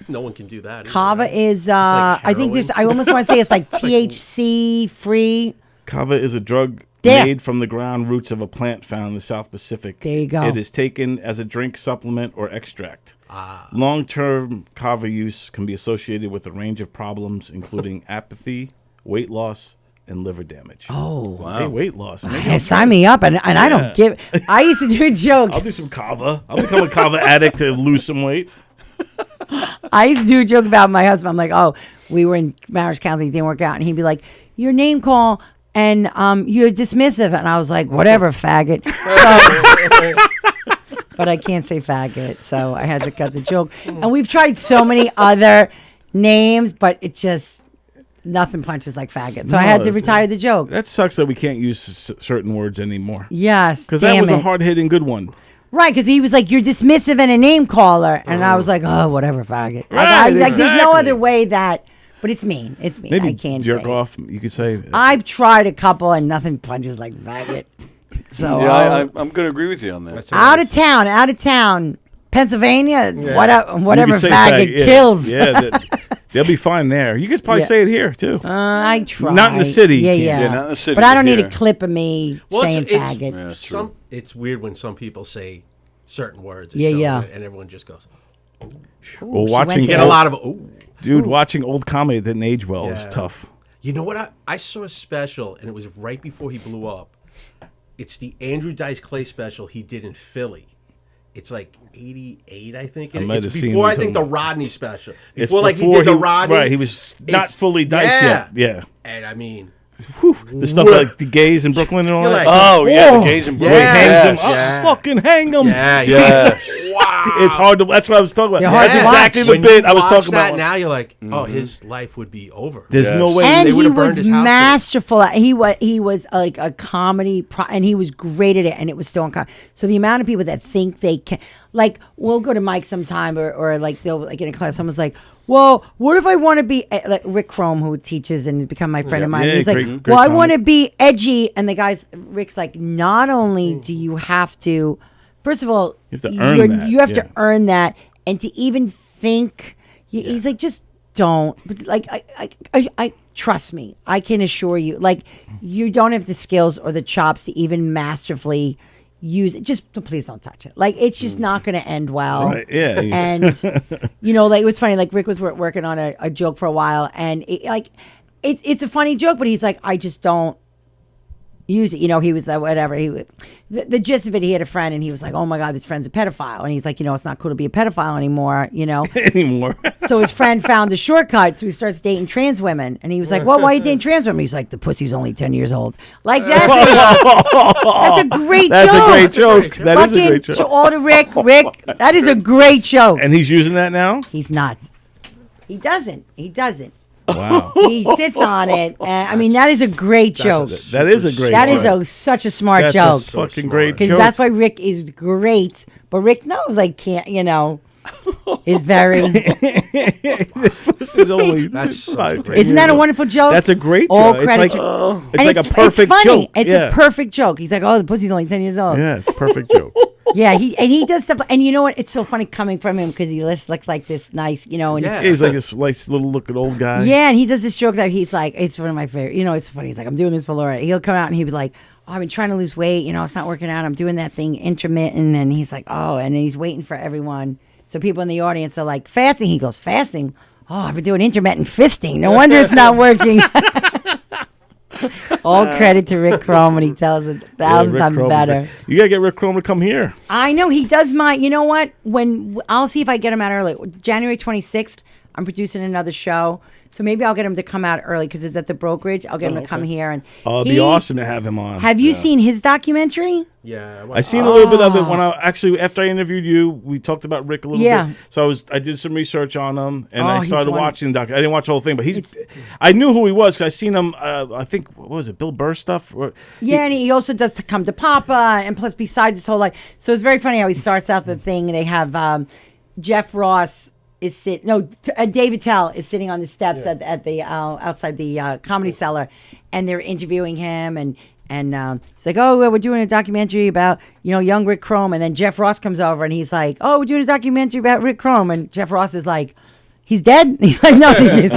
No one can do that. either, Kava right? is. like I think there's. I almost want to say it's like THC free. Kava is a drug There. made from the ground roots of a plant found in the South Pacific. There you go. It is taken as a drink supplement or extract. Long-term kava use can be associated with a range of problems, including apathy, weight loss, and liver damage. Oh, Hey, weight loss. Maybe hey, I'll sign try me up, and I don't give. I used to do a joke. I'll do some kava. I'll become a kava addict to lose some weight. I used to do a joke about my husband. I'm like, oh, we were in marriage counseling, it didn't work out, and he'd be like, your name call, and you're dismissive, and I was like, whatever, faggot. But I can't say faggot, so I had to cut the joke. And we've tried so many other names, but it just nothing punches like faggot. So I had to retire the joke. That sucks that we can't use certain words anymore. Yes, Because that was damn a it. hard-hitting good one. Right, because he was like, you're dismissive and a name caller. And I was like, oh, whatever, faggot. Right, There's no exactly. other way that, but it's mean. It's mean. Maybe I can't jerk say. off, you could say. I've tried a couple and nothing punches like faggot. So Yeah, I'm going to agree with you on that. out of town, Pennsylvania, You whatever could say faggot yeah. kills. Yeah, they'll be fine there. You could probably Yeah. say it here, too. I try. Not in the city, you Yeah, can't. yeah. Yeah, not in the city, But I don't but need a here. clip of me saying faggot. Yeah, that's true. It's weird when some people say certain words. Yeah, yeah. And everyone just goes. Well, she watching went You get there. a lot of ooh. Dude, watching old comedy that didn't age well is Yeah. tough. You know what? I saw a special, and it was right before he blew up. It's the Andrew Dice Clay special he did in Philly. It's like 88, I think. I might It's have seen before what I you're think the talking about. Rodney special. It's Before like he before did the Rodney. Right, he was not It's- fully diced yet. Yeah. And I mean, The stuff like the gays in Brooklyn and all You're that. like, Oh, yeah, Whoa. the gays and Yeah. Wait, Yes. hangs him. Yeah. Fucking hang him. yeah, Yes. wow. It's hard to. That's what I was talking about. They're hard That's to exactly watch. the When bit you I was watch talking that about. now, you're like, oh, his life would be over. There's Yes. no way. And They he would've burned was his house down. masterful. He was like a comedy, and he was great at it, and it was still on comedy. So the amount of people that think they can, like, we'll go to Mike sometime, or like they'll like in a class, someone's like, well, what if I want to be like Rick Chrome, who teaches and has become my friend of mine? Yeah, He's like, great well, I comic. want to be edgy, and the guy's Rick's like, not only do you have to, first of all, You have to earn that, you have yeah. to earn that, and to even think, he's like, just don't. But like, I trust me, I can assure you, like, you don't have the skills or the chops to even masterfully use it. Just please don't touch it. Like, it's just not going to end well. Right, yeah. And like, it was funny. Like, Rick was working on a joke for a while, and it's a funny joke, but he's like, I just don't use it. He was whatever. The gist of it, he had a friend, and he was like, oh my God, this friend's a pedophile. And he's like, it's not cool to be a pedophile anymore, anymore. So his friend found a shortcut, so he starts dating trans women. And he was like, well, why are you dating trans women? He's like, the pussy's only 10 years old. Like, that's a great That's joke. a great joke. That is a Fucking great to joke. all to Rick, that is a great joke. And he's using that now. He's not. He doesn't. Wow. He sits on it. And, I mean, that is a great joke. That is a great. That is joke. such a smart That's joke. a fucking great Because joke. that's why Rick is great. But Rick knows I can't, is very. This is only. That's such a great Isn't that a wonderful joke? That's a great All joke. It's credit like to- it's And like a perfect it's funny. joke. It's yeah. a perfect joke. He's like, oh, the pussy's only 10 years old. Yeah, it's a perfect joke. Yeah, he does stuff. And you know what? It's so funny coming from him because he just looks like this nice, and Yeah. He's like this nice little looking old guy. yeah, and he does this joke that he's like, it's one of my favorite. It's funny. He's like, I'm doing this for Laura. He'll come out and he'll be like, oh, I've been trying to lose weight. It's not working out. I'm doing that thing intermittent. And he's like, oh, and he's waiting for everyone. So people in the audience are like, fasting. He goes, fasting? Oh, I've been doing intermittent fisting. No wonder it's not working. All credit to Rick Chrome when he tells it thousand Rick times Chrome is better. great. You gotta get Rick Chrome to come here. I know he does my. You know what? I'll see if I get him out early. January 26th, I'm producing another show, so maybe I'll get him to come out early because it's at the brokerage. I'll get him to come here and. Oh, it'd be awesome to have him on. Have you seen his documentary? Yeah. I seen a little bit of it when after I interviewed you. We talked about Rick a little Yeah. bit. So I did some research on him, and I he's started wonderful. watching the doc. I didn't watch the whole thing, but I knew who he was because I seen him. I think what was it, Bill Burr stuff? Yeah, and he also does to Come to Papa, and plus besides his whole life. So it's very funny how he starts out the thing. They have Jeff Ross is David Tell is sitting on the steps at the outside the Comedy Cellar, and they're interviewing him, and he's like, oh, well, we're doing a documentary about young Rick Chrome, and then Jeff Ross comes over and he's like, oh, we're doing a documentary about Rick Chrome, and Jeff Ross is like, he's dead. He's like, no, he is.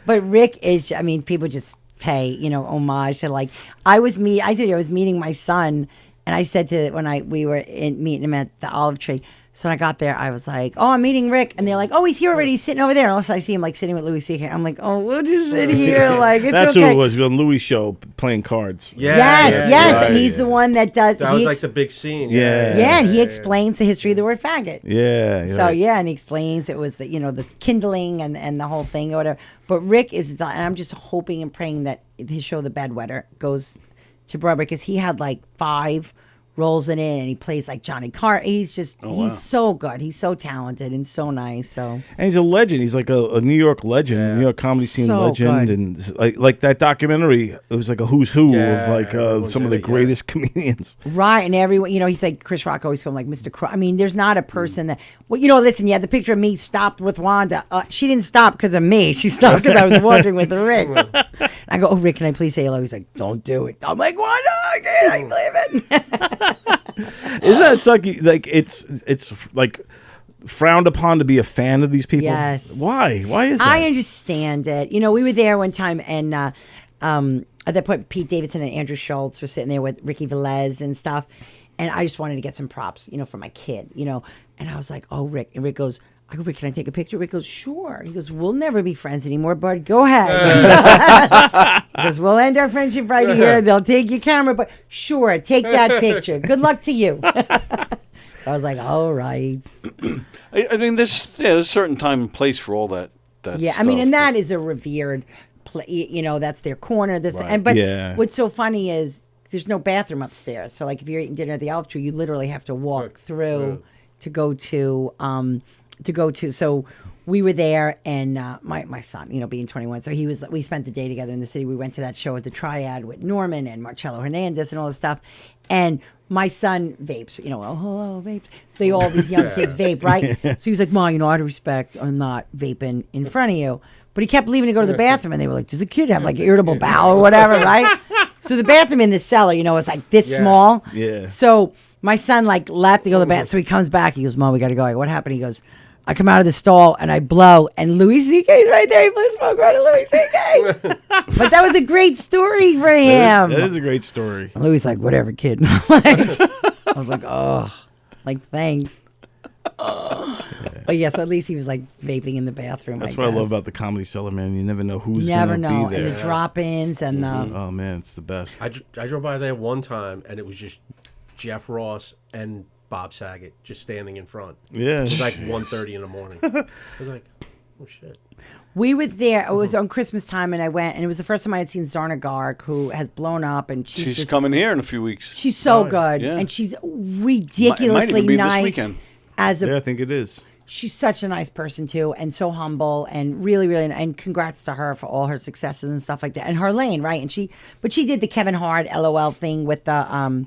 But Rick is, I mean, people just pay, homage to like, I was meeting my son, and I said to, when we were meeting him at the Olive Tree, So when I got there, I was like, "Oh, I'm meeting Rick," and they're like, "Oh, he's here already. He's sitting over there." And all of a sudden, I see him like sitting with Louis C.K. I'm like, "Oh, we'll just sit here." Like it's That's okay. who it was on Louis' show playing cards. Yes, and he's yeah. the one that does. That was like the big scene. Yeah, and he explains the history of the word faggot. Yeah. So yeah, and he explains it was the the kindling and the whole thing or whatever. But Rick is, and I'm just hoping and praying that his show, The Bedwetter, goes to Broadway because he had like 5 roles in it, and he plays like Johnny Carr. He's just he's so good. He's so talented and so nice. So and he's a legend. He's like a New York legend, New York comedy scene So legend, good. and like that documentary. It was like a who's who of like everyone's some of in the it, greatest comedians. right, and everyone, he's like Chris Rock always called him like Mr. I mean, there's not a person that. Well, listen, you had the picture of me stopped with Wanda. She didn't stop because of me. She stopped because I was walking with Rick. I go, "Oh, Rick, can I please say hello?" He's like, "Don't do it." I'm like, "Wanda, I can't believe it." Isn't that sucky? Like it's like frowned upon to be a fan of these people. Yes. Why? Why is that? I understand it. We were there one time, and at that point, Pete Davidson and Andrew Schultz were sitting there with Ricky Velez and stuff, and I just wanted to get some props, for my kid, and I was like, "Oh, Rick," and Rick goes, I go, "Rick, can I take a picture?" Rick goes, "Sure." He goes, "We'll never be friends anymore, bud. Go ahead." He goes, "We'll end our friendship right here. They'll take your camera, but sure, take that picture. Good luck to you." I was like, "All right." I mean, there's a certain time and place for all that. Yeah, stuff, I mean, and that is a revered, that's their corner. But Yeah. what's so funny is there's no bathroom upstairs. So like if you're eating dinner at the Elf Tree, you literally have to walk through to go to. So we were there, and my son, being 21, so we spent the day together in the city. We went to that show at the Triad with Norman and Marcello Hernandez and all this stuff. And my son vapes, "Oh, hello, vapes." So all these young kids vape, right? So he was like, "Ma, out of respect, I'm not vaping in front of you." But he kept leaving to go to the bathroom, and they were like, "Does the kid have like irritable bowel or whatever?" Right? So the bathroom in the cellar, is like this small. Yeah. So my son like left to go to the bathroom. So he comes back. He goes, "Mom, we got to go." I go, "What happened?" He goes, "I come out of the stall and I blow, and Louis C.K.'s right there. He blew smoke right at Louis C.K." But that was a great story for him. That is a great story. And Louis like, "Whatever, kid." I was like, "Oh, like thanks." But yeah, so at least he was like vaping in the bathroom. That's what I love about the Comedy Cellar, man. You never know who's Never gonna know, be there. and the drop-ins and the. Oh man, it's the best. I drove by there one time, and it was just Jeff Ross and Bob Saget just standing in front. Yeah. It was like 1:30 in the morning. I was like, "Oh shit." We were there. It was on Christmas time, and I went, and it was the first time I had seen Zarna Garg, who has blown up, and she's just, coming here in a few weeks. She's so good, yeah. and she's Might ridiculously even be nice. this weekend. Yeah, I think it is. She's such a nice person too, and so humble, and really, really, and congrats to her for all her successes and stuff like that. And Harlane, right? And she did the Kevin Hart LOL thing with the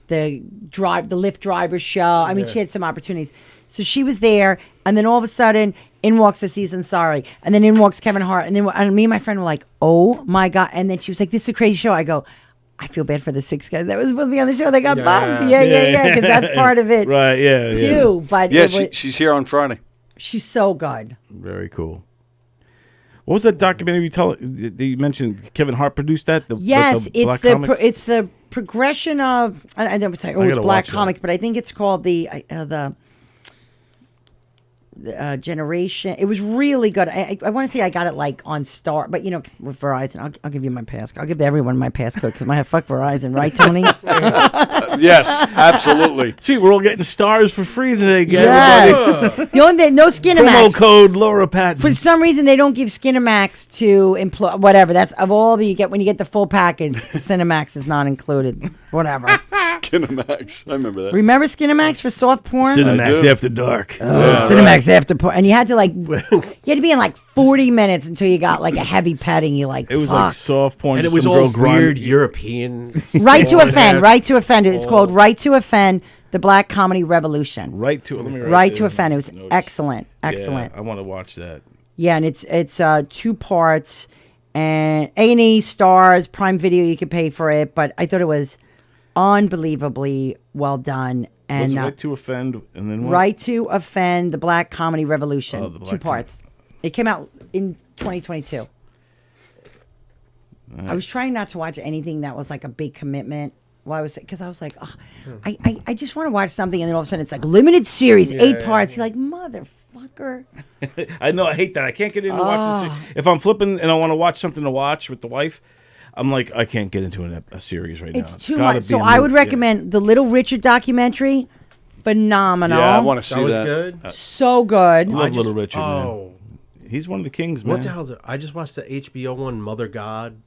Lyft driver show. I mean, she had some opportunities. So she was there, and then all of a sudden, in walks Aziz Ansari, and then in walks Kevin Hart, and then me and my friend were like, "Oh my God!" And then she was like, "This is a crazy show." I go, "I feel bad for the 6 guys that was supposed to be on the show. They got bumped." Yeah, because that's part of it, Right? Yeah. too. But Yeah, it was- she's here on Friday. she's so good. Very cool. What was that documentary you mentioned? Kevin Hart produced that. Yes, Black comics? it's the progression of I don't say it's gotta Black watch comic, but I think it's called the generation. It was really good. I want to say I got it like on Star, but with Verizon, I'll give you my passcode. I'll give everyone my passcode because I have fuck Verizon, right, Tony? Yes, absolutely. Sweet, we're all getting stars for free today, everybody. Yes. The only no Promo Skinamax. code Laura Patton. For some reason, they don't give Skinamax to employ. Whatever. That's of all that you get when you get the full package. Cinemax is not included. Whatever. Skinamax. I remember that. Remember Skinamax for soft porn? Cinemax do. After Dark. Cinemax after porn, and you had to be in like 40 minutes until you got like a heavy petting. You like It was fuck. like soft porn. And it just was some all girl grinding. weird European. Right to porn offend. had- Right to offend. It's called Right to Offend: The Black Comedy Revolution. Right to let me write Right that to in offend. It was notes. excellent. Yeah, Excellent. I want to watch that. Yeah, and it's 2 parts, and A&E Stars, Prime Video. You can pay for it, but I thought it was unbelievably well done. And Was it Right to Offend, and then what? Right to Offend: The Black Comedy Revolution. Oh, the 2 Black parts. It came out in 2022. I was trying not to watch anything that was like a big commitment. Well, because I was like, oh, I just want to watch something, and then all of a sudden it's like limited series, 8 parts. You're like, motherfucker. I know. I hate that. I can't get into watching. If I'm flipping and I want to watch something to watch with the wife, I'm like, I can't get into a series right now. It's too much. So I would recommend the Little Richard documentary. Phenomenal. Yeah, I want to see was that. good. So good. I love Little Richard. Man. He's one of the kings, man. What the hell? I just watched the HBO one, Mother God.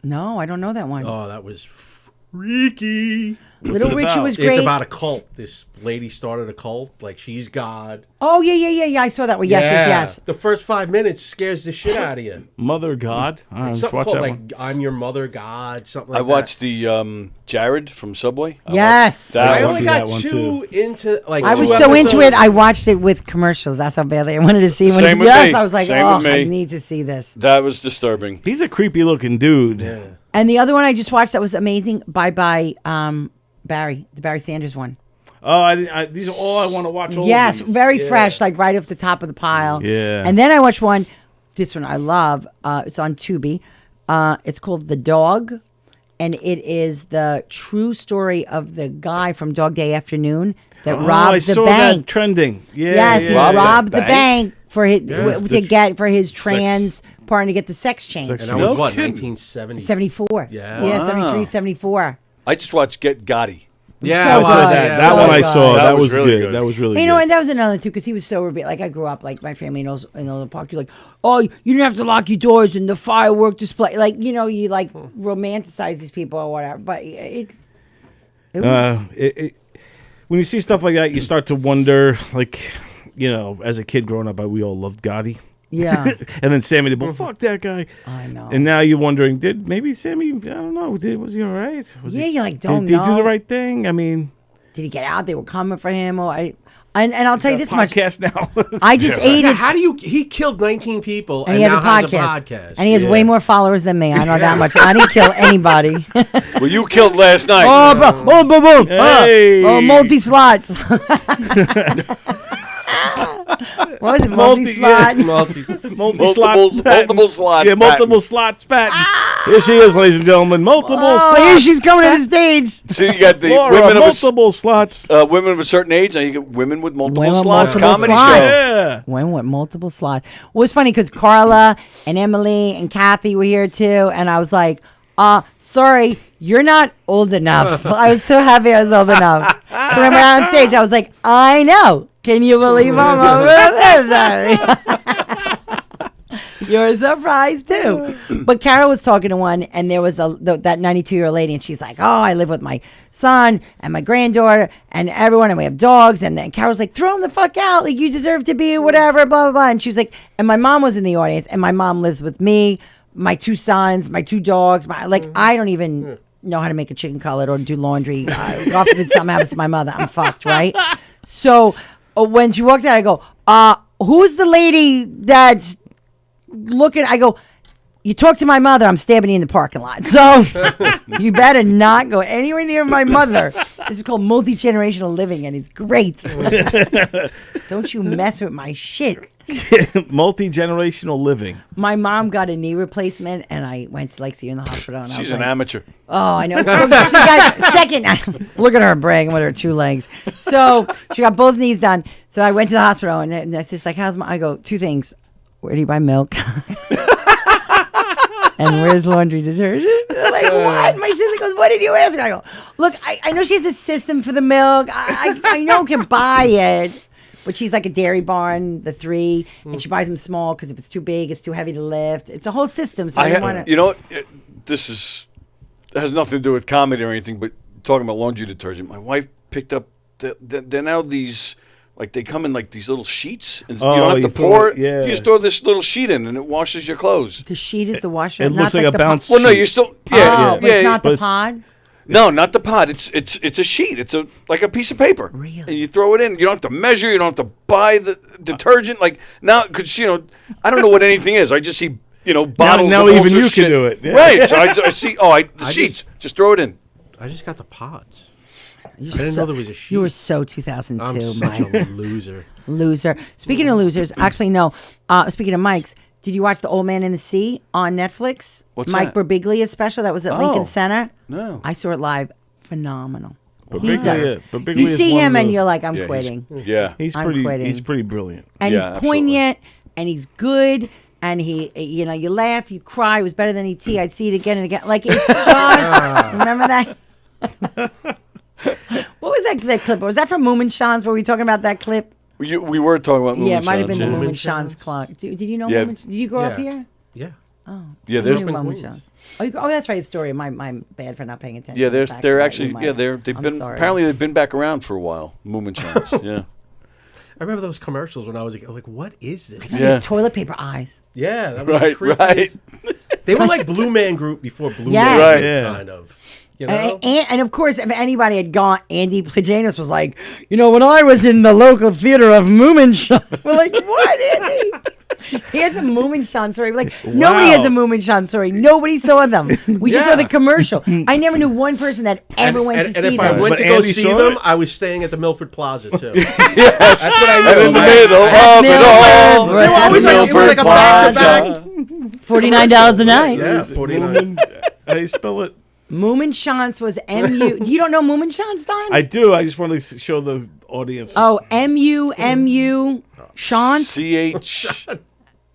No, I don't know that one. Oh, that was freaky. Little Richard was great. It's about a cult. This lady started a cult. Like, she's God. Oh, yeah. I saw that one. Yes. The first 5 minutes scares the shit out of you. Mother God. Something called, like, I'm Your Mother God, something like that. I watched the Jared from Subway. Yes. I one. only See got that one, two into, like, I two was so into it, episodes. I watched it with commercials. That's how badly I wanted to see it. Same with yes, me. I was like, Same oh, with me. I need to see this. That was disturbing. He's a creepy looking dude. Yeah. And the other one I just watched that was amazing, Bye Bye Barry, the Barry Sanders one. Oh, these are all I want to watch. All Yes, of these. very fresh, like right off the top of the pile. Yeah. And then I watched one, this one I love. It's on Tubi. It's called The Dog. And it is the true story of the guy from Dog Day Afternoon that robbed I the saw bank. that trending. Yeah, Yes, he yeah. robbed the bank for his Yes. to get for his trans partner to get the sex change. Sex And that No was what, kidding. 1970? 74. Yeah. Yeah, Wow. 73, 74. I just watched Get Gotti. Yeah, So I I saw saw good. that. yeah. That So one I good. saw. That That was was really good. good. That was really You know, good. and that was another too, because he was so like I grew up like my family knows in the park. You're like, oh, you didn't have to lock your doors and the firework display. Like you like romanticize these people or whatever. But it was When you see stuff like that, you start to wonder, like, as a kid growing up, we all loved Gotti. yeah. And then Sammy the Bull, fuck that guy. I know. And now you're wondering, did maybe Sammy, I don't know, was he all right? Yeah, you like don't did he do know. the right thing? I mean, Did he get out? They were coming for him. Or and I'll tell you this much. podcast now. I just ate Yeah, it. how do you? He killed 19 people And he has now a has podcast. And he has Yeah. way more followers than me. I know that much. I didn't kill anybody. Well, you killed last night. Oh, bro. Oh, boom, boom. Hey. Oh, multi-slots. What was it? Multi-slot? Multiple slots. Yeah, multiple slots, Patton. Here she is, ladies and gentlemen. Multiple Oh, slots. here she's coming to the stage. So you got the Laura, women of multiple slots. women of a certain age, and you get women with multiple Women with slots multiple comedy slots. show. Yeah. When with multiple slots. Well, it's funny because Carla and Emily and Kathy were here too, and I was like, sorry, you're not old enough. I was so happy I was old enough. So when I went out on stage, I was like, I know. Can you believe I'm over? You're surprised too. But Carol was talking to one, and there was that 92-year-old lady, and she's like, "Oh, I live with my son and my granddaughter and everyone, and we have dogs." And then Carol's like, "Throw them the fuck out! Like you deserve to be whatever." Blah blah blah. And she was like, and my mom was in the audience, and my mom lives with me, my 2 sons, my 2 dogs. I don't even know how to make a chicken cutlet or do laundry. God forbid something happens to my mother, I'm fucked, right? So when she walked out, I go, "Who's the lady that's looking?" I go, "You talk to my mother, I'm stabbing you in the parking lot. So you better not go anywhere near my mother." This is called multi-generational living, and it's great. Don't you mess with my shit. Multi-generational living. My mom got a knee replacement, and I went to see her in the hospital. And I She's was an like, amateur. Oh, I know. She got second. Look at her bragging with her 2 legs. So she got both knees done. So I went to the hospital, and it's just like, "How's my?" I go, 2 things. Where do you buy milk? And where's laundry detergent? I'm like, what? My sister goes, "What did you ask her?" I go, "Look, I know she has a system for the milk. I know can buy it." But she's like a Dairy Barn, the 3, and she buys them small because if it's too big, it's too heavy to lift. It's a whole system. So I want to. You know what? This has nothing to do with comedy or anything, but talking about laundry detergent, my wife picked up. They're now these. Like they come in like these little sheets, and you don't have to pour it. Yeah. You just throw this little sheet in, and it washes your clothes. The sheet is the washer. It looks not like a the bounce. pod. Well, no, you're still Oh, but it's not but the it's- pod. No, not the pod. It's a sheet. It's like a piece of paper. Really? And you throw it in. You don't have to measure. You don't have to buy the detergent. Like now, because I don't know what anything is. I just see bottles. now of all even sorts you of can shit. do it. Yeah. Right. So I see. The sheets. Just throw it in. I just got the pods. You're I didn't know there was a sheet. You were so 2002, I'm such Mike. a loser. Loser. Speaking of losers, actually, no. Speaking of Mike's, did you watch The Old Man in the Sea on Netflix? What's Mike that? Birbiglia's special that was at Lincoln Center? No. I saw it live. phenomenal. But He's Bigley you is see one of him and those- you're like, I'm Yeah, quitting. He's I'm pretty. quitting. He's pretty brilliant. And Yeah, he's absolutely. poignant and he's good and he, you know, you laugh, you cry. It was better than E.T. I'd see it again and again. Like it's just remember that. What was that clip? Was that from Moomin Sean's? Were we talking about that clip? We were talking about Yeah, it might have been Sean's, the yeah. Moomin Sean's clock. Did you know? Yeah. Did you grow up Yeah. here? Yeah. Yeah, I there's knew been Moomin Queens. Sean's. Oh, that's right. Story. My bad for not paying attention. yeah, to the facts they're about actually you, Mike. yeah they've I'm been sorry. apparently they've been back around for a while. Moomin Chance, yeah. I remember those commercials when I was like, what is this? Yeah. Toilet paper eyes. Yeah, that was Right, creepy. right. They were like Blue Man Group before Blue Yes. Man Right. Yeah. kind of. You know? And of course, if anybody had gone, Andy Plajanos was like, you know, when I was in the local theater of Moomin Sean, we're like, what, Andy? He has a Moomin Sean story. Like nobody has a Moomin Sean story. Nobody saw them. We just saw the commercial. I never knew one person that ever went to and see if I them. went But to go Andy see saw them, it? I was staying at the Milford Plaza too. That's what I knew. And in the middle of it all, They were always like- it was like a back-to-back. $49 a night. Yeah, 49. Moomin, how do you spell it? Moomin Sean's was M-U. You don't know Moomin Sean's, Don? I do. I just want to show the audience. Oh, M-U-M-U Sean's? CHAUNZ.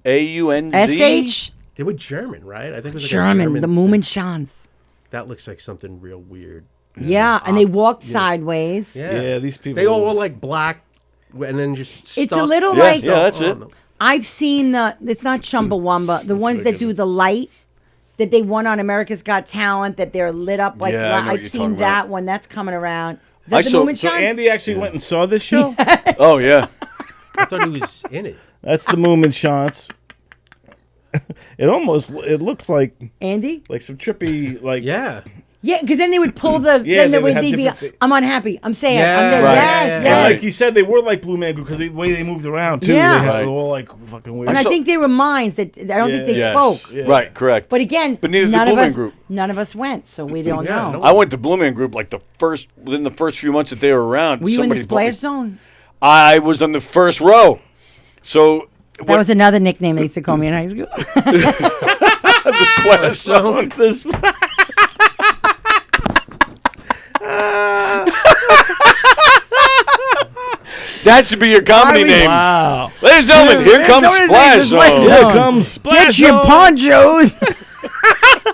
S-H? They were German, right? I think it was like a German, German the Moomin Sean's. That looks like something real weird. Yeah, and they walked sideways. Yeah, these people. They all were like black, and then just. It's a stuck- little Yeah, like yeah, that's it. I've seen it's not Chumbawamba, the ones that do the light that they won on America's Got Talent that they're lit up like Yeah, I know what I've you're seen talking that about. one that's coming around. Is I that the saw- Moomin So Sean's? Andy actually went and saw this show. Oh yeah. I thought he was in it. That's the Moomin shots. It looks like Andy? some trippy Yeah. Yeah, because then they would pull the. Yeah, then they would they'd have be. different thi- I'm unhappy. I'm sad. Yeah, I'm this. right. Yes, Yeah, And yes. like you said, they were like Blue Man Group because the way they moved around too. Yeah. They Right. were all like fucking weird. And I saw- think they were minds that I don't think they Yes. spoke. Yeah. Right, correct. But again, But neither did none Blue of Man us. Group. None of us went, so we don't Yeah, know. no I went to Blue Man Group like within the first few months that they were around. Were you in the somebody bought me- splash zone? I was on the first row. So That was another nickname they used to call me in high school. the splash zone. That should be your comedy name. Wow. Ladies and gentlemen, here Yeah, comes don't say Splash the Splash Zone. Zone. Here comes Splash Get your Zone. ponchos.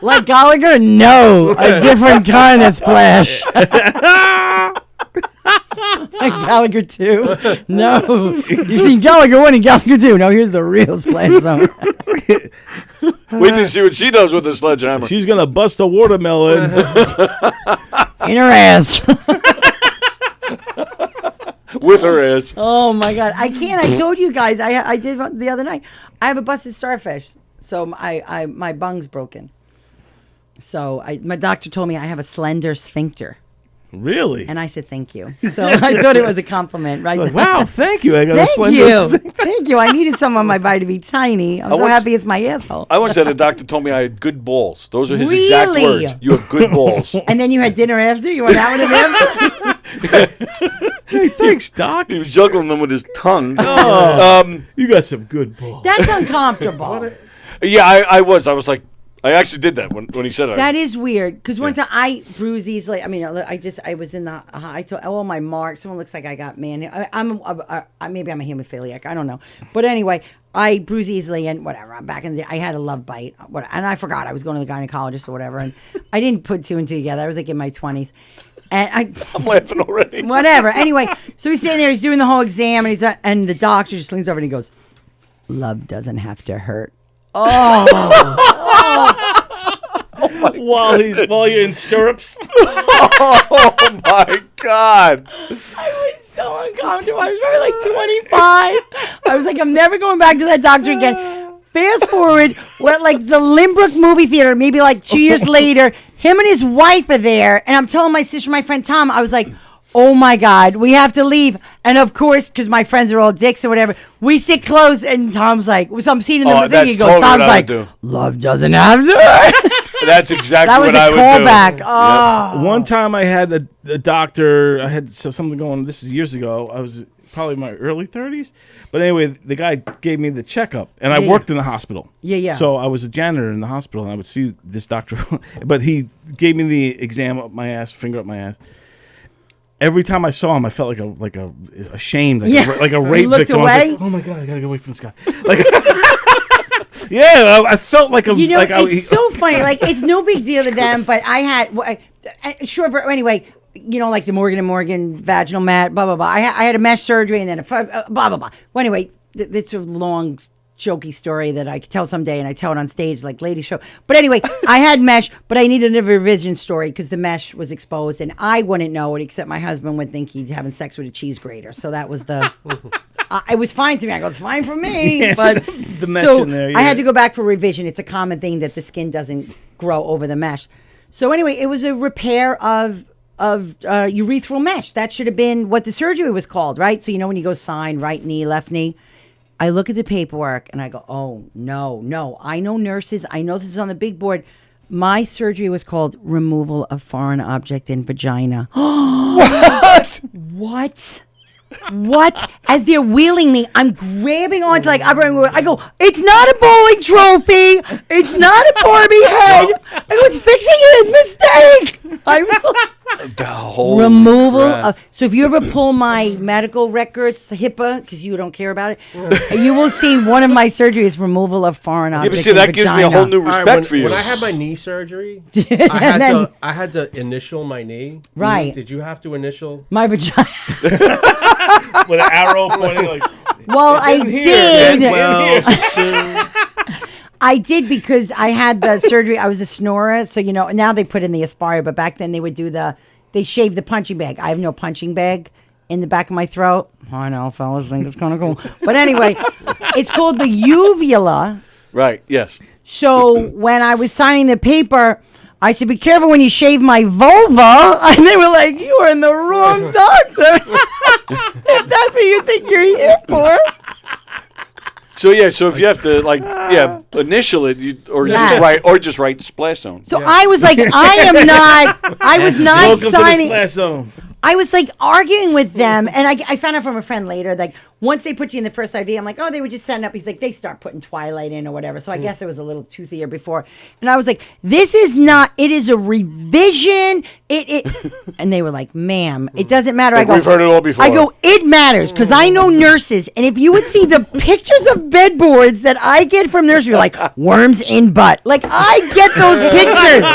Like Gallagher? No, a different kind of splash. Like Gallagher 2? No. You seen Gallagher 1 and Gallagher 2. No, here's the real Splash Zone. Wait to see what she does with the sledgehammer. She's gonna bust a watermelon. In her ass. With her ass. Oh, my God. I can't. I told you guys. I did the other night. I have a busted starfish. So my bung's broken. So my doctor told me I have a slender sphincter. Really? And I said, thank you. So I thought it was a compliment, right? Like, wow, thank you. I got a Thank slender. you. Thank you. I needed some on my body to be tiny. I'm so once- happy it's my asshole. I once had a doctor told me I had good balls. Those are his exact Really? words. You have good balls. And then you had dinner after? You went out with him after? Hey, thanks, Doc. He was juggling them with his tongue. You got some good balls. That's uncomfortable. Yeah, I was. I was like, I actually did that when he said it. That is weird. Because one time I bruise easily. I mean, I was in the, I told all my marks. Someone looks like I got maybe I'm a hemophiliac. I don't know. But anyway, I bruise easily and whatever. I'm back in the, I had a love bite. And I forgot I was going to the gynecologist or whatever. And I didn't put two and two together. I was like in my 20s. And I'm laughing already. whatever. Anyway, so he's standing there, he's doing the whole exam, and the doctor just leans over and he goes, "Love doesn't have to hurt." While you're in stirrups. Oh my God. I was so uncomfortable. I was probably like 25. I was like, I'm never going back to that doctor again. Fast forward, we're at like the Limbrook movie theater, maybe like 2 years later. Him and his wife are there, and I'm telling my sister, my friend Tom, I was like, oh my God, we have to leave. And of course, because my friends are all dicks or whatever, we sit close, and Tom's like, so I'm seeing in the thing, that's he goes, totally Tom's what I like, would do. love doesn't have to hurt. That's exactly That was what a I would callback. do. Oh. One time I had a doctor, I had something going on, this is years ago. I was probably my early 30s. But anyway, the guy gave me the checkup, and I worked in the hospital. Yeah. So I was a janitor in the hospital, and I would see this doctor. But he gave me the exam up my ass, finger up my ass. Every time I saw him, I felt like a ashamed, like a rape Looked victim. away? I was like, oh my God, I gotta get away from this guy. Like, yeah, I felt like a. You know, like it's so funny. Like, it's no big deal to them, but I had anyway. You know, like the Morgan & Morgan vaginal mat, blah blah blah. I had a mesh surgery and then a blah blah blah. Well, anyway, it's a long, jokey story that I could tell someday, and I tell it on stage like lady show. But anyway, I had mesh, but I needed a revision story because the mesh was exposed, and I wouldn't know it except my husband would think he's having sex with a cheese grater. So that was the. It was fine to me. I go, it's fine for me. Yeah, but the mesh so in there, I had to go back for revision. It's a common thing that the skin doesn't grow over the mesh. So anyway, it was a repair of urethral mesh. That should have been what the surgery was called, right? So you know when you go sign right knee, left knee. I look at the paperwork and I go, oh, no. I know nurses. I know this is on the big board. My surgery was called removal of foreign object in vagina. What? What? As they're wheeling me, I'm grabbing onto I go, it's not a bowling trophy. It's not a Barbie head. I go, it's fixing his mistake. The whole removal of, so if you ever pull my medical records, HIPAA, because you don't care about it, you will see one of my surgeries, removal of foreign objects. Yeah, but see, that gives me a whole new respect for you. When I had my knee surgery, I had to initial my knee. Right. Did you have to initial my vagina? With an arrow pointing like. Well, I did. Well, I did because I had the surgery. I was a snorer, so you know. Now they put in the Aspire, but back then they would they shave the punching bag. I have no punching bag in the back of my throat. I know, fellas think it's kind of cool, but anyway, it's called the uvula. Right. Yes. So when I was signing the paper, I said, "Be careful when you shave my vulva," and they were like, "You are in the wrong doctor. If that's what you think you're here for." So if you have to initial it, just write splash zone. So I was like, I was not Welcome signing. to the splash zone. I was like arguing with them, and I found out from a friend later, like once they put you in the first IV, I'm like, oh, they would just send up. He's like, they start putting Twilight in or whatever. So I guess it was a little toothier before. And I was like, this is not. It is a revision. And they were like, ma'am, it doesn't matter. I go, we've heard it all before. I go, it matters because I know nurses, and if you would see the pictures of bedboards that I get from nurses, you're like worms in butt. Like I get those pictures.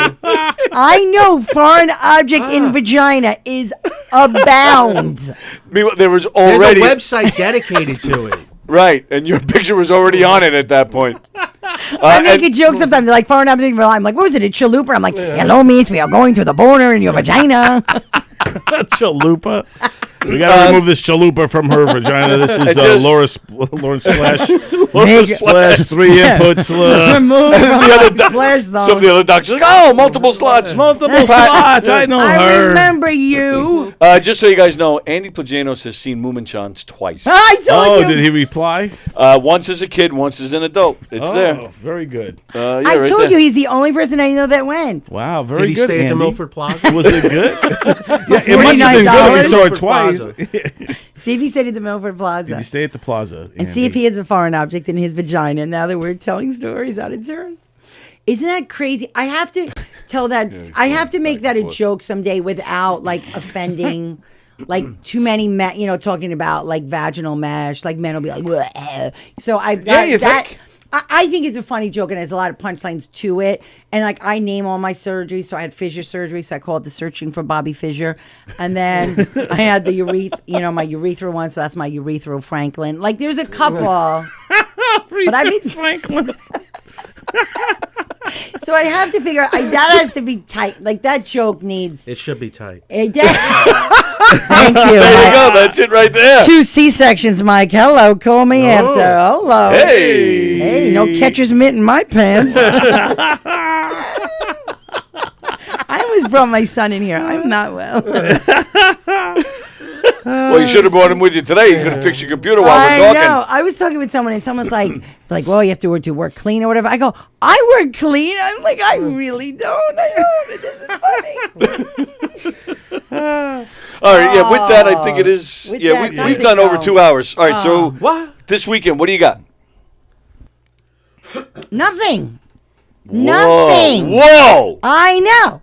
I know foreign object in vagina is abound. Meanwhile, there was there's already a website dedicated to it. right, and your picture was already on it at that point. I make a joke sometimes, like foreign object. I'm like, what was it, a chalupa? I'm like, hello, miss, we are going to the border in your vagina. Chalupa. We gotta remove this chalupa from her vagina. This is Lawrence Splash. Lawrence Splash, 3 inputs. Remove from the splash zone. Some of the other doctors are like, oh, multiple slots. Multiple slots. I know her. I remember you. Just so you guys know, Andy Plajanos has seen Moominchans twice. I told you. Did he reply? Once as a kid, once as an adult. It's there. Very good. I told you he's the only person I know that went. Wow, very good. Did he stay Andy. at the Milford Plaza? Was it good? It must have been good if we saw it twice. See if he stayed at the Milford Plaza. Did he stay at the plaza? And see if he has a foreign object in his vagina now that we're telling stories out of turn. Isn't that crazy? I have to tell that. I have to make that a joke someday without like offending like too many men, talking about like vaginal mesh. Like men will be like, bleh. So I've got that. I think it's a funny joke, and there's a lot of punchlines to it. And like I name all my surgeries, so I had fissure surgery, so I call it the Searching for Bobby Fissure. And then I had the my urethra one, so that's my urethral Franklin. Like there's a couple, but I mean Franklin. So I have to figure out that has to be tight. Like that joke needs. It should be tight. Thank you. There you go. That's it right there. 2 C-sections, Mike. Hello. Call me after. Hello. Hey. Hey, no catcher's mitt in my pants. I almost brought my son in here. I'm not well. Well, you should have brought him with you today. You could have fixed your computer while we're talking. I know. I was talking with someone, and someone's like, well, you have to do work clean or whatever. I go, I work clean. I'm like, I really don't. I don't. This is funny. All right, yeah, with that, I think it is. With Yeah, that, time we've to done go. over 2 hours. All right, so What? this weekend, what do you got? Nothing. Nothing. Whoa! I know.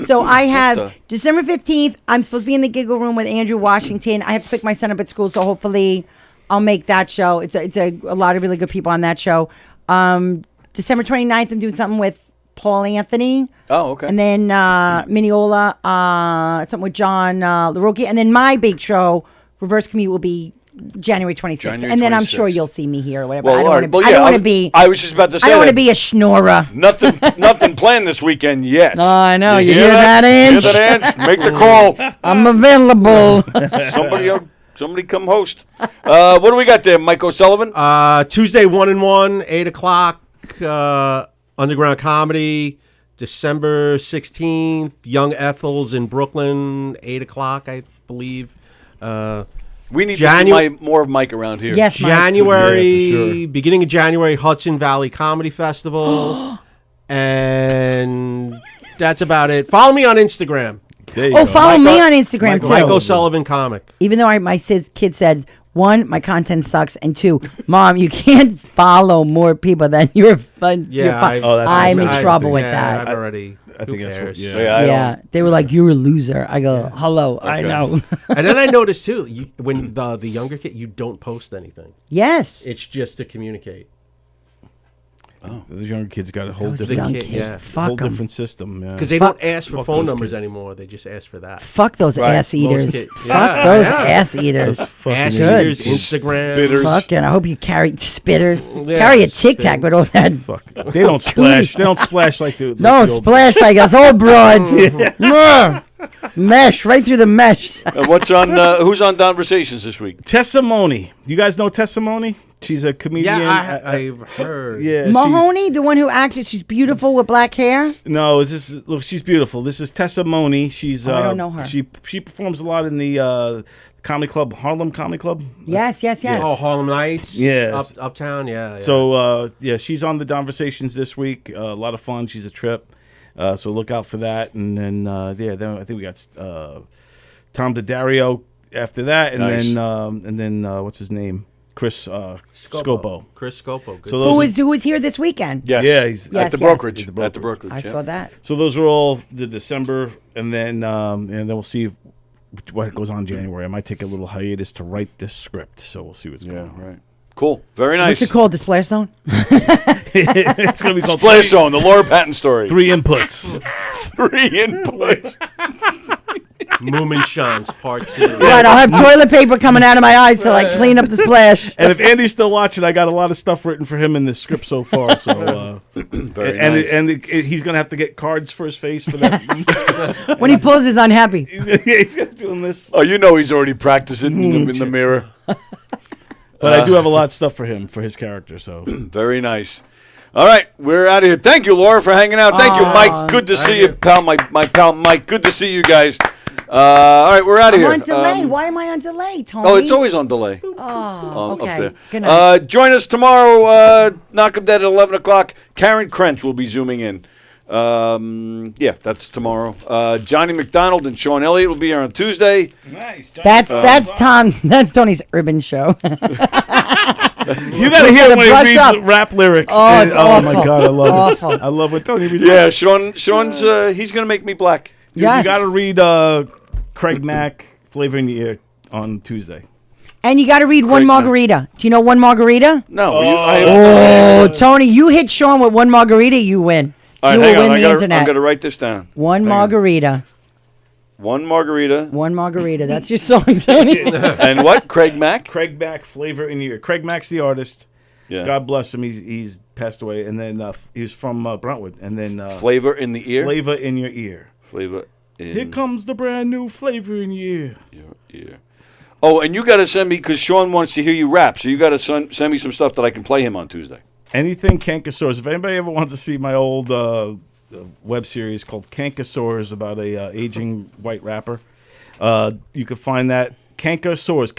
So I have December 15th. I'm supposed to be in the Giggle Room with Andrew Washington. I have to pick my son up at school, so hopefully I'll make that show. It's a lot of really good people on that show. December 29th, I'm doing something with Paul Anthony. Oh, okay. And then Mineola, something with John LaRocchi. And then my big show, Reverse Commute, will be January 26th. January and then I'm 26th. sure you'll see me here or whatever. Well, I all right. don't Well, yeah, want to be. I was just about to say I don't want to that. be a schnorrer. Nothing planned this weekend yet. I know. You hear that, Ange? Hear that, Ange? Make the call. I'm available. Somebody come host. What do we got there, Mike O'Sullivan? Tuesday 1-1, 8 o'clock. Underground Comedy. December 16th, Young Ethel's in Brooklyn, 8 o'clock, I believe. We need to see more of Mike around here. Yes, Mike. January, Yeah, for sure. beginning of January, Hudson Valley Comedy Festival. And that's about it. Follow me on Instagram. There you Oh, go. follow me on Instagram, too. Mike O'Sullivan Comic. Even though my kid said, one, my content sucks, and two, Mom, you can't follow more people than you're fun. Yeah, I'm in trouble with I've that. already. I think that's what. cares? Yeah. I They were like, "You're a loser." I go, "Hello, I know." And then I noticed too, when the younger kid, you don't post anything. Yes. It's just to communicate. Those younger kids got a whole Those different, young kid, kids, yeah. fuck whole 'em. different system. Yeah. Because they Fuck- don't ask for fuck phone those numbers kids. anymore. They just ask for that. Fuck those Right. ass eaters. kids- Fuck Yeah, those yeah. ass eaters. fucking Ass Good. eaters, Instagram. Bitters. Fucking, I hope you carry spitters. Yeah, Carry a Tic Tac spit. with all that. Fuck. They don't splash. They don't splash like the. No, like the old- splash like us old broads. Mesh, right through the mesh. what's on? Who's on Conversations this week? Testimony. You guys know Testimony? She's a comedian. Yeah, I've heard. yeah. she's- Mahoney, the one who acted, she's beautiful with black hair. No, look, she's beautiful. This is Testimony. She's. I don't know her. She performs a lot in the comedy club, Harlem Comedy Club. Yes. Oh, Harlem Nights. Yes. Uptown. Yeah. So she's on the Conversations this week. A lot of fun. She's a trip. So look out for that. And then then I think we got Tom DiDario after that, and Nice. then what's his name? Chris Scopo. Chris Scopo. Good. So those Who was here this weekend? Yes. Yeah, he's at Yes, the yes. brokerage. At the At the brokerage. I yeah. saw that. So those are all the December, and then we'll see what goes on in January. I might take a little hiatus to write this script, so we'll see what's going Yeah. on. Right. Cool. Very nice. What's it called? The Splash Zone? It's gonna be called Splash Zone, the Laura Patton story. 3 inputs. 3 inputs. Moomin Shans Part 2. Right, I'll have toilet paper coming out of my eyes to like clean up the splash. And if Andy's still watching, I got a lot of stuff written for him in this script so far. So Very and nice. he's gonna have to get cards for his face for that. When he pulls his unhappy. Yeah, he's doing this. Oh, you know he's already practicing in the mirror. But I do have a lot of stuff for him for his character. So Very nice. All right, we're out of here. Thank you, Laura, for hanging out. Thank you, Mike. Good to see you, pal. My pal, Mike. Good to see you guys. All right, we're out of I'm here. on delay. Why am I on delay, Tony? Oh, it's always on delay. Oh, Up okay. there. Good night. Join us tomorrow. Knock 'em dead at 11 o'clock. Karen Krentz will be zooming in. Yeah, that's tomorrow. Johnny McDonald and Sean Elliott will be here on Tuesday. nice. That's Tom. That's Tony's urban show. You gotta hear gotta when he brush reads up. rap lyrics. Oh, it's my awful. god, I love Awful. it. I love what Tony reads. Yeah, Sean's he's gonna make me black. Dude, Yes. you gotta read Craig Mack, Flavor in the Ear on Tuesday. And you got to read One Great Margarita. Do you know One Margarita? No, Oh, Tony, you hit Sean with One Margarita, you win. all You right, hang will on. win the I'm internet. gonna write this down. One Hang on. Margarita. One margarita. One Margarita. That's your song, Tony. And what? Craig Mack? Craig Mack, Flavor in the Ear. Craig Mack's the artist. Yeah. God bless him. He's passed away, and then he was from Brentwood, and then Flavor in the ear. Flavor in Your Ear. Flavor in Here comes the brand new Flavor in Your Ear. your ear. Oh, and you got to send me, because Sean wants to hear you rap, so you got to send me some stuff that I can play him on Tuesday. Anything Cankasaurs. If anybody ever wants to see my old web series called Cankasaurs about a aging white rapper, You can find that Kankasaurz,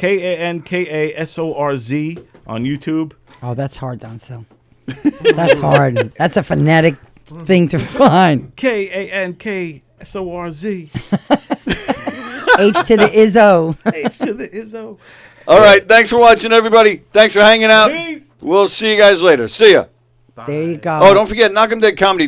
Kankasorz on YouTube. Oh, that's hard, Don Sill. That's hard. That's a phonetic thing to find. Kankasorz. H to the Izzo. H to the Izzo. All right. Thanks for watching, everybody. Thanks for hanging out. Peace. We'll see you guys later. See ya. There you go. Oh, don't forget, Knock 'em Dead Comedy